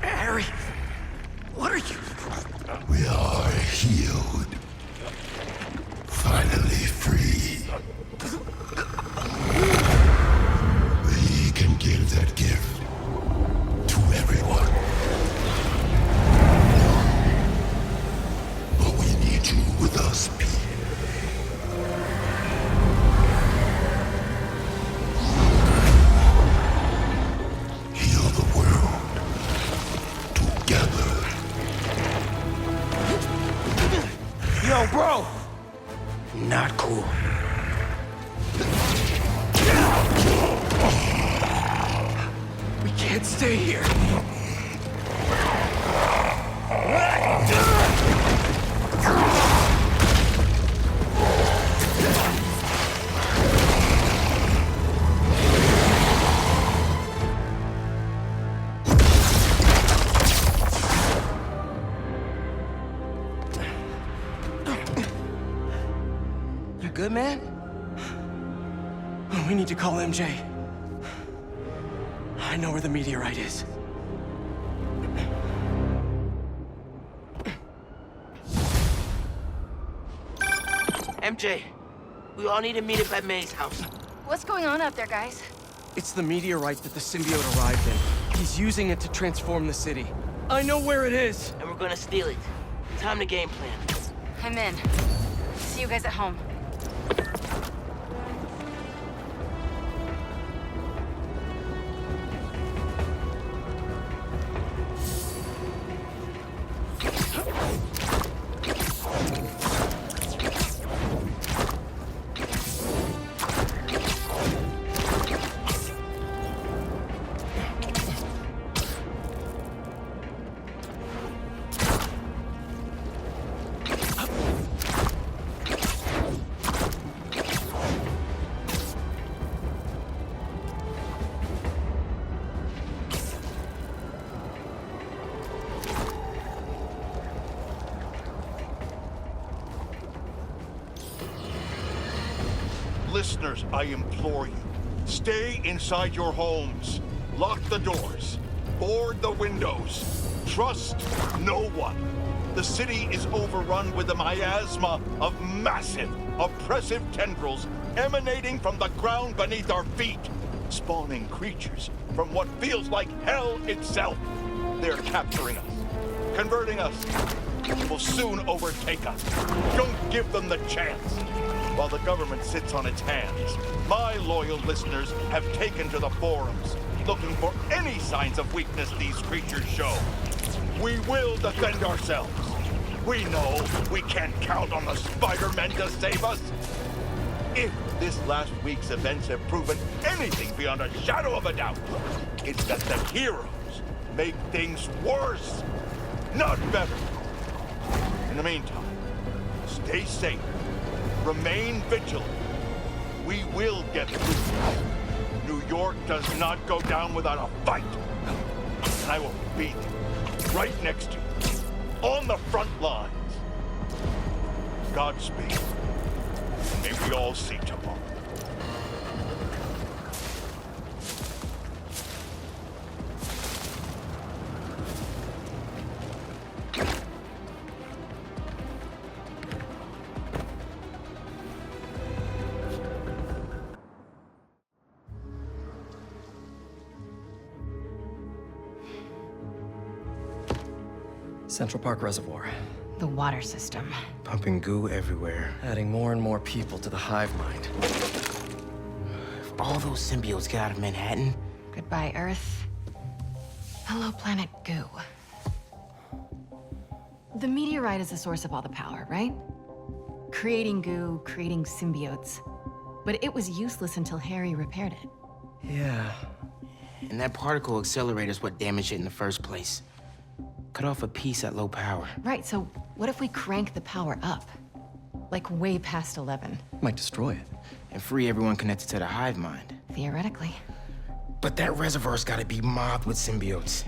Harry, what are you? We are healed. Finally free. We can give that gift to everyone. But we need you with us, Pete. Heal the world together. Yo, bro! Not cool. We can't stay here. You good, man? We need to call MJ. I know where the meteorite is. MJ, we all need to meet up at May's house. What's going on out there, guys? It's the meteorite that the symbiote arrived in. He's using it to transform the city. I know where it is! And we're gonna steal it. Time to game plan. I'm in. See you guys at home. Listeners, I implore you, stay inside your homes. Lock the doors. Board the windows. Trust no one. The city is overrun with a miasma of massive, oppressive tendrils emanating from the ground beneath our feet, spawning creatures from what feels like hell itself. They're capturing us, converting us, will soon overtake us. Don't give them the chance. While the government sits on its hands, my loyal listeners have taken to the forums, looking for any signs of weakness these creatures show. We will defend ourselves. We know we can't count on the Spider-Men to save us. If this last week's events have proven anything beyond a shadow of a doubt, it's that the heroes make things worse, not better. In the meantime, stay safe, remain vigilant. We will get through this. New York does not go down without a fight. And I will be there, right next to you, on the front lines. Godspeed. May we all see tomorrow. Central Park Reservoir. The water system. Pumping goo everywhere. Adding more and more people to the hive mind. If all those symbiotes get out of Manhattan... Goodbye, Earth. Hello, planet goo. The meteorite is the source of all the power, right? Creating goo, creating symbiotes. But it was useless until Harry repaired it. Yeah. And that particle accelerator is what damaged it in the first place. Cut off a piece at low power. Right, so what if we crank the power up? Like way past 11. Might destroy it. And free everyone connected to the hive mind. Theoretically. But that reservoir's gotta be mobbed with symbiotes.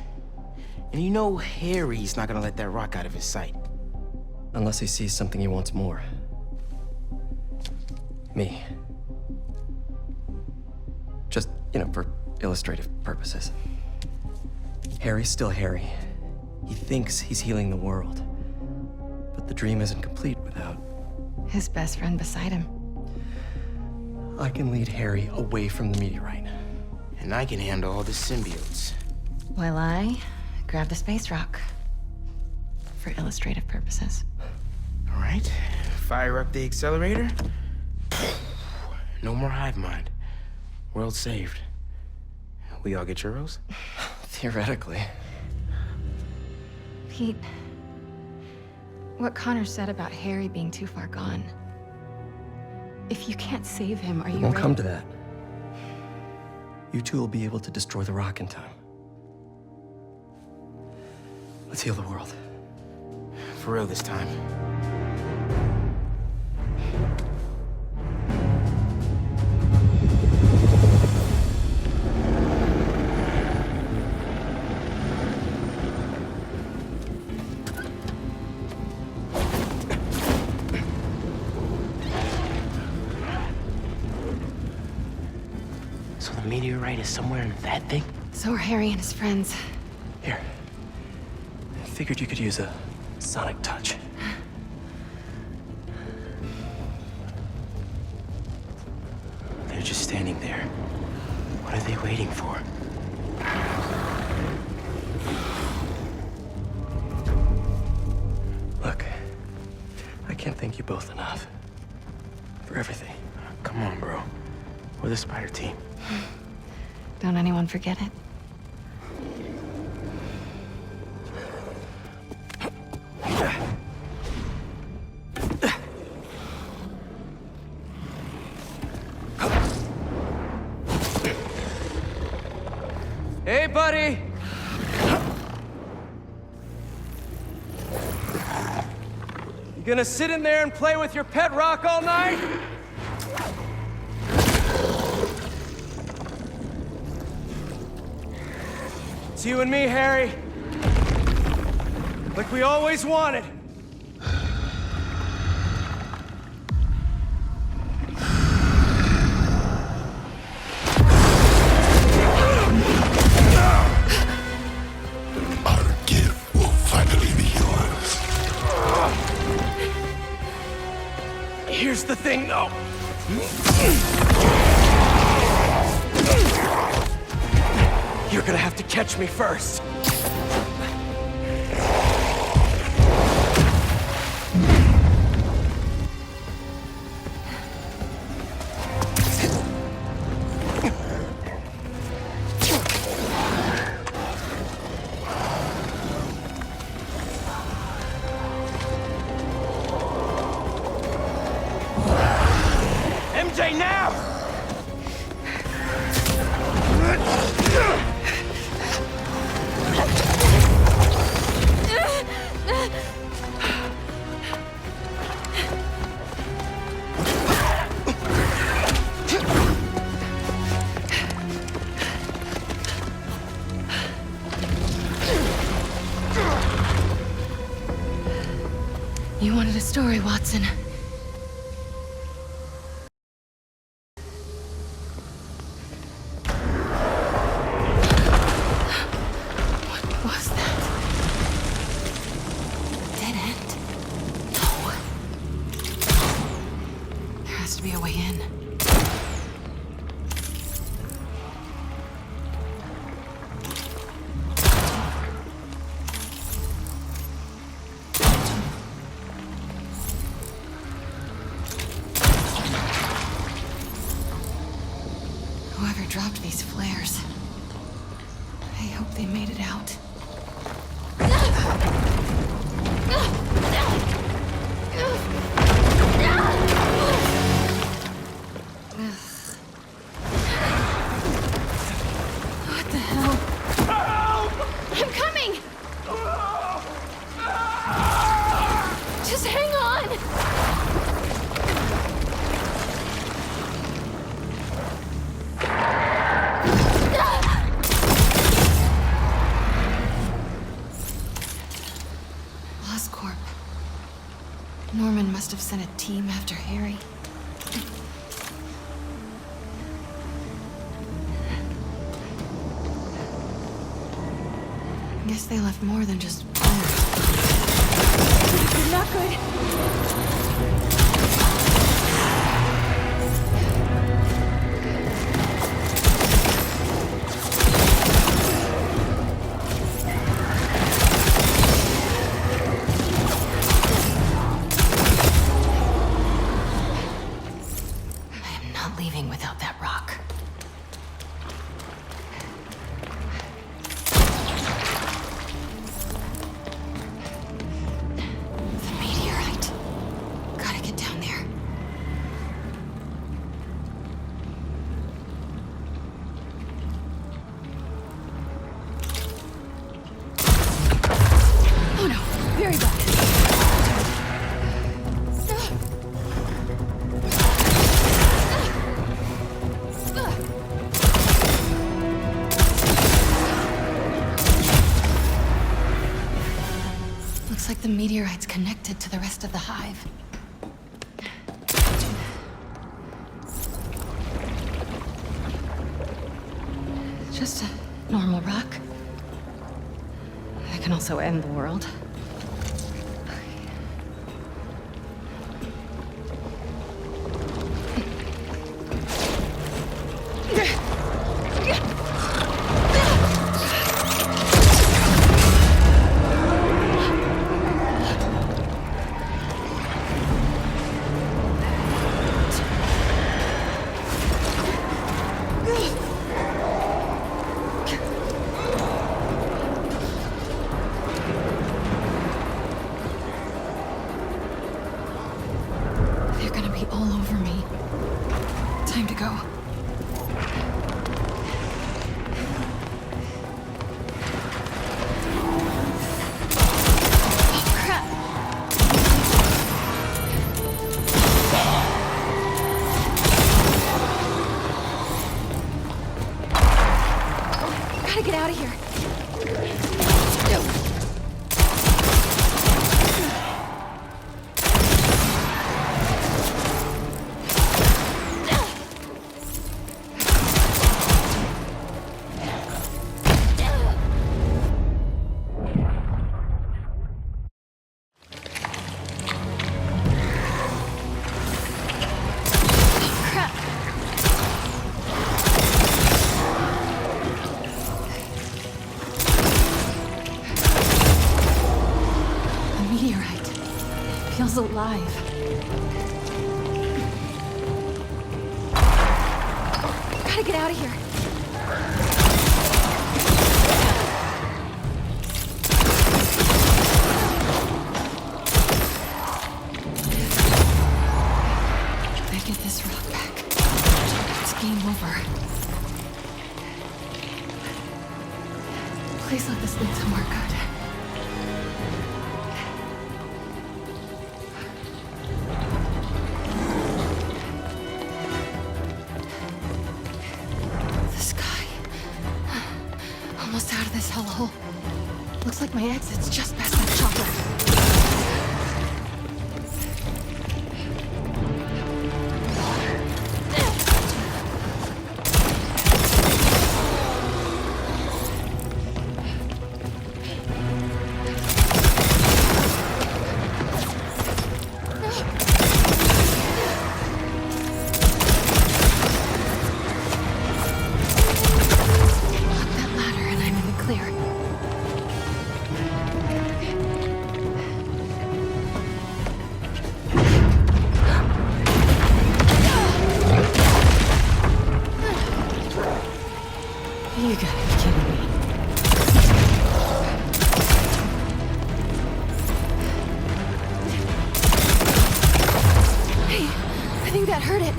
And you know Harry's not gonna let that rock out of his sight. Unless he sees something he wants more. Me. Just, for illustrative purposes. Harry's still Harry. He thinks he's healing the world. But the dream isn't complete without... his best friend beside him. I can lead Harry away from the meteorite. And I can handle all the symbiotes. While I grab the space rock. For illustrative purposes. All right, fire up the accelerator. No more hive mind. World saved. We all get churros? Theoretically. Pete, what Connor said about Harry being too far gone. If you can't save him, are you It won't ready? come to that. You two will be able to destroy the rock in time. Let's heal the world. For real this time. So the meteorite is somewhere in that thing? So are Harry and his friends. Here. I figured you could use a sonic touch. They're just standing there. What are they waiting for? Look, I can't thank you both enough. For everything. Come on, bro. We're the Spider Team. Don't anyone forget it. Hey, buddy! You gonna sit in there and play with your pet rock all night? It's you and me, Harry. Like we always wanted. Here's the thing, though. You're gonna have to catch me first. say now? You wanted a story, Watson. What was that? Dead end? No. There has to be a way in. Whoever dropped these flares, I hope they made it out. What the hell? I'm coming! Just hang on! Oscorp. Norman must have sent a team after Harry. Guess they left more than just fire. Not good. Leaving without that rock. The meteorite. Gotta get down there. Oh no, very bad. Looks like the meteorite's connected to the rest of the hive. Just a normal rock. That can also end the world. All over me. Time to go. Oh, crap. Gotta get out of here. No. Feels alive. Gotta get out of here. I get this rock back. like my exit's just past that chopper. You gotta be kidding me. Hey, I think that hurt it.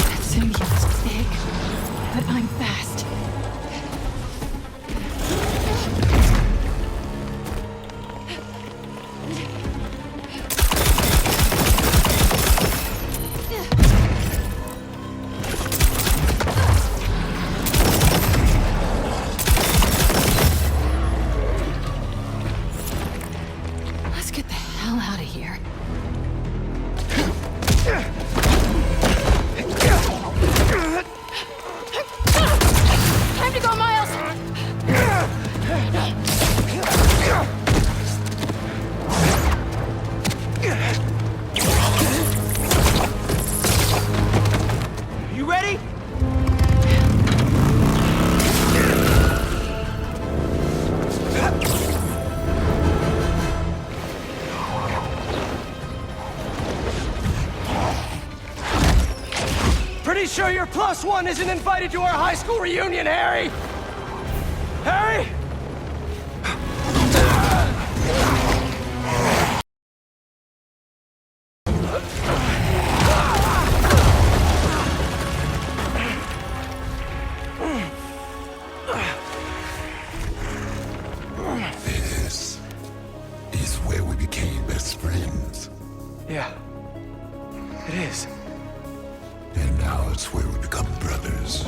That symbiote's big, but I'm fast. Let's get the hell out of here. Time to go, Miles! You ready? Pretty sure your +1 isn't invited to our high school reunion, Harry! Harry? This is where we became best friends. Yeah, it is. And now it's where we become brothers.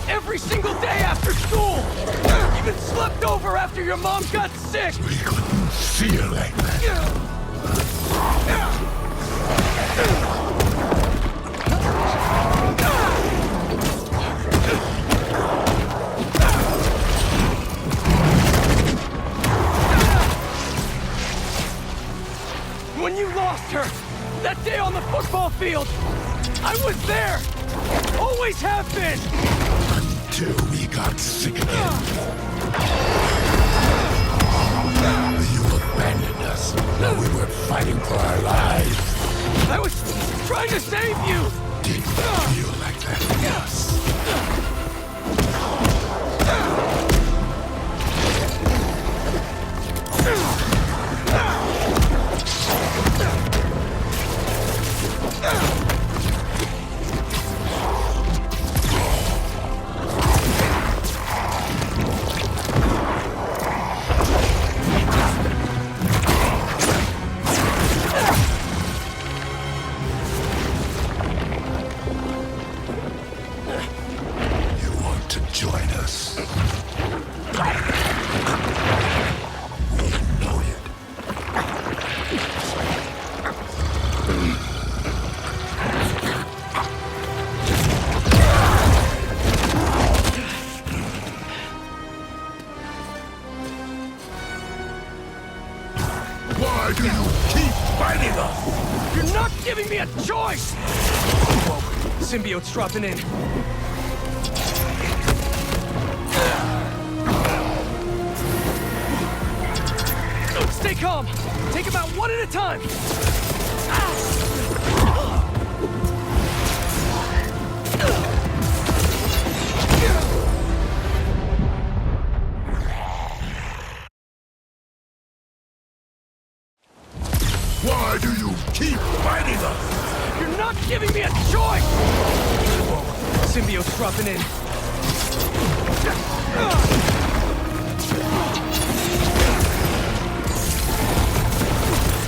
Every single day after school! Even slept over after your mom got sick! We couldn't see you like When you lost her, that day on the football field, I was there! Always have been! Until we got sick again. You abandoned us while we were fighting for our lives. I was trying to save you! Didn't feel like that to us. Why do you keep fighting us? You're not giving me a choice! Whoa, symbiote's dropping in. Stay calm. Take him out one at a time. Why do you keep fighting us? You're not giving me a choice! Whoa, symbiote's dropping in.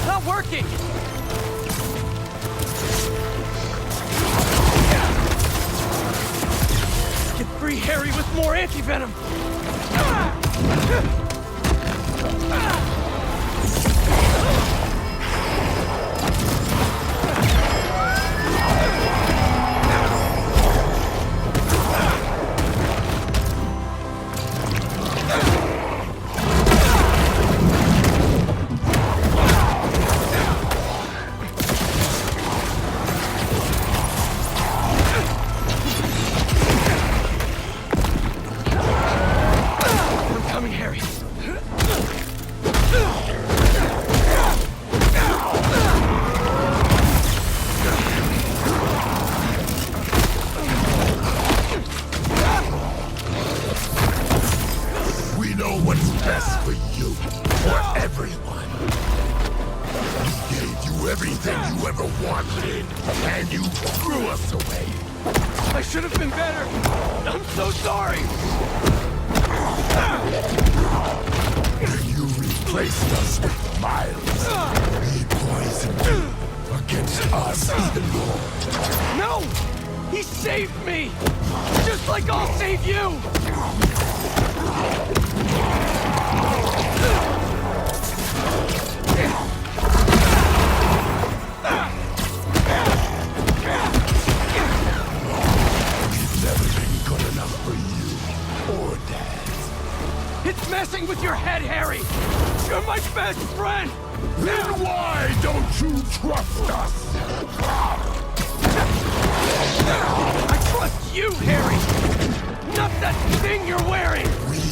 Not working! Get free Harry with more anti-venom! With your head, Harry! You're my best friend! Then why don't you trust us? I trust you, Harry! Not that thing you're wearing! We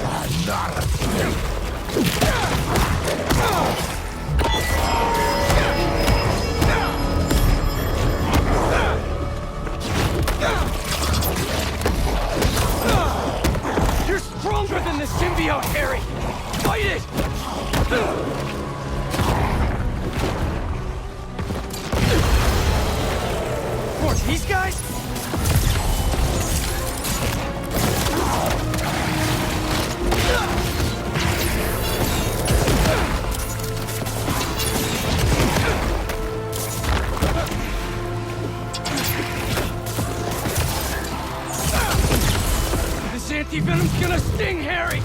are not a thing! You're stronger than the symbiote, Harry! Fight it! More of these guys? This anti-venom's gonna sting Harry!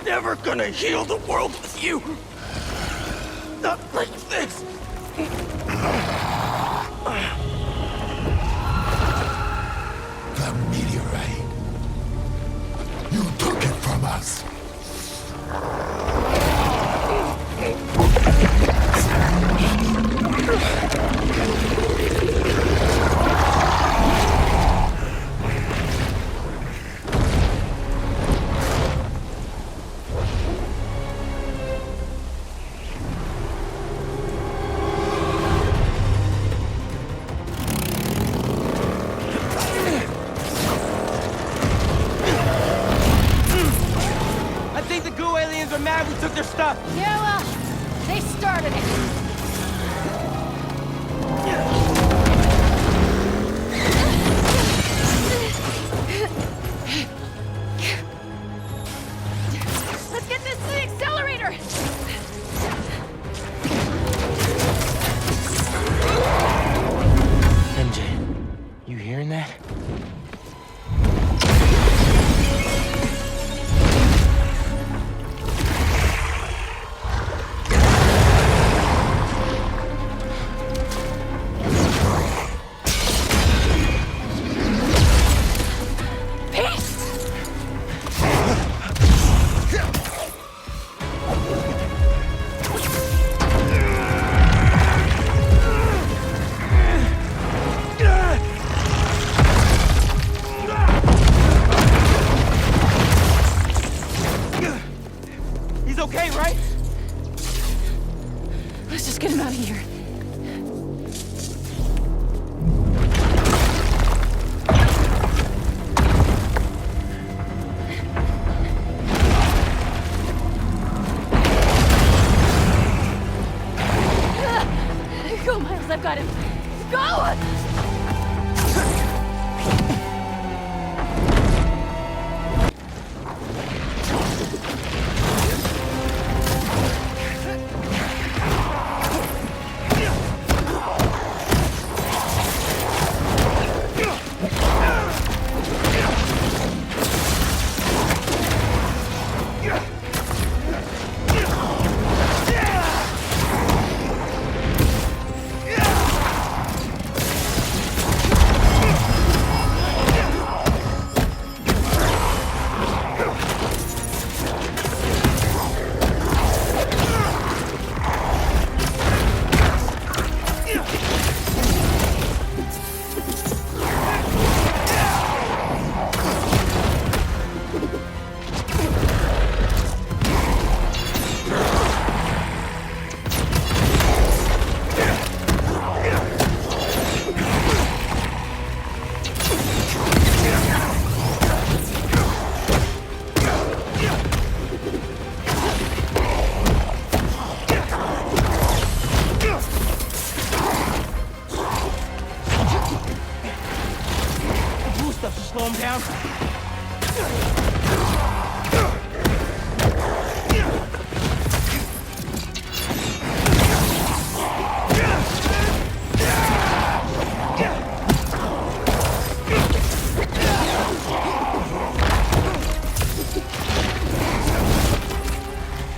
never gonna heal the world with you! Not like this! The meteorite. You took it from us. I think the goo aliens are mad we took their stuff. Yeah, well, they started it. Let's get this to the accelerator! MJ, you hearing that? He's okay, right? Let's just get him out of here. Go, Miles, I've got him. Go! Stuff to slow him down.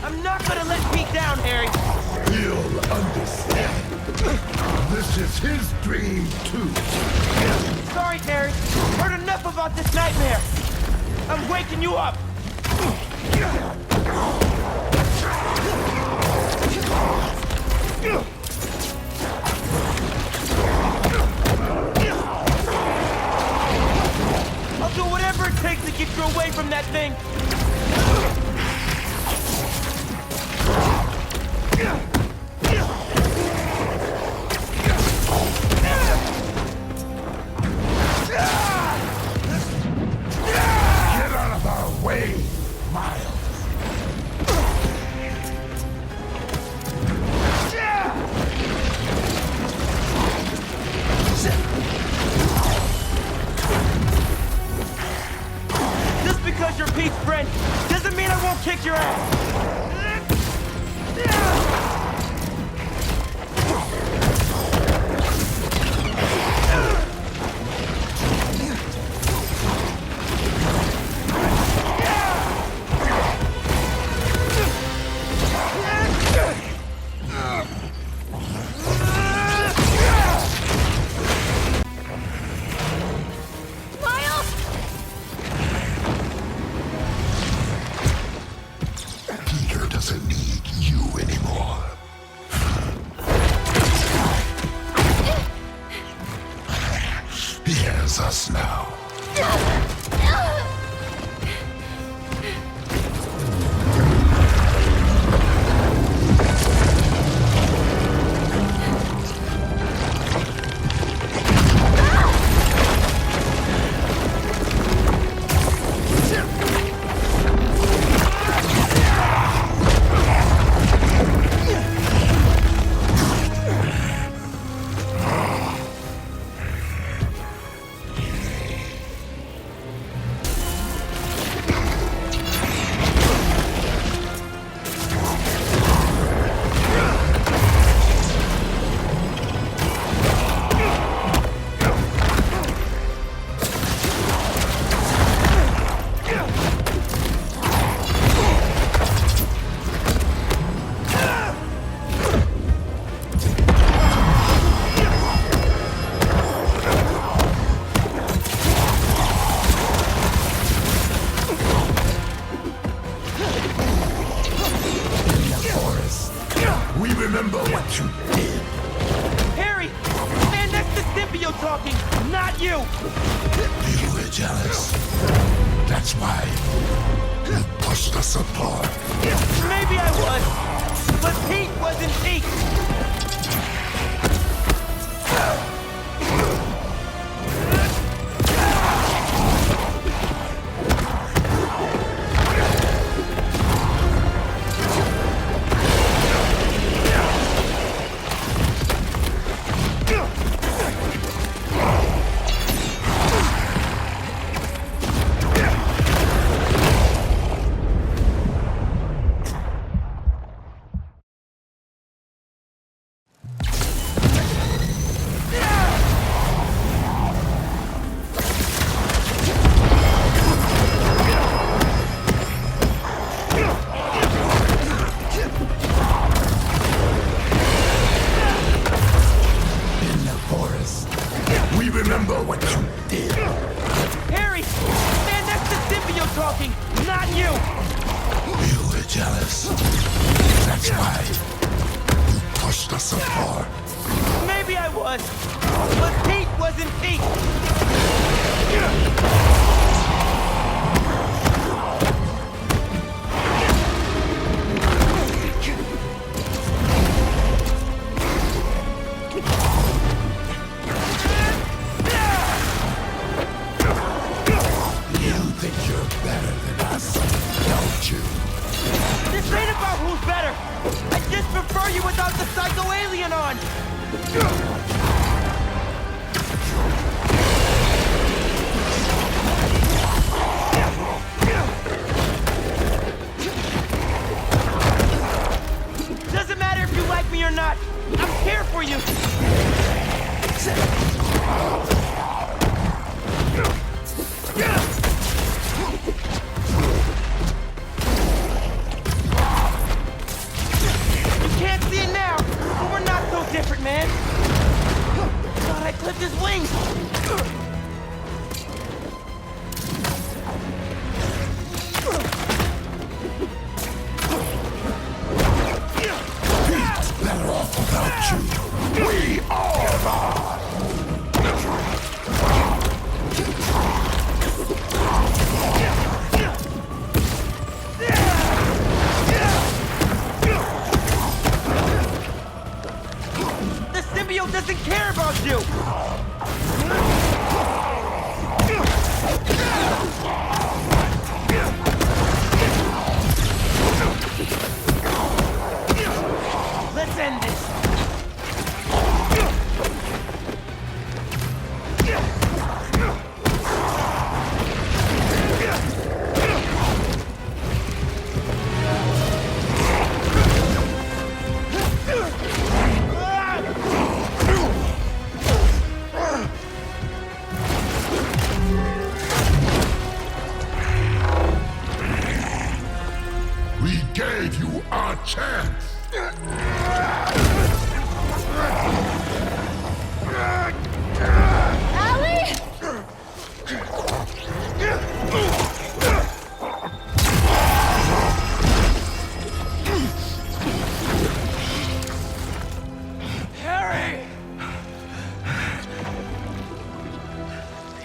I'm not gonna let Pete down, Harry. He'll understand. This is his dream, too. Sorry, Harry. Heard enough about this nightmare. I'm waking you up. I'll do whatever it takes to get you away from that thing. Get out of our way, Miles. Just because you're Pete's friend doesn't mean I won't kick your ass. hears us now.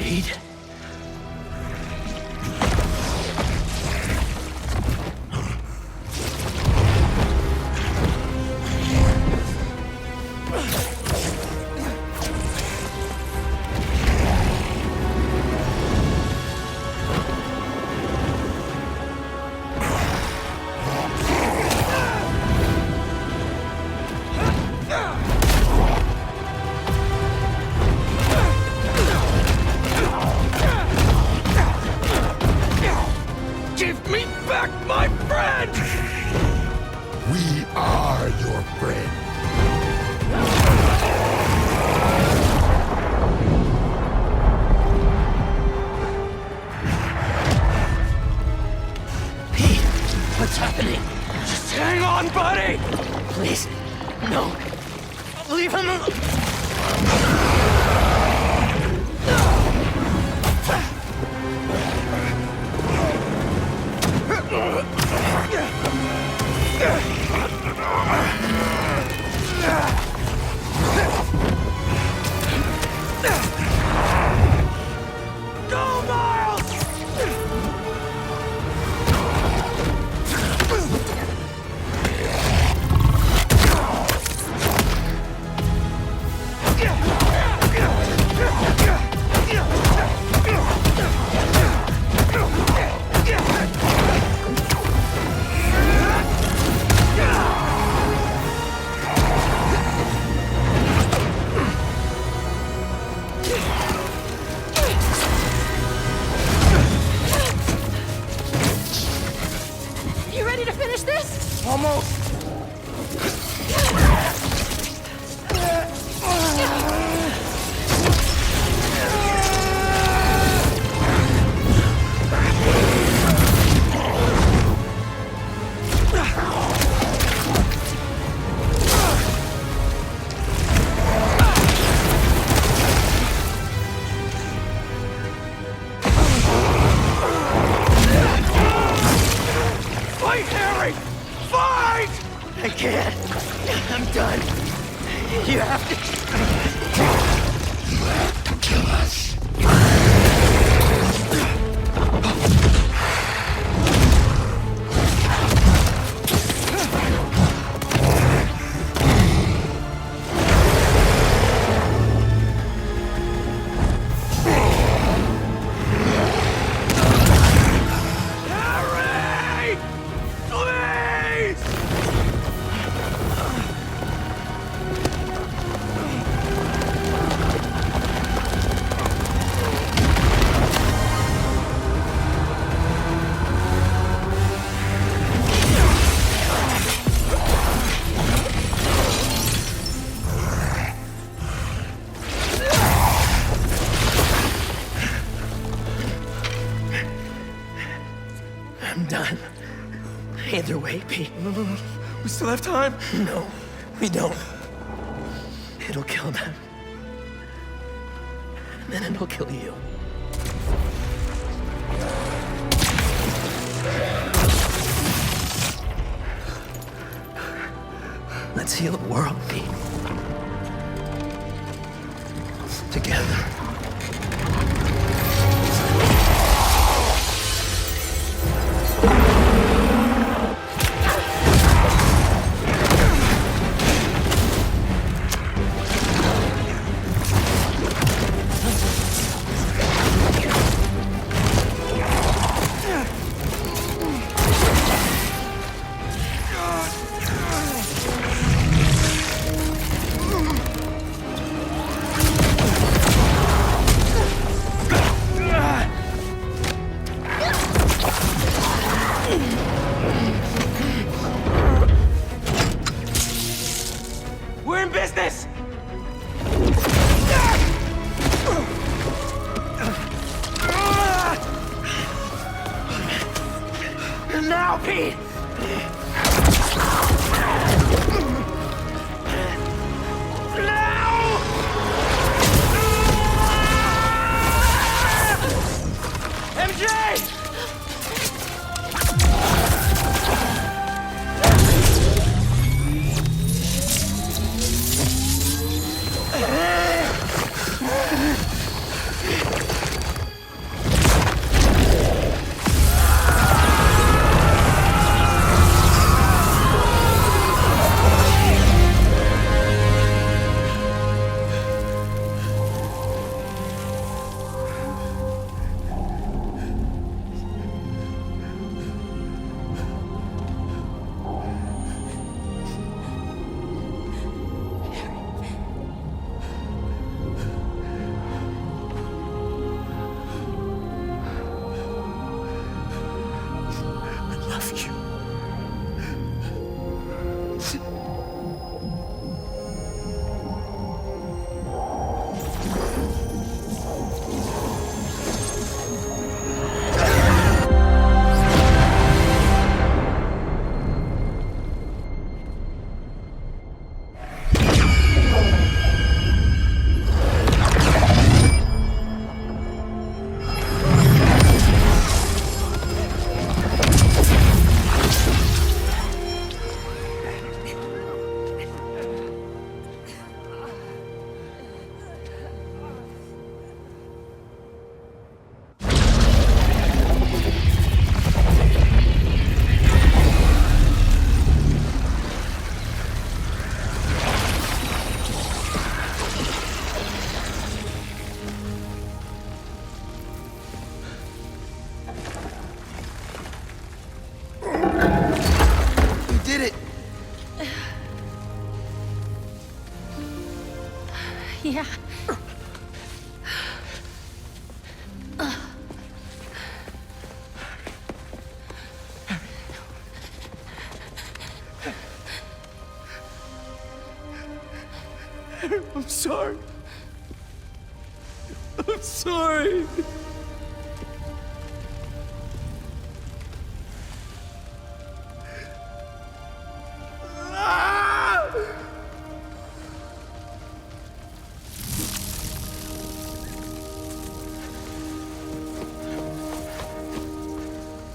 Pete? Give me back my friend! We are your friend. Pete, what's happening? Just hang on, buddy! Please, no. Leave him alone. Go, Miles! You ready to finish this? Almost. Fight, Harry! Fight! I can't. I'm done. You have to. Kill us. Harry! Please! I'm done. Either way, Pete. We still have time? No, we don't. It'll kill them. And then it'll kill you. Let's heal the world, Pete. Together. We're in business! Now, Pete! MJ! I'm sorry. I'm sorry.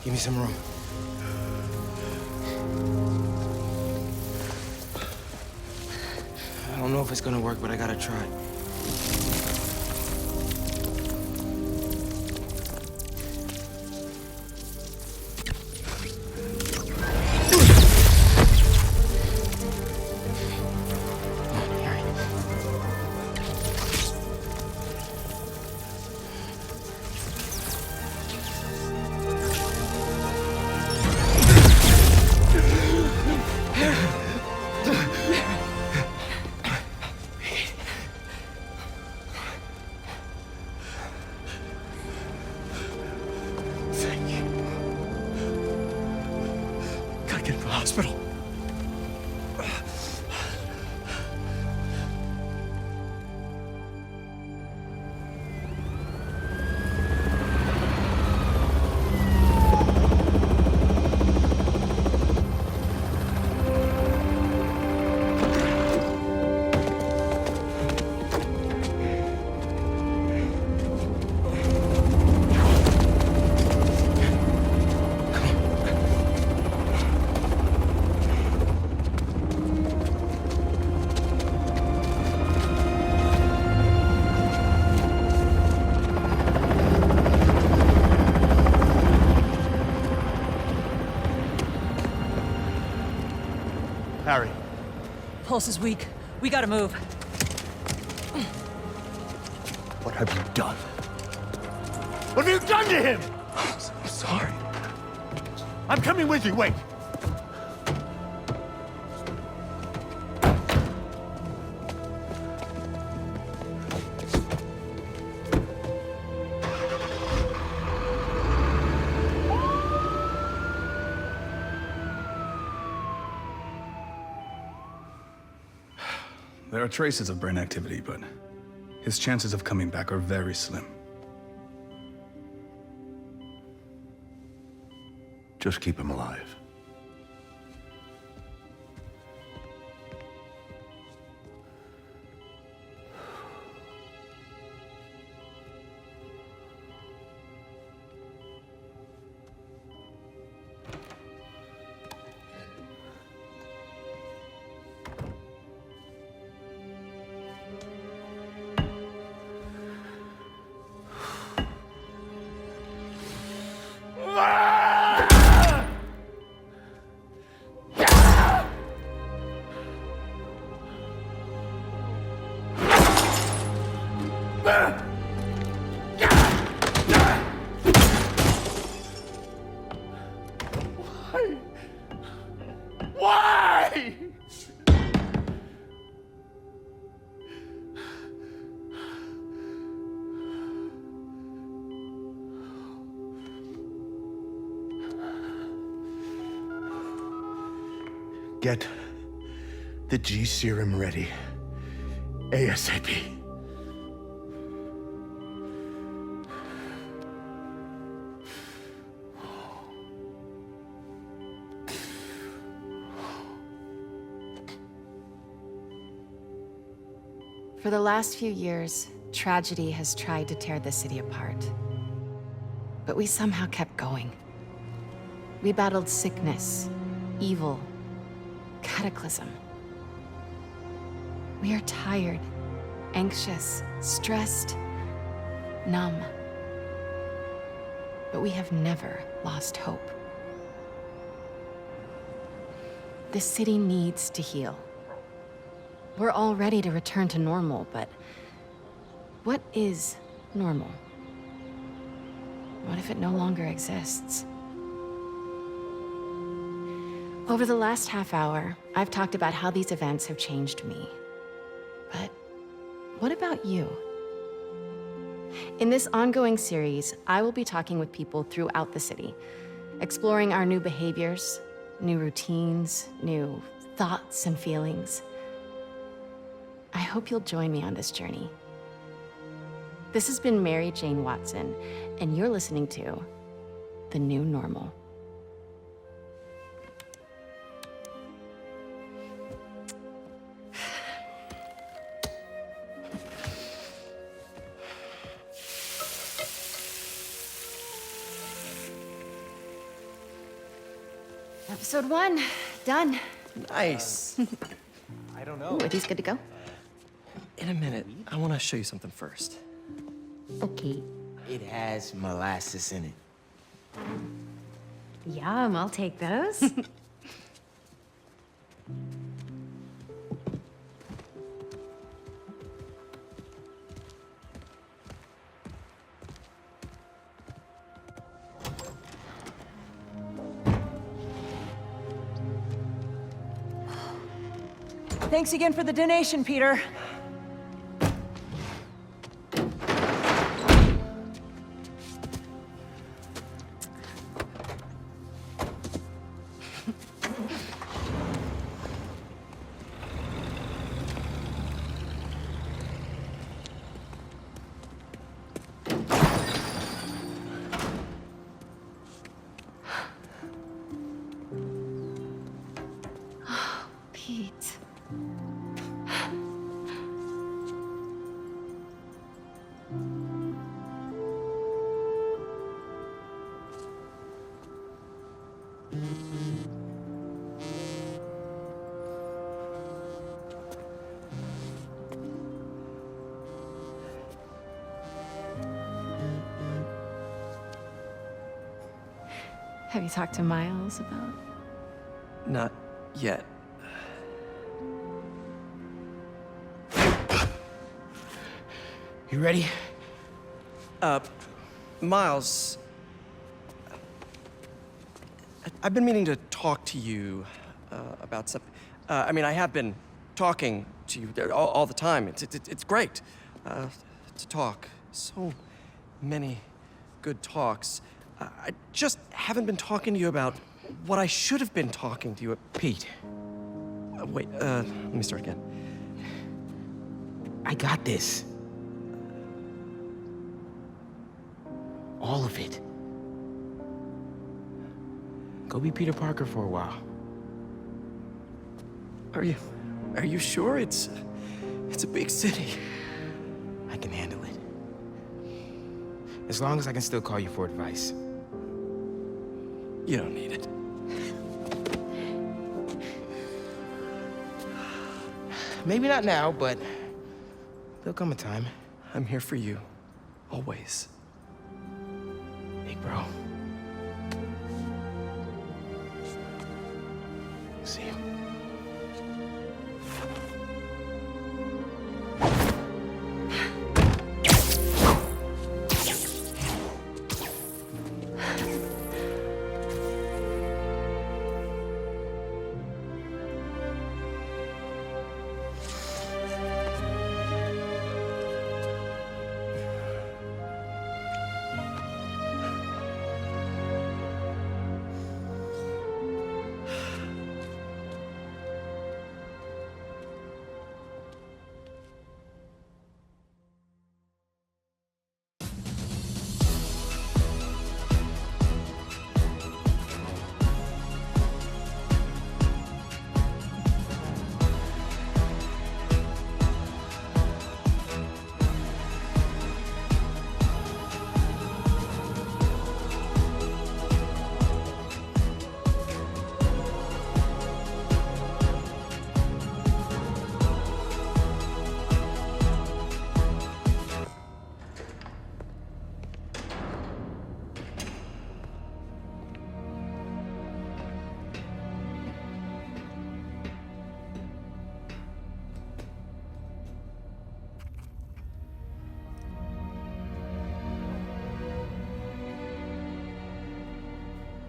Give me some room. I don't know if it's gonna work, but I gotta try. Hospital. Harry. Pulse is weak. We gotta move. What have you done? What have you done to him? I'm sorry. I'm coming with you, wait. There are traces of brain activity, but his chances of coming back are very slim. Just keep him alive. Why? Get the G serum ready. ASAP. For the last few years, tragedy has tried to tear the city apart. But we somehow kept going. We battled sickness, evil, cataclysm. We are tired, anxious, stressed, numb. But we have never lost hope. The city needs to heal. We're all ready to return to normal, but what is normal? What if it no longer exists? Over the last half hour, I've talked about how these events have changed me. But What about you? In this ongoing series, I will be talking with people throughout the city, exploring our new behaviors, new routines, new thoughts and feelings. I hope you'll join me on this journey. This has been Mary Jane Watson, and you're listening to The New Normal. Episode 1, done. Nice. I don't know. Ooh, are these good to go? In a minute, I want to show you something first. Okay. It has molasses in it. Yum, I'll take those. Thanks again for the donation, Peter. Pete. Have you talked to Miles about? Not yet. You ready? Miles, I've been meaning to talk to you about something. I mean, I have been talking to you all the time. It's great to talk. So many good talks. I just haven't been talking to you about what I should have been talking to you about. Pete. Wait, let me start again. I got this. All of it. Go be Peter Parker for a while. Are you sure? It's a big city. I can handle it. As long as I can still call you for advice. You don't need it. Maybe not now, but there'll come a time. I'm here for you. Always. Big bro. See you.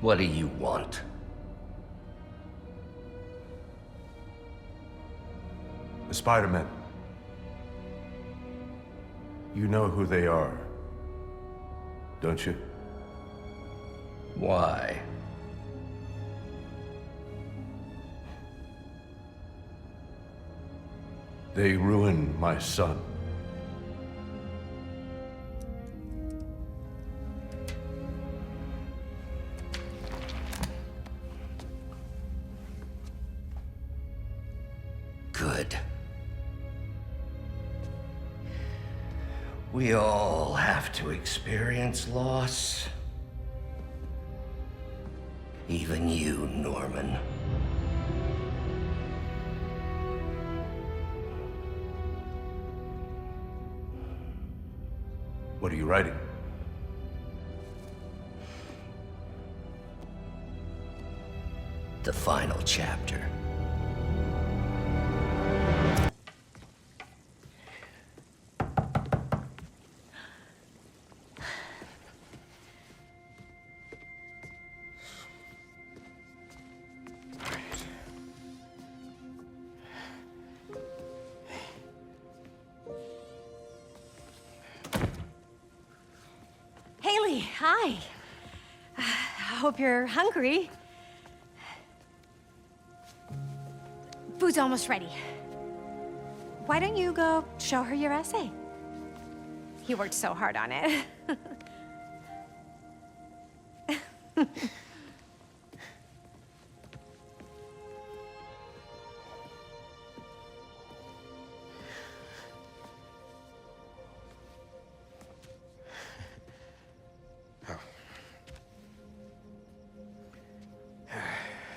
What do you want? The Spider-Man. You know who they are, don't you? Why? They ruined my son. Good. We all have to experience loss. Even you, Norman. What are you writing? The final chapter. Haley, hi. I hope you're hungry. Food's almost ready. Why don't you go show her your essay? You worked so hard on it.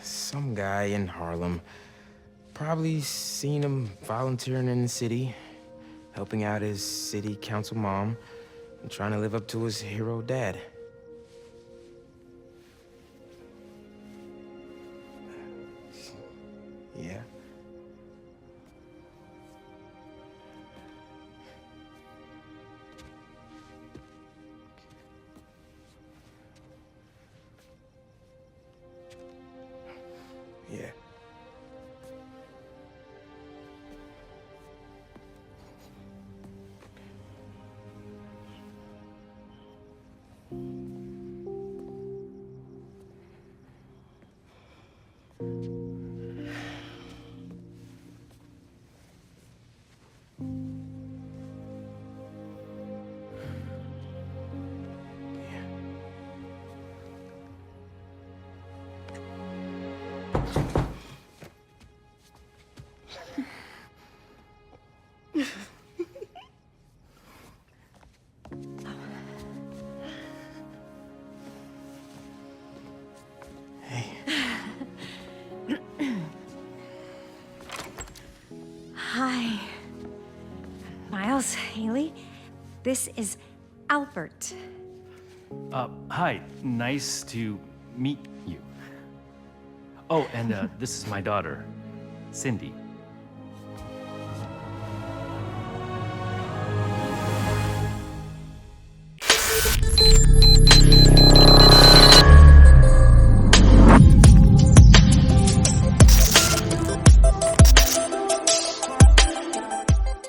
Some guy in Harlem. Probably seen him volunteering in the city, helping out his city council mom, and trying to live up to his hero dad. Yeah. Yeah. Hi. Miles, Haley, this is Albert. Hi. Nice to meet you. Oh, and this is my daughter, Cindy.